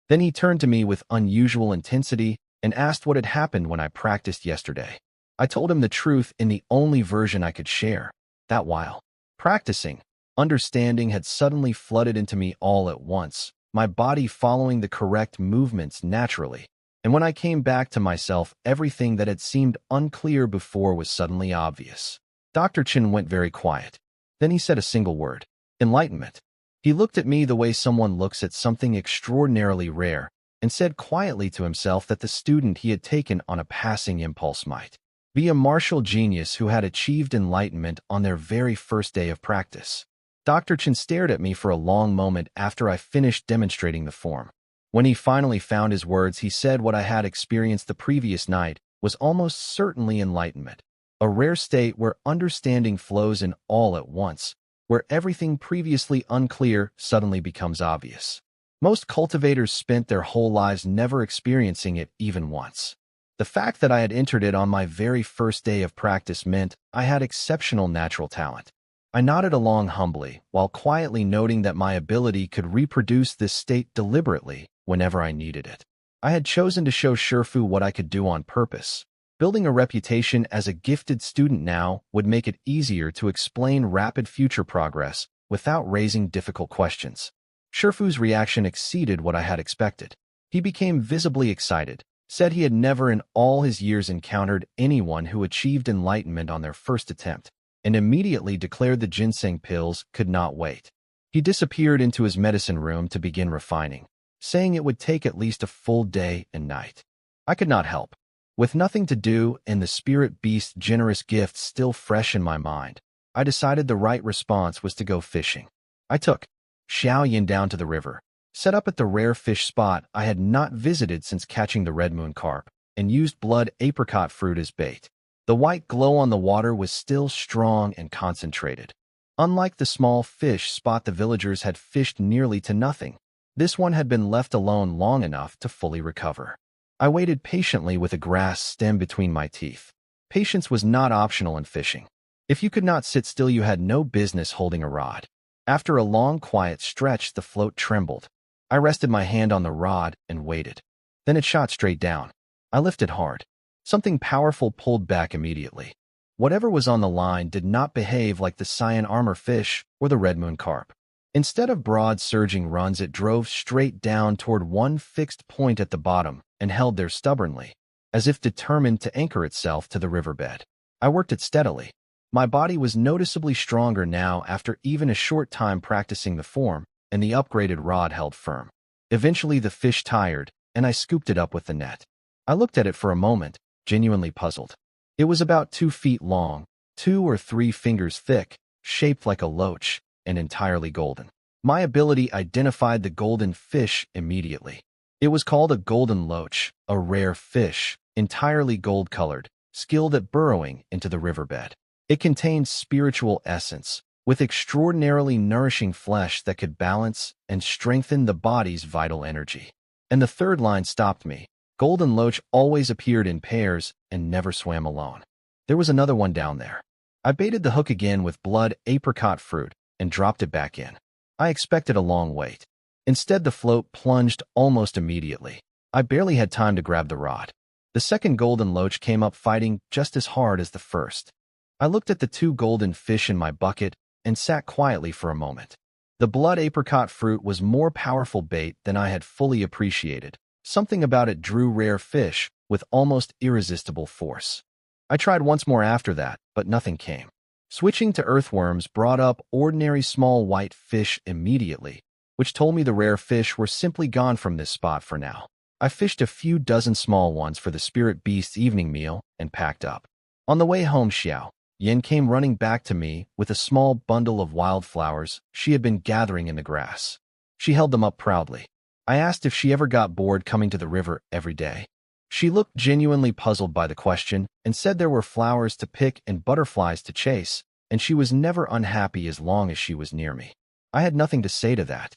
A: Then he turned to me with unusual intensity and asked what had happened when I practiced yesterday. I told him the truth in the only version I could share, that while practicing, understanding had suddenly flooded into me all at once, my body following the correct movements naturally, And when I came back to myself, everything that had seemed unclear before was suddenly obvious. Dr. Chen went very quiet. Then he said a single word: enlightenment. He looked at me the way someone looks at something extraordinarily rare, and said quietly to himself that the student he had taken on a passing impulse might be a martial genius who had achieved enlightenment on their very first day of practice. Dr. Chen stared at me for a long moment after I finished demonstrating the form. When he finally found his words, he said what I had experienced the previous night was almost certainly enlightenment, a rare state where understanding flows in all at once, where everything previously unclear suddenly becomes obvious. Most cultivators spent their whole lives never experiencing it even once. The fact that I had entered it on my very first day of practice meant I had exceptional natural talent. I nodded along humbly, while quietly noting that my ability could reproduce this state deliberately whenever I needed it. I had chosen to show Shifu what I could do on purpose. Building a reputation as a gifted student now would make it easier to explain rapid future progress without raising difficult questions. Shifu's reaction exceeded what I had expected. He became visibly excited, said he had never in all his years encountered anyone who achieved enlightenment on their first attempt, and immediately declared the ginseng pills could not wait. He disappeared into his medicine room to begin refining, saying it would take at least a full day and night. I could not help. With nothing to do and the spirit beast's generous gift still fresh in my mind, I decided the right response was to go fishing. I took Xiao Yin down to the river, set up at the rare fish spot I had not visited since catching the red moon carp, and used blood apricot fruit as bait. The white glow on the water was still strong and concentrated. Unlike the small fish spot the villagers had fished nearly to nothing, this one had been left alone long enough to fully recover. I waited patiently with a grass stem between my teeth. Patience was not optional in fishing. If you could not sit still, you had no business holding a rod. After a long, quiet stretch, the float trembled. I rested my hand on the rod and waited. Then it shot straight down. I lifted hard. Something powerful pulled back immediately. Whatever was on the line did not behave like the cyan armor fish or the red moon carp. Instead of broad surging runs, it drove straight down toward one fixed point at the bottom and held there stubbornly, as if determined to anchor itself to the riverbed. I worked it steadily. My body was noticeably stronger now after even a short time practicing the form, and the upgraded rod held firm. Eventually the fish tired, and I scooped it up with the net. I looked at it for a moment, genuinely puzzled. It was about 2 feet long, 2 or 3 fingers thick, shaped like a loach, and entirely golden. My ability identified the golden fish immediately. It was called a golden loach, a rare fish, entirely gold-colored, skilled at burrowing into the riverbed. It contained spiritual essence, with extraordinarily nourishing flesh that could balance and strengthen the body's vital energy. And the third line stopped me. Golden loach always appeared in pairs and never swam alone. There was another one down there. I baited the hook again with blood apricot fruit and dropped it back in. I expected a long wait. Instead, the float plunged almost immediately. I barely had time to grab the rod. The second golden loach came up fighting just as hard as the first. I looked at the 2 golden fish in my bucket and sat quietly for a moment. The blood apricot fruit was more powerful bait than I had fully appreciated. Something about it drew rare fish with almost irresistible force. I tried once more after that, but nothing came. Switching to earthworms brought up ordinary small white fish immediately, which told me the rare fish were simply gone from this spot for now. I fished a few dozen small ones for the spirit beast's evening meal and packed up. On the way home, Xiao Yin came running back to me with a small bundle of wildflowers she had been gathering in the grass. She held them up proudly. I asked if she ever got bored coming to the river every day. She looked genuinely puzzled by the question and said there were flowers to pick and butterflies to chase, and she was never unhappy as long as she was near me. I had nothing to say to that.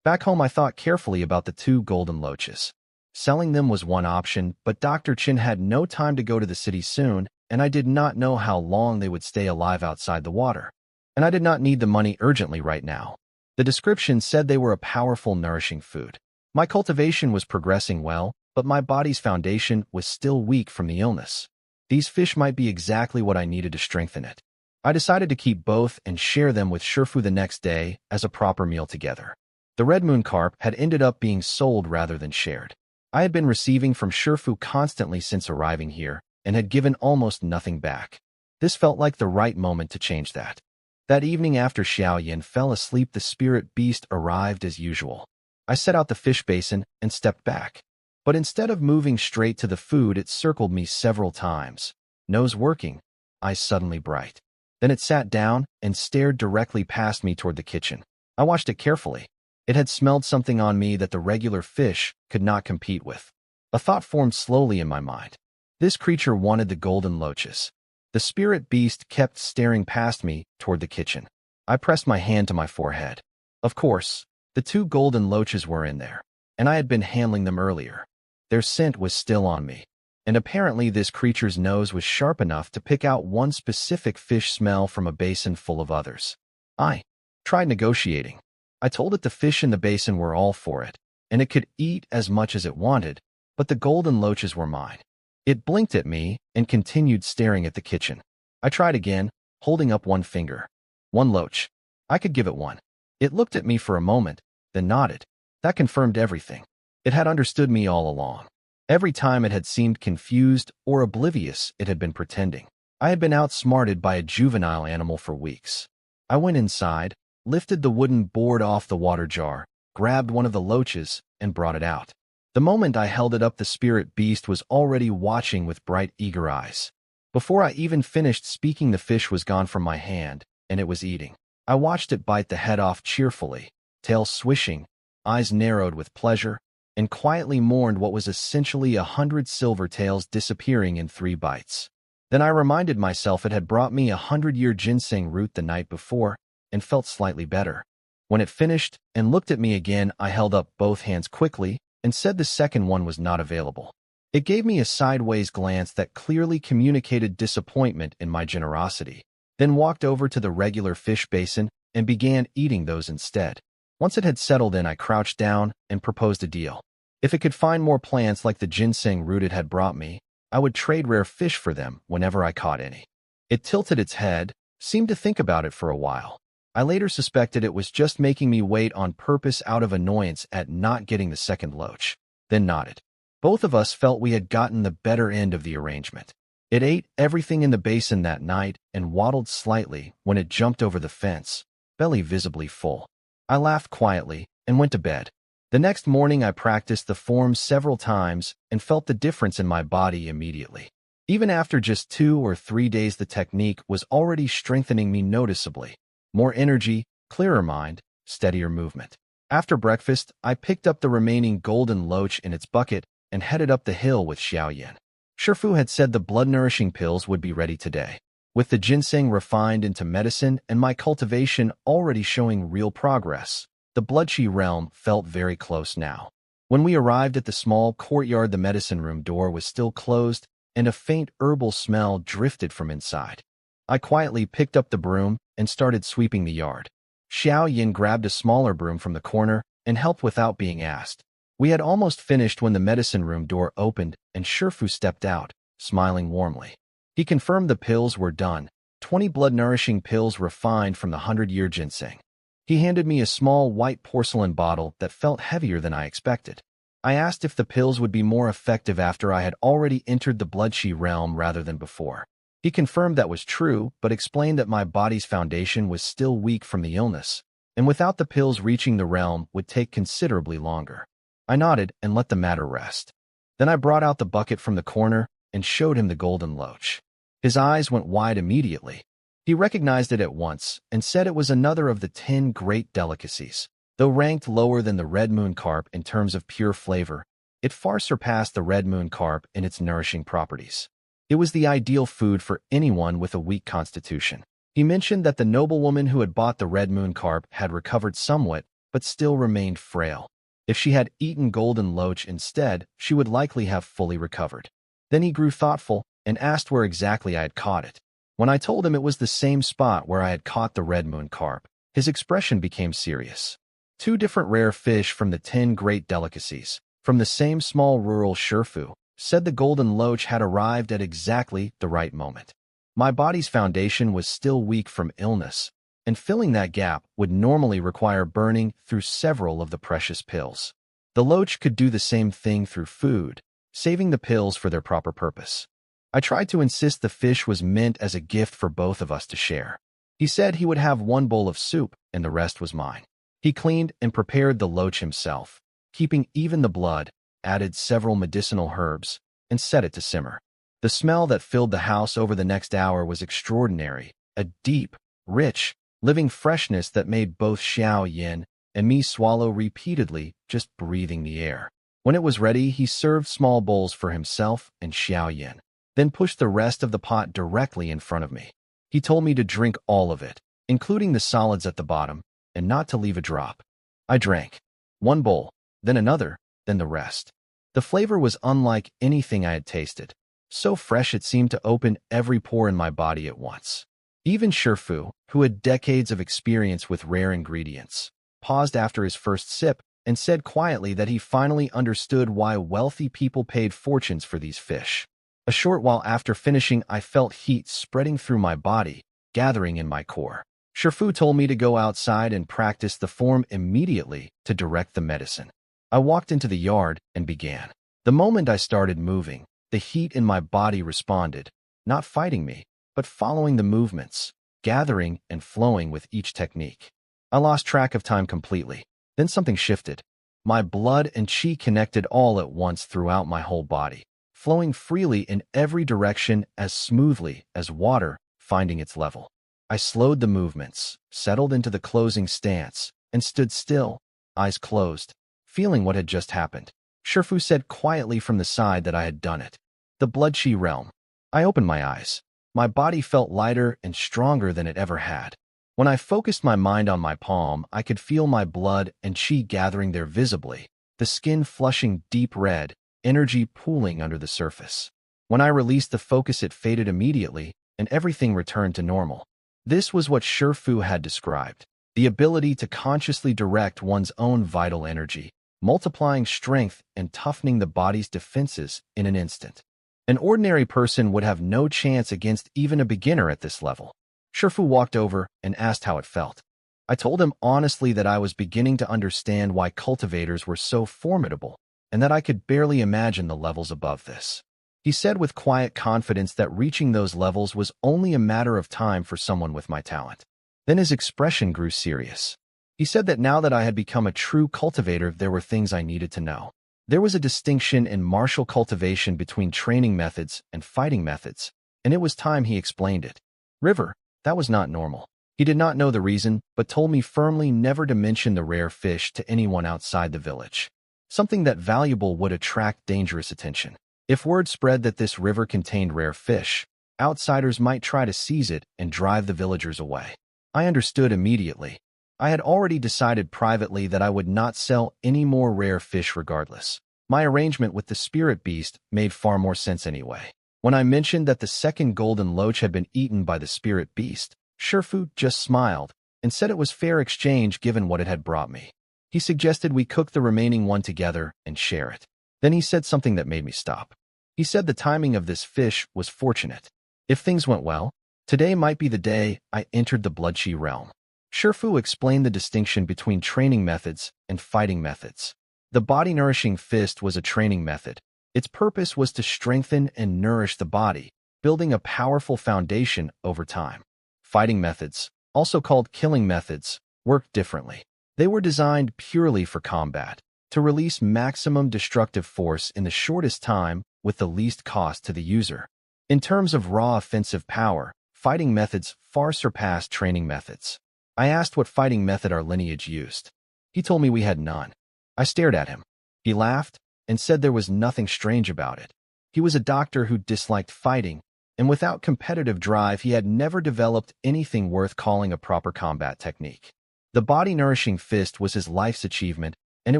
A: Back home, I thought carefully about the 2 golden loaches. Selling them was one option, but Dr. Chen had no time to go to the city soon, and I did not know how long they would stay alive outside the water. And I did not need the money urgently right now. The description said they were a powerful, nourishing food. My cultivation was progressing well, but my body's foundation was still weak from the illness. These fish might be exactly what I needed to strengthen it. I decided to keep both and share them with Shifu the next day as a proper meal together. The red moon carp had ended up being sold rather than shared. I had been receiving from Shifu constantly since arriving here and had given almost nothing back. This felt like the right moment to change that. That evening after Xiaoyan fell asleep, the spirit beast arrived as usual. I set out the fish basin and stepped back. But instead of moving straight to the food, it circled me several times. Nose working, eyes suddenly bright. Then it sat down and stared directly past me toward the kitchen. I watched it carefully. It had smelled something on me that the regular fish could not compete with. A thought formed slowly in my mind. This creature wanted the golden loaches. The spirit beast kept staring past me toward the kitchen. I pressed my hand to my forehead. Of course, the 2 golden loaches were in there, and I had been handling them earlier. Their scent was still on me, and apparently this creature's nose was sharp enough to pick out one specific fish smell from a basin full of others. I tried negotiating. I told it the fish in the basin were all for it, and it could eat as much as it wanted, but the golden loaches were mine. It blinked at me and continued staring at the kitchen. I tried again, holding up one finger. 1 loach. I could give it 1. It looked at me for a moment, then nodded. That confirmed everything. It had understood me all along. Every time it had seemed confused or oblivious, it had been pretending. I had been outsmarted by a juvenile animal for weeks. I went inside, lifted the wooden board off the water jar, grabbed one of the loaches, and brought it out. The moment I held it up, the spirit beast was already watching with bright, eager eyes. Before I even finished speaking, the fish was gone from my hand, and it was eating. I watched it bite the head off cheerfully, tail swishing, eyes narrowed with pleasure, and quietly mourned what was essentially 100 silver tails disappearing in 3 bites. Then I reminded myself it had brought me 100-year ginseng root the night before, and felt slightly better. When it finished and looked at me again, I held up both hands quickly and said the second one was not available. It gave me a sideways glance that clearly communicated disappointment in my generosity, then walked over to the regular fish basin and began eating those instead. Once it had settled in, I crouched down and proposed a deal. If it could find more plants like the ginseng root it had brought me, I would trade rare fish for them whenever I caught any. It tilted its head, seemed to think about it for a while. I later suspected it was just making me wait on purpose out of annoyance at not getting the second loach, then nodded. Both of us felt we had gotten the better end of the arrangement. It ate everything in the basin that night and waddled slightly when it jumped over the fence, belly visibly full. I laughed quietly and went to bed. The next morning I practiced the forms several times and felt the difference in my body immediately. Even after just 2 or 3 days, the technique was already strengthening me noticeably. More energy, clearer mind, steadier movement. After breakfast, I picked up the remaining golden loach in its bucket and headed up the hill with Xiaoyan. Shifu had said the blood-nourishing pills would be ready today. With the ginseng refined into medicine and my cultivation already showing real progress, the bloodchi realm felt very close now. When we arrived at the small courtyard, the medicine room door was still closed and a faint herbal smell drifted from inside. I quietly picked up the broom and started sweeping the yard. Xiaoyan grabbed a smaller broom from the corner and helped without being asked. We had almost finished when the medicine room door opened and Shifu stepped out, smiling warmly. He confirmed the pills were done, 20 blood-nourishing pills refined from the 100-year ginseng. He handed me a small white porcelain bottle that felt heavier than I expected. I asked if the pills would be more effective after I had already entered the bloodchi realm rather than before. He confirmed that was true, but explained that my body's foundation was still weak from the illness, and without the pills reaching the realm would take considerably longer. I nodded and let the matter rest. Then I brought out the bucket from the corner and showed him the golden loach. His eyes went wide immediately. He recognized it at once and said it was another of the 10 great delicacies. Though ranked lower than the red moon carp in terms of pure flavor, it far surpassed the red moon carp in its nourishing properties. It was the ideal food for anyone with a weak constitution. He mentioned that the noblewoman who had bought the red moon carp had recovered somewhat, but still remained frail. If she had eaten golden loach instead, she would likely have fully recovered. Then he grew thoughtful and asked where exactly I had caught it. When I told him it was the same spot where I had caught the red moon carp, his expression became serious. 2 different rare fish from the 10 great delicacies, from the same small rural Shifu, said the golden loach had arrived at exactly the right moment. My body's foundation was still weak from illness, and filling that gap would normally require burning through several of the precious pills. The loach could do the same thing through food, saving the pills for their proper purpose. I tried to insist the fish was meant as a gift for both of us to share. He said he would have one bowl of soup and the rest was mine. He cleaned and prepared the loach himself, keeping even the blood, added several medicinal herbs, and set it to simmer. The smell that filled the house over the next hour was extraordinary, a deep, rich, living freshness that made both Xiao Yin and me swallow repeatedly just breathing the air. When it was ready, he served small bowls for himself and Xiao Yin, then pushed the rest of the pot directly in front of me. He told me to drink all of it, including the solids at the bottom, and not to leave a drop. I drank. One bowl, then another, then the rest. The flavor was unlike anything I had tasted, so fresh it seemed to open every pore in my body at once. Even Shifu, who had decades of experience with rare ingredients, paused after his first sip and said quietly that he finally understood why wealthy people paid fortunes for these fish. A short while after finishing, I felt heat spreading through my body, gathering in my core. Shifu told me to go outside and practice the form immediately to direct the medicine. I walked into the yard and began. The moment I started moving, the heat in my body responded, not fighting me, but following the movements, gathering and flowing with each technique. I lost track of time completely. Then something shifted. My blood and qi connected all at once throughout my whole body, flowing freely in every direction as smoothly as water finding its level. I slowed the movements, settled into the closing stance, and stood still, eyes closed, feeling what had just happened. Shifu said quietly from the side that I had done it. The blood qi realm. I opened my eyes. My body felt lighter and stronger than it ever had. When I focused my mind on my palm, I could feel my blood and qi gathering there visibly, the skin flushing deep red, energy pooling under the surface. When I released the focus, it faded immediately, and everything returned to normal. This was what Shifu had described, the ability to consciously direct one's own vital energy, multiplying strength and toughening the body's defenses in an instant. An ordinary person would have no chance against even a beginner at this level. Shifu walked over and asked how it felt. I told him honestly that I was beginning to understand why cultivators were so formidable, and that I could barely imagine the levels above this. He said with quiet confidence that reaching those levels was only a matter of time for someone with my talent. Then his expression grew serious. He said that now that I had become a true cultivator, there were things I needed to know. There was a distinction in martial cultivation between training methods and fighting methods, and it was time he explained it. River, that was not normal. He did not know the reason, but told me firmly never to mention the rare fish to anyone outside the village. Something that valuable would attract dangerous attention. If word spread that this river contained rare fish, outsiders might try to seize it and drive the villagers away. I understood immediately. I had already decided privately that I would not sell any more rare fish regardless. My arrangement with the spirit beast made far more sense anyway. When I mentioned that the second golden loach had been eaten by the spirit beast, Shifu just smiled and said it was fair exchange given what it had brought me. He suggested we cook the remaining one together and share it. Then he said something that made me stop. He said the timing of this fish was fortunate. If things went well, today might be the day I entered the blood qi realm. Shifu explained the distinction between training methods and fighting methods. The body-nourishing fist was a training method. Its purpose was to strengthen and nourish the body, building a powerful foundation over time. Fighting methods, also called killing methods, worked differently. They were designed purely for combat, to release maximum destructive force in the shortest time with the least cost to the user. In terms of raw offensive power, fighting methods far surpassed training methods. I asked what fighting method our lineage used. He told me we had none. I stared at him. He laughed and said there was nothing strange about it. He was a doctor who disliked fighting, and without competitive drive, he had never developed anything worth calling a proper combat technique. The body-nourishing fist was his life's achievement, and it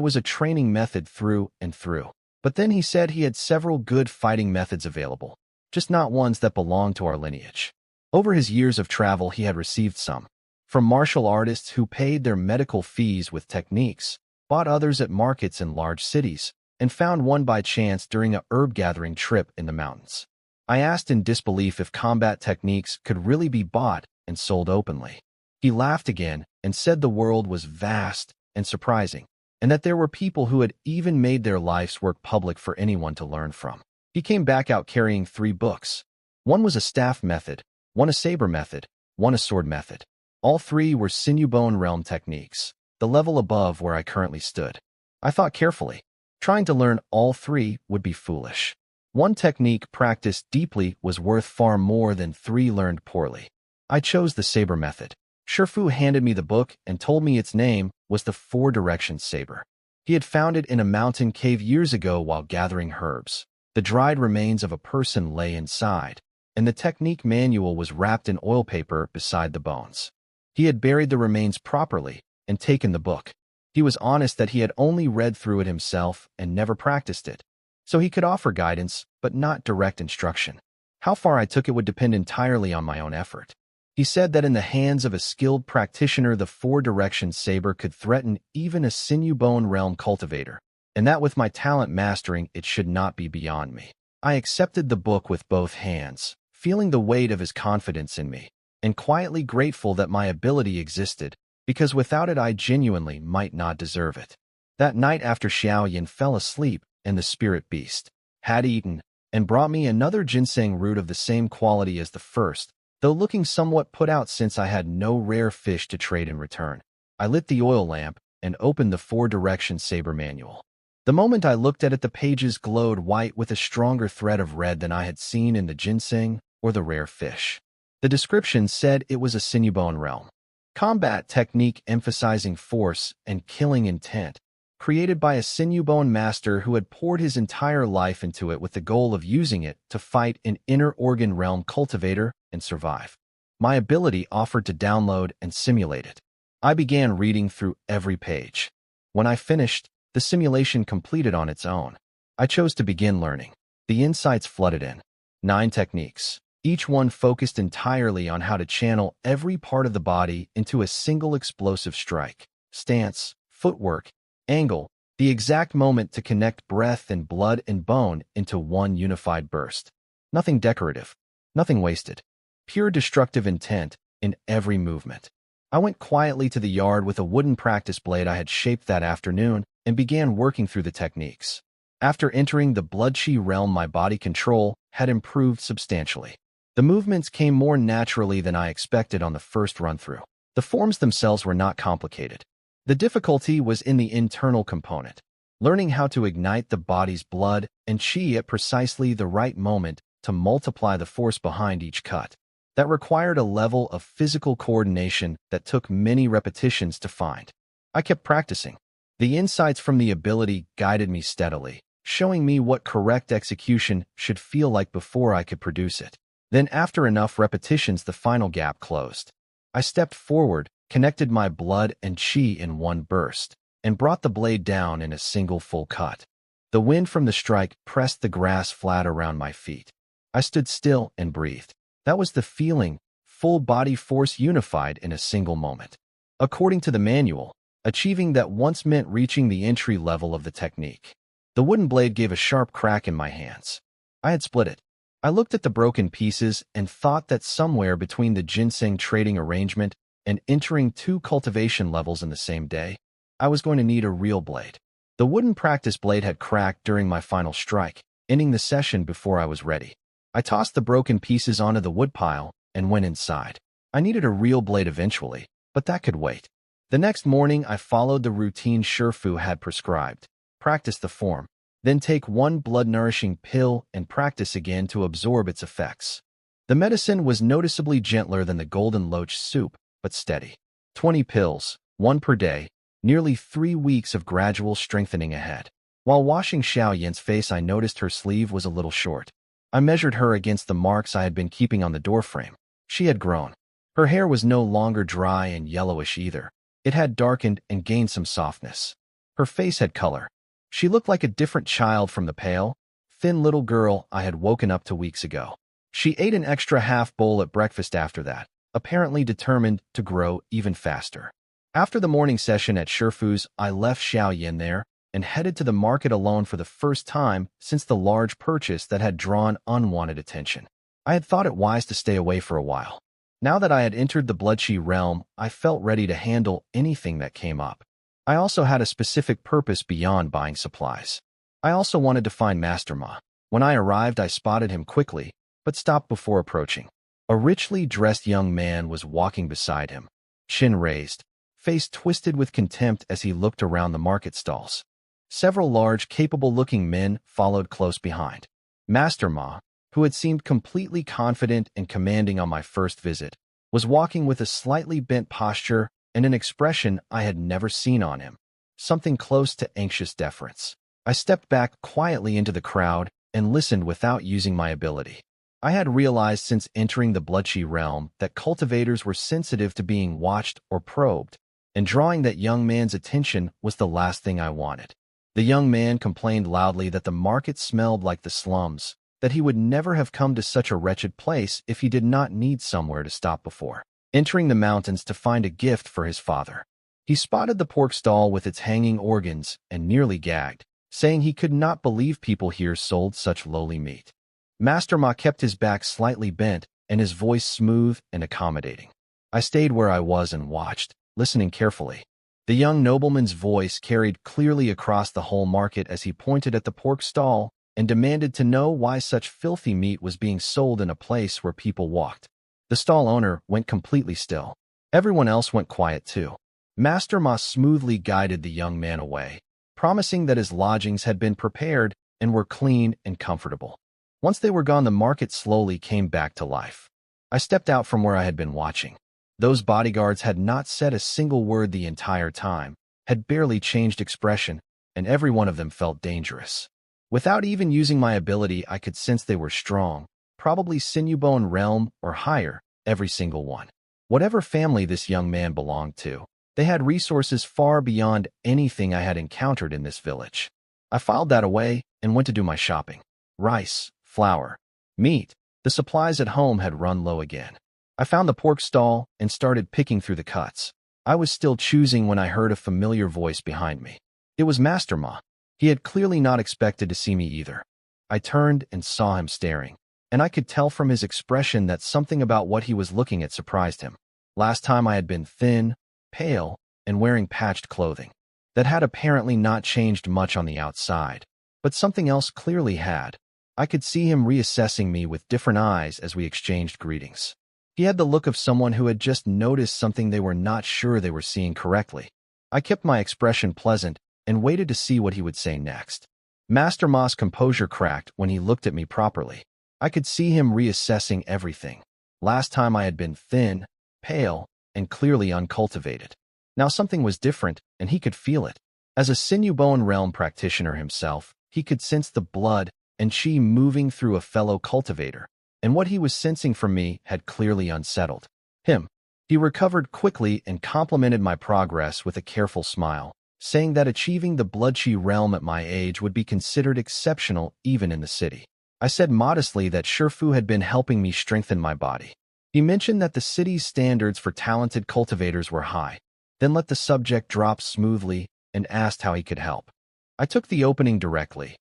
A: was a training method through and through. But then he said he had several good fighting methods available, just not ones that belonged to our lineage. Over his years of travel, he had received some. From martial artists who paid their medical fees with techniques, bought others at markets in large cities, and found one by chance during a herb-gathering trip in the mountains. I asked in disbelief if combat techniques could really be bought and sold openly. He laughed again and said the world was vast and surprising. and that there were people who had even made their life's work public for anyone to learn from. He came back out carrying 3 books. One was a staff method, one a saber method, one a sword method. All 3 were sinew-bone realm techniques, the level above where I currently stood. I thought carefully. Trying to learn all 3 would be foolish. One technique practiced deeply was worth far more than 3 learned poorly. I chose the saber method. Shifu handed me the book and told me its name was the 4-direction saber. He had found it in a mountain cave years ago while gathering herbs. The dried remains of a person lay inside, and the technique manual was wrapped in oil paper beside the bones. He had buried the remains properly and taken the book. He was honest that he had only read through it himself and never practiced it, so he could offer guidance but not direct instruction. How far I took it would depend entirely on my own effort. He said that in the hands of a skilled practitioner, the 4-direction saber could threaten even a sinew-bone realm cultivator, and that with my talent mastering it should not be beyond me. I accepted the book with both hands, feeling the weight of his confidence in me, and quietly grateful that my ability existed, because without it I genuinely might not deserve it. That night after Xiao Yin fell asleep and the spirit beast had eaten and brought me another ginseng root of the same quality as the first, though looking somewhat put out since I had no rare fish to trade in return. I lit the oil lamp and opened the 4-direction saber manual. The moment I looked at it, the pages glowed white with a stronger thread of red than I had seen in the ginseng or the rare fish. The description said it was a sinew-bone realm combat technique emphasizing force and killing intent, created by a sinew-bone master who had poured his entire life into it with the goal of using it to fight an inner organ realm cultivator and survive. My ability offered to download and simulate it. I began reading through every page. When I finished, the simulation completed on its own. I chose to begin learning. The insights flooded in. 9 techniques, each one focused entirely on how to channel every part of the body into a single explosive strike, stance, footwork, angle, the exact moment to connect breath and blood and bone into one unified burst. Nothing decorative, nothing wasted. Pure destructive intent in every movement. I went quietly to the yard with a wooden practice blade I had shaped that afternoon and began working through the techniques. After entering the blood-chi realm, my body control had improved substantially. The movements came more naturally than I expected on the first run-through. The forms themselves were not complicated. The difficulty was in the internal component, learning how to ignite the body's blood and chi at precisely the right moment to multiply the force behind each cut. That required a level of physical coordination that took many repetitions to find. I kept practicing. The insights from the ability guided me steadily, showing me what correct execution should feel like before I could produce it. Then after enough repetitions, the final gap closed. I stepped forward, connected my blood and chi in one burst, and brought the blade down in a single full cut. The wind from the strike pressed the grass flat around my feet. I stood still and breathed. That was the feeling, full body force unified in a single moment. According to the manual, achieving that once meant reaching the entry level of the technique. The wooden blade gave a sharp crack in my hands. I had split it. I looked at the broken pieces and thought that somewhere between the ginseng trading arrangement and entering 2 cultivation levels in the same day, I was going to need a real blade. The wooden practice blade had cracked during my final strike, ending the session before I was ready. I tossed the broken pieces onto the woodpile and went inside. I needed a real blade eventually, but that could wait. The next morning, I followed the routine Shifu had prescribed. Practice the form, then take 1 blood-nourishing pill and practice again to absorb its effects. The medicine was noticeably gentler than the golden loach soup, but steady. 20 pills, 1 per day, nearly 3 weeks of gradual strengthening ahead. While washing Xiao Yin's face, I noticed her sleeve was a little short. I measured her against the marks I had been keeping on the doorframe. She had grown. Her hair was no longer dry and yellowish either. It had darkened and gained some softness. Her face had color. She looked like a different child from the pale, thin little girl I had woken up to weeks ago. She ate an extra half bowl at breakfast after that, apparently determined to grow even faster. After the morning session at Shifu's, I left Xiao Yin there and headed to the market alone for the first time since the large purchase that had drawn unwanted attention. I had thought it wise to stay away for a while. Now that I had entered the blood-chi realm, I felt ready to handle anything that came up. I also had a specific purpose beyond buying supplies. I also wanted to find Master Ma. When I arrived, I spotted him quickly, but stopped before approaching. A richly dressed young man was walking beside him, chin raised, face twisted with contempt as he looked around the market stalls. Several large, capable-looking men followed close behind. Master Ma, who had seemed completely confident and commanding on my first visit, was walking with a slightly bent posture and an expression I had never seen on him, something close to anxious deference. I stepped back quietly into the crowd and listened without using my ability. I had realized since entering the Bloodchi realm that cultivators were sensitive to being watched or probed, and drawing that young man's attention was the last thing I wanted. The young man complained loudly that the market smelled like the slums, that he would never have come to such a wretched place if he did not need somewhere to stop before entering the mountains to find a gift for his father. He spotted the pork stall with its hanging organs and nearly gagged, saying he could not believe people here sold such lowly meat. Master Ma kept his back slightly bent and his voice smooth and accommodating. I stayed where I was and watched, listening carefully. The young nobleman's voice carried clearly across the whole market as he pointed at the pork stall and demanded to know why such filthy meat was being sold in a place where people walked. The stall owner went completely still. Everyone else went quiet too. Master Ma smoothly guided the young man away, promising that his lodgings had been prepared and were clean and comfortable. Once they were gone, the market slowly came back to life. I stepped out from where I had been watching. Those bodyguards had not said a single word the entire time, had barely changed expression, and every one of them felt dangerous. Without even using my ability, I could sense they were strong, probably Sinubone realm or higher, every single one. Whatever family this young man belonged to, they had resources far beyond anything I had encountered in this village. I filed that away and went to do my shopping. Rice, flour, meat. The supplies at home had run low again. I found the pork stall and started picking through the cuts. I was still choosing when I heard a familiar voice behind me. It was Master Ma. He had clearly not expected to see me either. I turned and saw him staring, and I could tell from his expression that something about what he was looking at surprised him. Last time I had been thin, pale, and wearing patched clothing. That had apparently not changed much on the outside, but something else clearly had. I could see him reassessing me with different eyes as we exchanged greetings. He had the look of someone who had just noticed something they were not sure they were seeing correctly. I kept my expression pleasant and waited to see what he would say next. Master Ma's composure cracked when he looked at me properly. I could see him reassessing everything. Last time I had been thin, pale, and clearly uncultivated. Now something was different, and he could feel it. As a Sinubone realm practitioner himself, he could sense the blood and chi moving through a fellow cultivator, and what he was sensing from me had clearly unsettled him. He recovered quickly and complimented my progress with a careful smile, saying that achieving the Bloodchi realm at my age would be considered exceptional even in the city. I said modestly that Shifu had been helping me strengthen my body. He mentioned that the city's standards for talented cultivators were high, then let the subject drop smoothly and asked how he could help. I took the opening directly.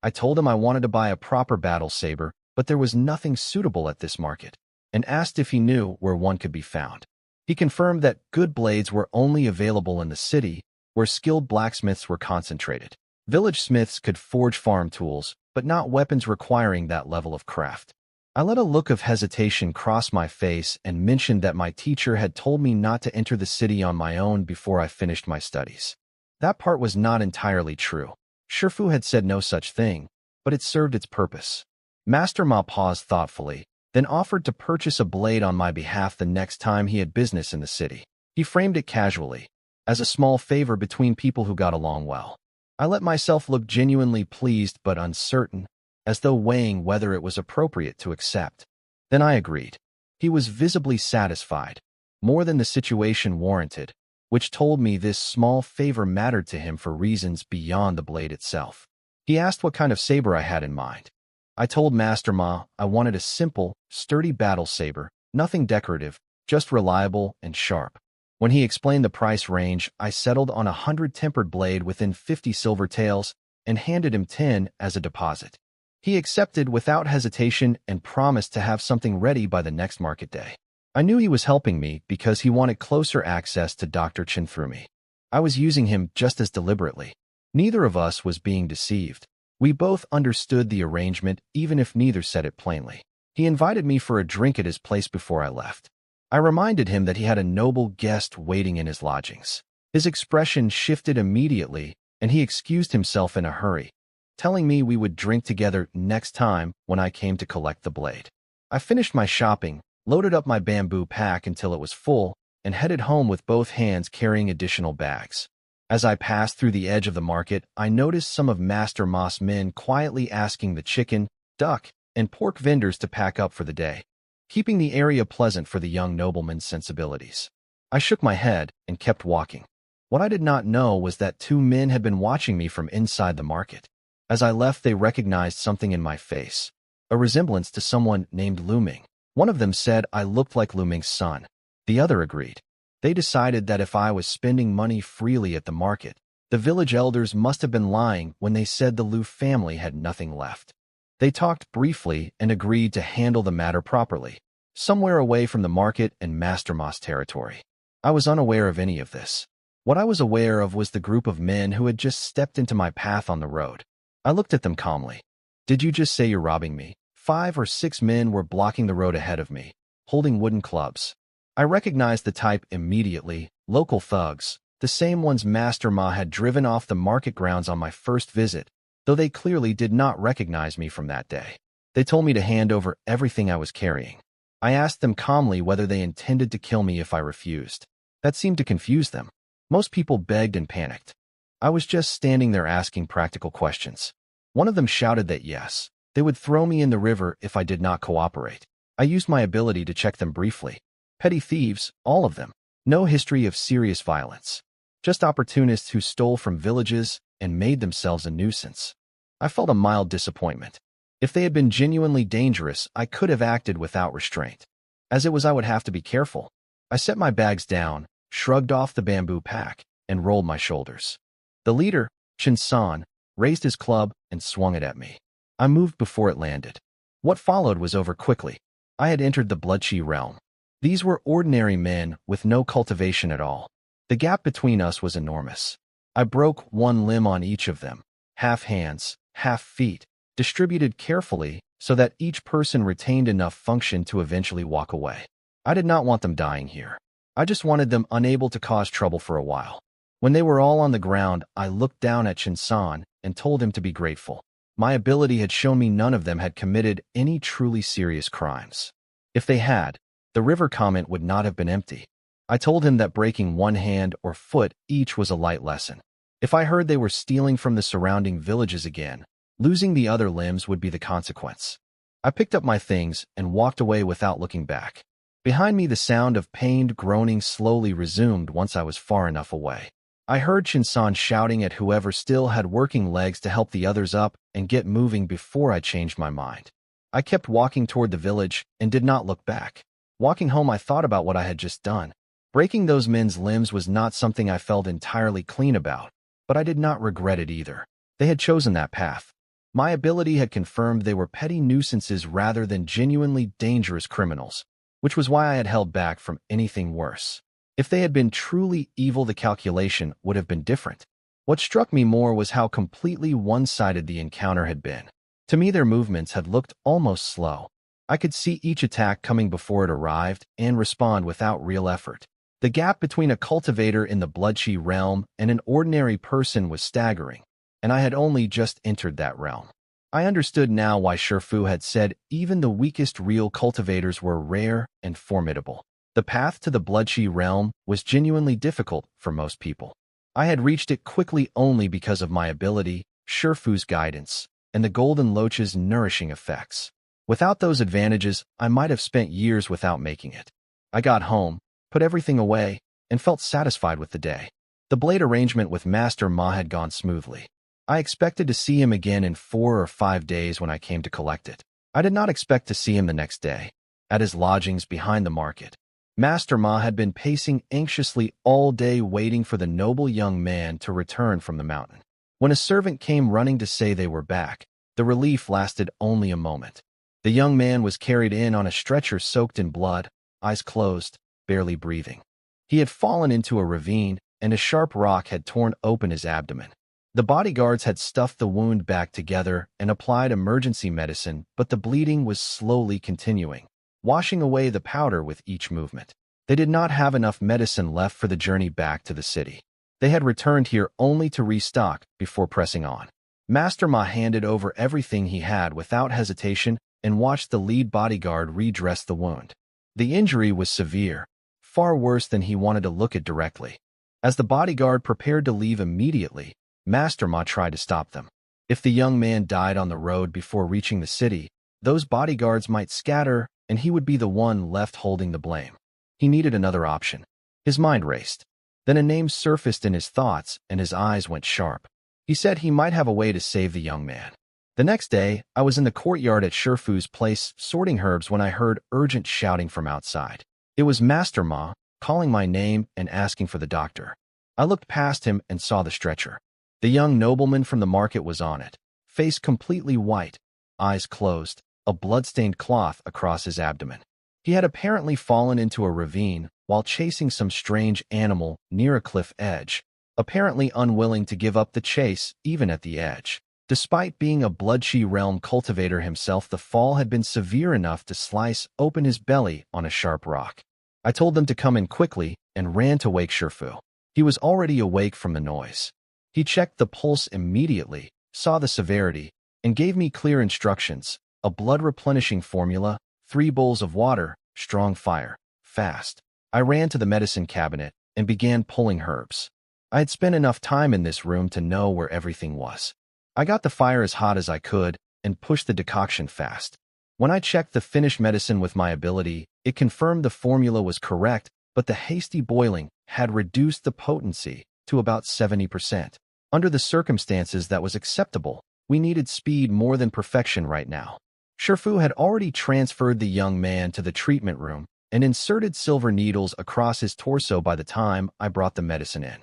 A: I told him I wanted to buy a proper battle saber, but there was nothing suitable at this market, and asked if he knew where one could be found. He confirmed that good blades were only available in the city, where skilled blacksmiths were concentrated. Village smiths could forge farm tools, but not weapons requiring that level of craft. I let a look of hesitation cross my face and mentioned that my teacher had told me not to enter the city on my own before I finished my studies. That part was not entirely true. Shifu had said no such thing, but it served its purpose. Master Ma paused thoughtfully, then offered to purchase a blade on my behalf the next time he had business in the city. He framed it casually, as a small favor between people who got along well. I let myself look genuinely pleased but uncertain, as though weighing whether it was appropriate to accept. Then I agreed. He was visibly satisfied, more than the situation warranted, which told me this small favor mattered to him for reasons beyond the blade itself. He asked what kind of saber I had in mind. I told Master Ma I wanted a simple, sturdy battle saber, nothing decorative, just reliable and sharp. When he explained the price range, I settled on 100 tempered blade within 50 silver taels and handed him 10 as a deposit. He accepted without hesitation and promised to have something ready by the next market day. I knew he was helping me because he wanted closer access to Dr. Chen through me. I was using him just as deliberately. Neither of us was being deceived. We both understood the arrangement, even if neither said it plainly. He invited me for a drink at his place before I left. I reminded him that he had a noble guest waiting in his lodgings. His expression shifted immediately, and he excused himself in a hurry, telling me we would drink together next time when I came to collect the blade. I finished my shopping, loaded up my bamboo pack until it was full, and headed home with both hands carrying additional bags. As I passed through the edge of the market, I noticed some of Master Ma's men quietly asking the chicken, duck, and pork vendors to pack up for the day, keeping the area pleasant for the young nobleman's sensibilities. I shook my head and kept walking. What I did not know was that two men had been watching me from inside the market. As I left, they recognized something in my face, a resemblance to someone named Lu Ming. One of them said I looked like Lu Ming's son. The other agreed. They decided that if I was spending money freely at the market, the village elders must have been lying when they said the Lu family had nothing left. They talked briefly and agreed to handle the matter properly, somewhere away from the market and Master Ma's territory. I was unaware of any of this. What I was aware of was the group of men who had just stepped into my path on the road. I looked at them calmly. Did you just say you're robbing me? 5 or 6 men were blocking the road ahead of me, holding wooden clubs. I recognized the type immediately, local thugs, the same ones Master Ma had driven off the market grounds on my first visit, though they clearly did not recognize me from that day. They told me to hand over everything I was carrying. I asked them calmly whether they intended to kill me if I refused. That seemed to confuse them. Most people begged and panicked. I was just standing there asking practical questions. One of them shouted that yes, they would throw me in the river if I did not cooperate. I used my ability to check them briefly. Petty thieves, all of them. No history of serious violence. Just opportunists who stole from villages and made themselves a nuisance. I felt a mild disappointment. If they had been genuinely dangerous, I could have acted without restraint. As it was, I would have to be careful. I set my bags down, shrugged off the bamboo pack, and rolled my shoulders. The leader, Chin-san, raised his club and swung it at me. I moved before it landed. What followed was over quickly. I had entered the blood-chi realm. These were ordinary men with no cultivation at all. The gap between us was enormous. I broke one limb on each of them, half hands, half feet, distributed carefully so that each person retained enough function to eventually walk away. I did not want them dying here. I just wanted them unable to cause trouble for a while. When they were all on the ground, I looked down at Chin-san and told him to be grateful. My ability had shown me none of them had committed any truly serious crimes. If they had, the river comment would not have been empty. I told him that breaking one hand or foot each was a light lesson. If I heard they were stealing from the surrounding villages again, losing the other limbs would be the consequence. I picked up my things and walked away without looking back. Behind me, the sound of pained groaning slowly resumed once I was far enough away. I heard Chin-san shouting at whoever still had working legs to help the others up and get moving before I changed my mind. I kept walking toward the village and did not look back. Walking home, I thought about what I had just done. Breaking those men's limbs was not something I felt entirely clean about, but I did not regret it either. They had chosen that path. My ability had confirmed they were petty nuisances rather than genuinely dangerous criminals, which was why I had held back from anything worse. If they had been truly evil, the calculation would have been different. What struck me more was how completely one-sided the encounter had been. To me, their movements had looked almost slow. I could see each attack coming before it arrived and respond without real effort. The gap between a cultivator in the blood-chi realm and an ordinary person was staggering, and I had only just entered that realm. I understood now why Shifu had said even the weakest real cultivators were rare and formidable. The path to the blood-chi realm was genuinely difficult for most people. I had reached it quickly only because of my ability, Shifu's guidance, and the golden loach's nourishing effects. Without those advantages, I might have spent years without making it. I got home, put everything away, and felt satisfied with the day. The blade arrangement with Master Ma had gone smoothly. I expected to see him again in 4 or 5 days when I came to collect it. I did not expect to see him the next day, at his lodgings behind the market. Master Ma had been pacing anxiously all day waiting for the noble young man to return from the mountain. When a servant came running to say they were back, the relief lasted only a moment. The young man was carried in on a stretcher soaked in blood, eyes closed, barely breathing. He had fallen into a ravine and a sharp rock had torn open his abdomen. The bodyguards had stuffed the wound back together and applied emergency medicine, but the bleeding was slowly continuing, washing away the powder with each movement. They did not have enough medicine left for the journey back to the city. They had returned here only to restock before pressing on. Master Ma handed over everything he had without hesitation and watched the lead bodyguard redress the wound. The injury was severe, far worse than he wanted to look at directly. As the bodyguard prepared to leave immediately, Master Ma tried to stop them. If the young man died on the road before reaching the city, those bodyguards might scatter and he would be the one left holding the blame. He needed another option. His mind raced. Then a name surfaced in his thoughts and his eyes went sharp. He said he might have a way to save the young man. The next day, I was in the courtyard at Shifu's place sorting herbs when I heard urgent shouting from outside. It was Master Ma, calling my name and asking for the doctor. I looked past him and saw the stretcher. The young nobleman from the market was on it, face completely white, eyes closed, a blood-stained cloth across his abdomen. He had apparently fallen into a ravine while chasing some strange animal near a cliff edge, apparently unwilling to give up the chase even at the edge. Despite being a Bloodchi realm cultivator himself, the fall had been severe enough to slice open his belly on a sharp rock. I told them to come in quickly and ran to wake Shifu. He was already awake from the noise. He checked the pulse immediately, saw the severity, and gave me clear instructions: a blood-replenishing formula, 3 bowls of water, strong fire, fast. I ran to the medicine cabinet and began pulling herbs. I had spent enough time in this room to know where everything was. I got the fire as hot as I could and pushed the decoction fast. When I checked the finished medicine with my ability, it confirmed the formula was correct, but the hasty boiling had reduced the potency to about 70%. Under the circumstances, that was acceptable. We needed speed more than perfection right now. Shifu had already transferred the young man to the treatment room and inserted silver needles across his torso by the time I brought the medicine in.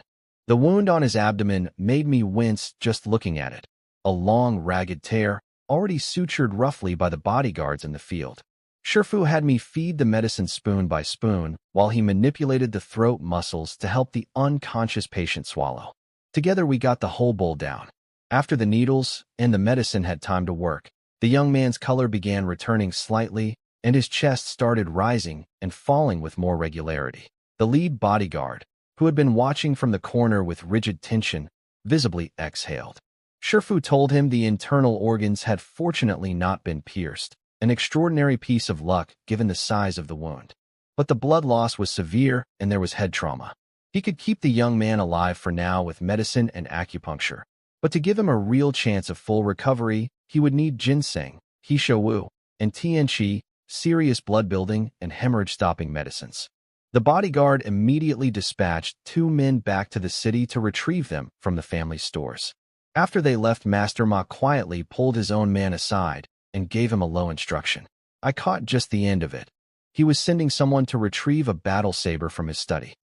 A: The wound on his abdomen made me wince just looking at it. A long, ragged tear, already sutured roughly by the bodyguards in the field. Shifu had me feed the medicine spoon by spoon while he manipulated the throat muscles to help the unconscious patient swallow. Together we got the whole bowl down. After the needles and the medicine had time to work, the young man's color began returning slightly, and his chest started rising and falling with more regularity. The lead bodyguard, who had been watching from the corner with rigid tension, visibly exhaled. Shifu told him the internal organs had fortunately not been pierced, an extraordinary piece of luck given the size of the wound. But the blood loss was severe and there was head trauma. He could keep the young man alive for now with medicine and acupuncture. But to give him a real chance of full recovery, he would need ginseng, Hishowu, and Tianqi, serious blood-building and hemorrhage-stopping medicines. The bodyguard immediately dispatched 2 men back to the city to retrieve them from the family stores. After they left, Master Ma quietly pulled his own man aside and gave him a low instruction. I caught just the end of it. He was sending someone to retrieve a battle saber from his study.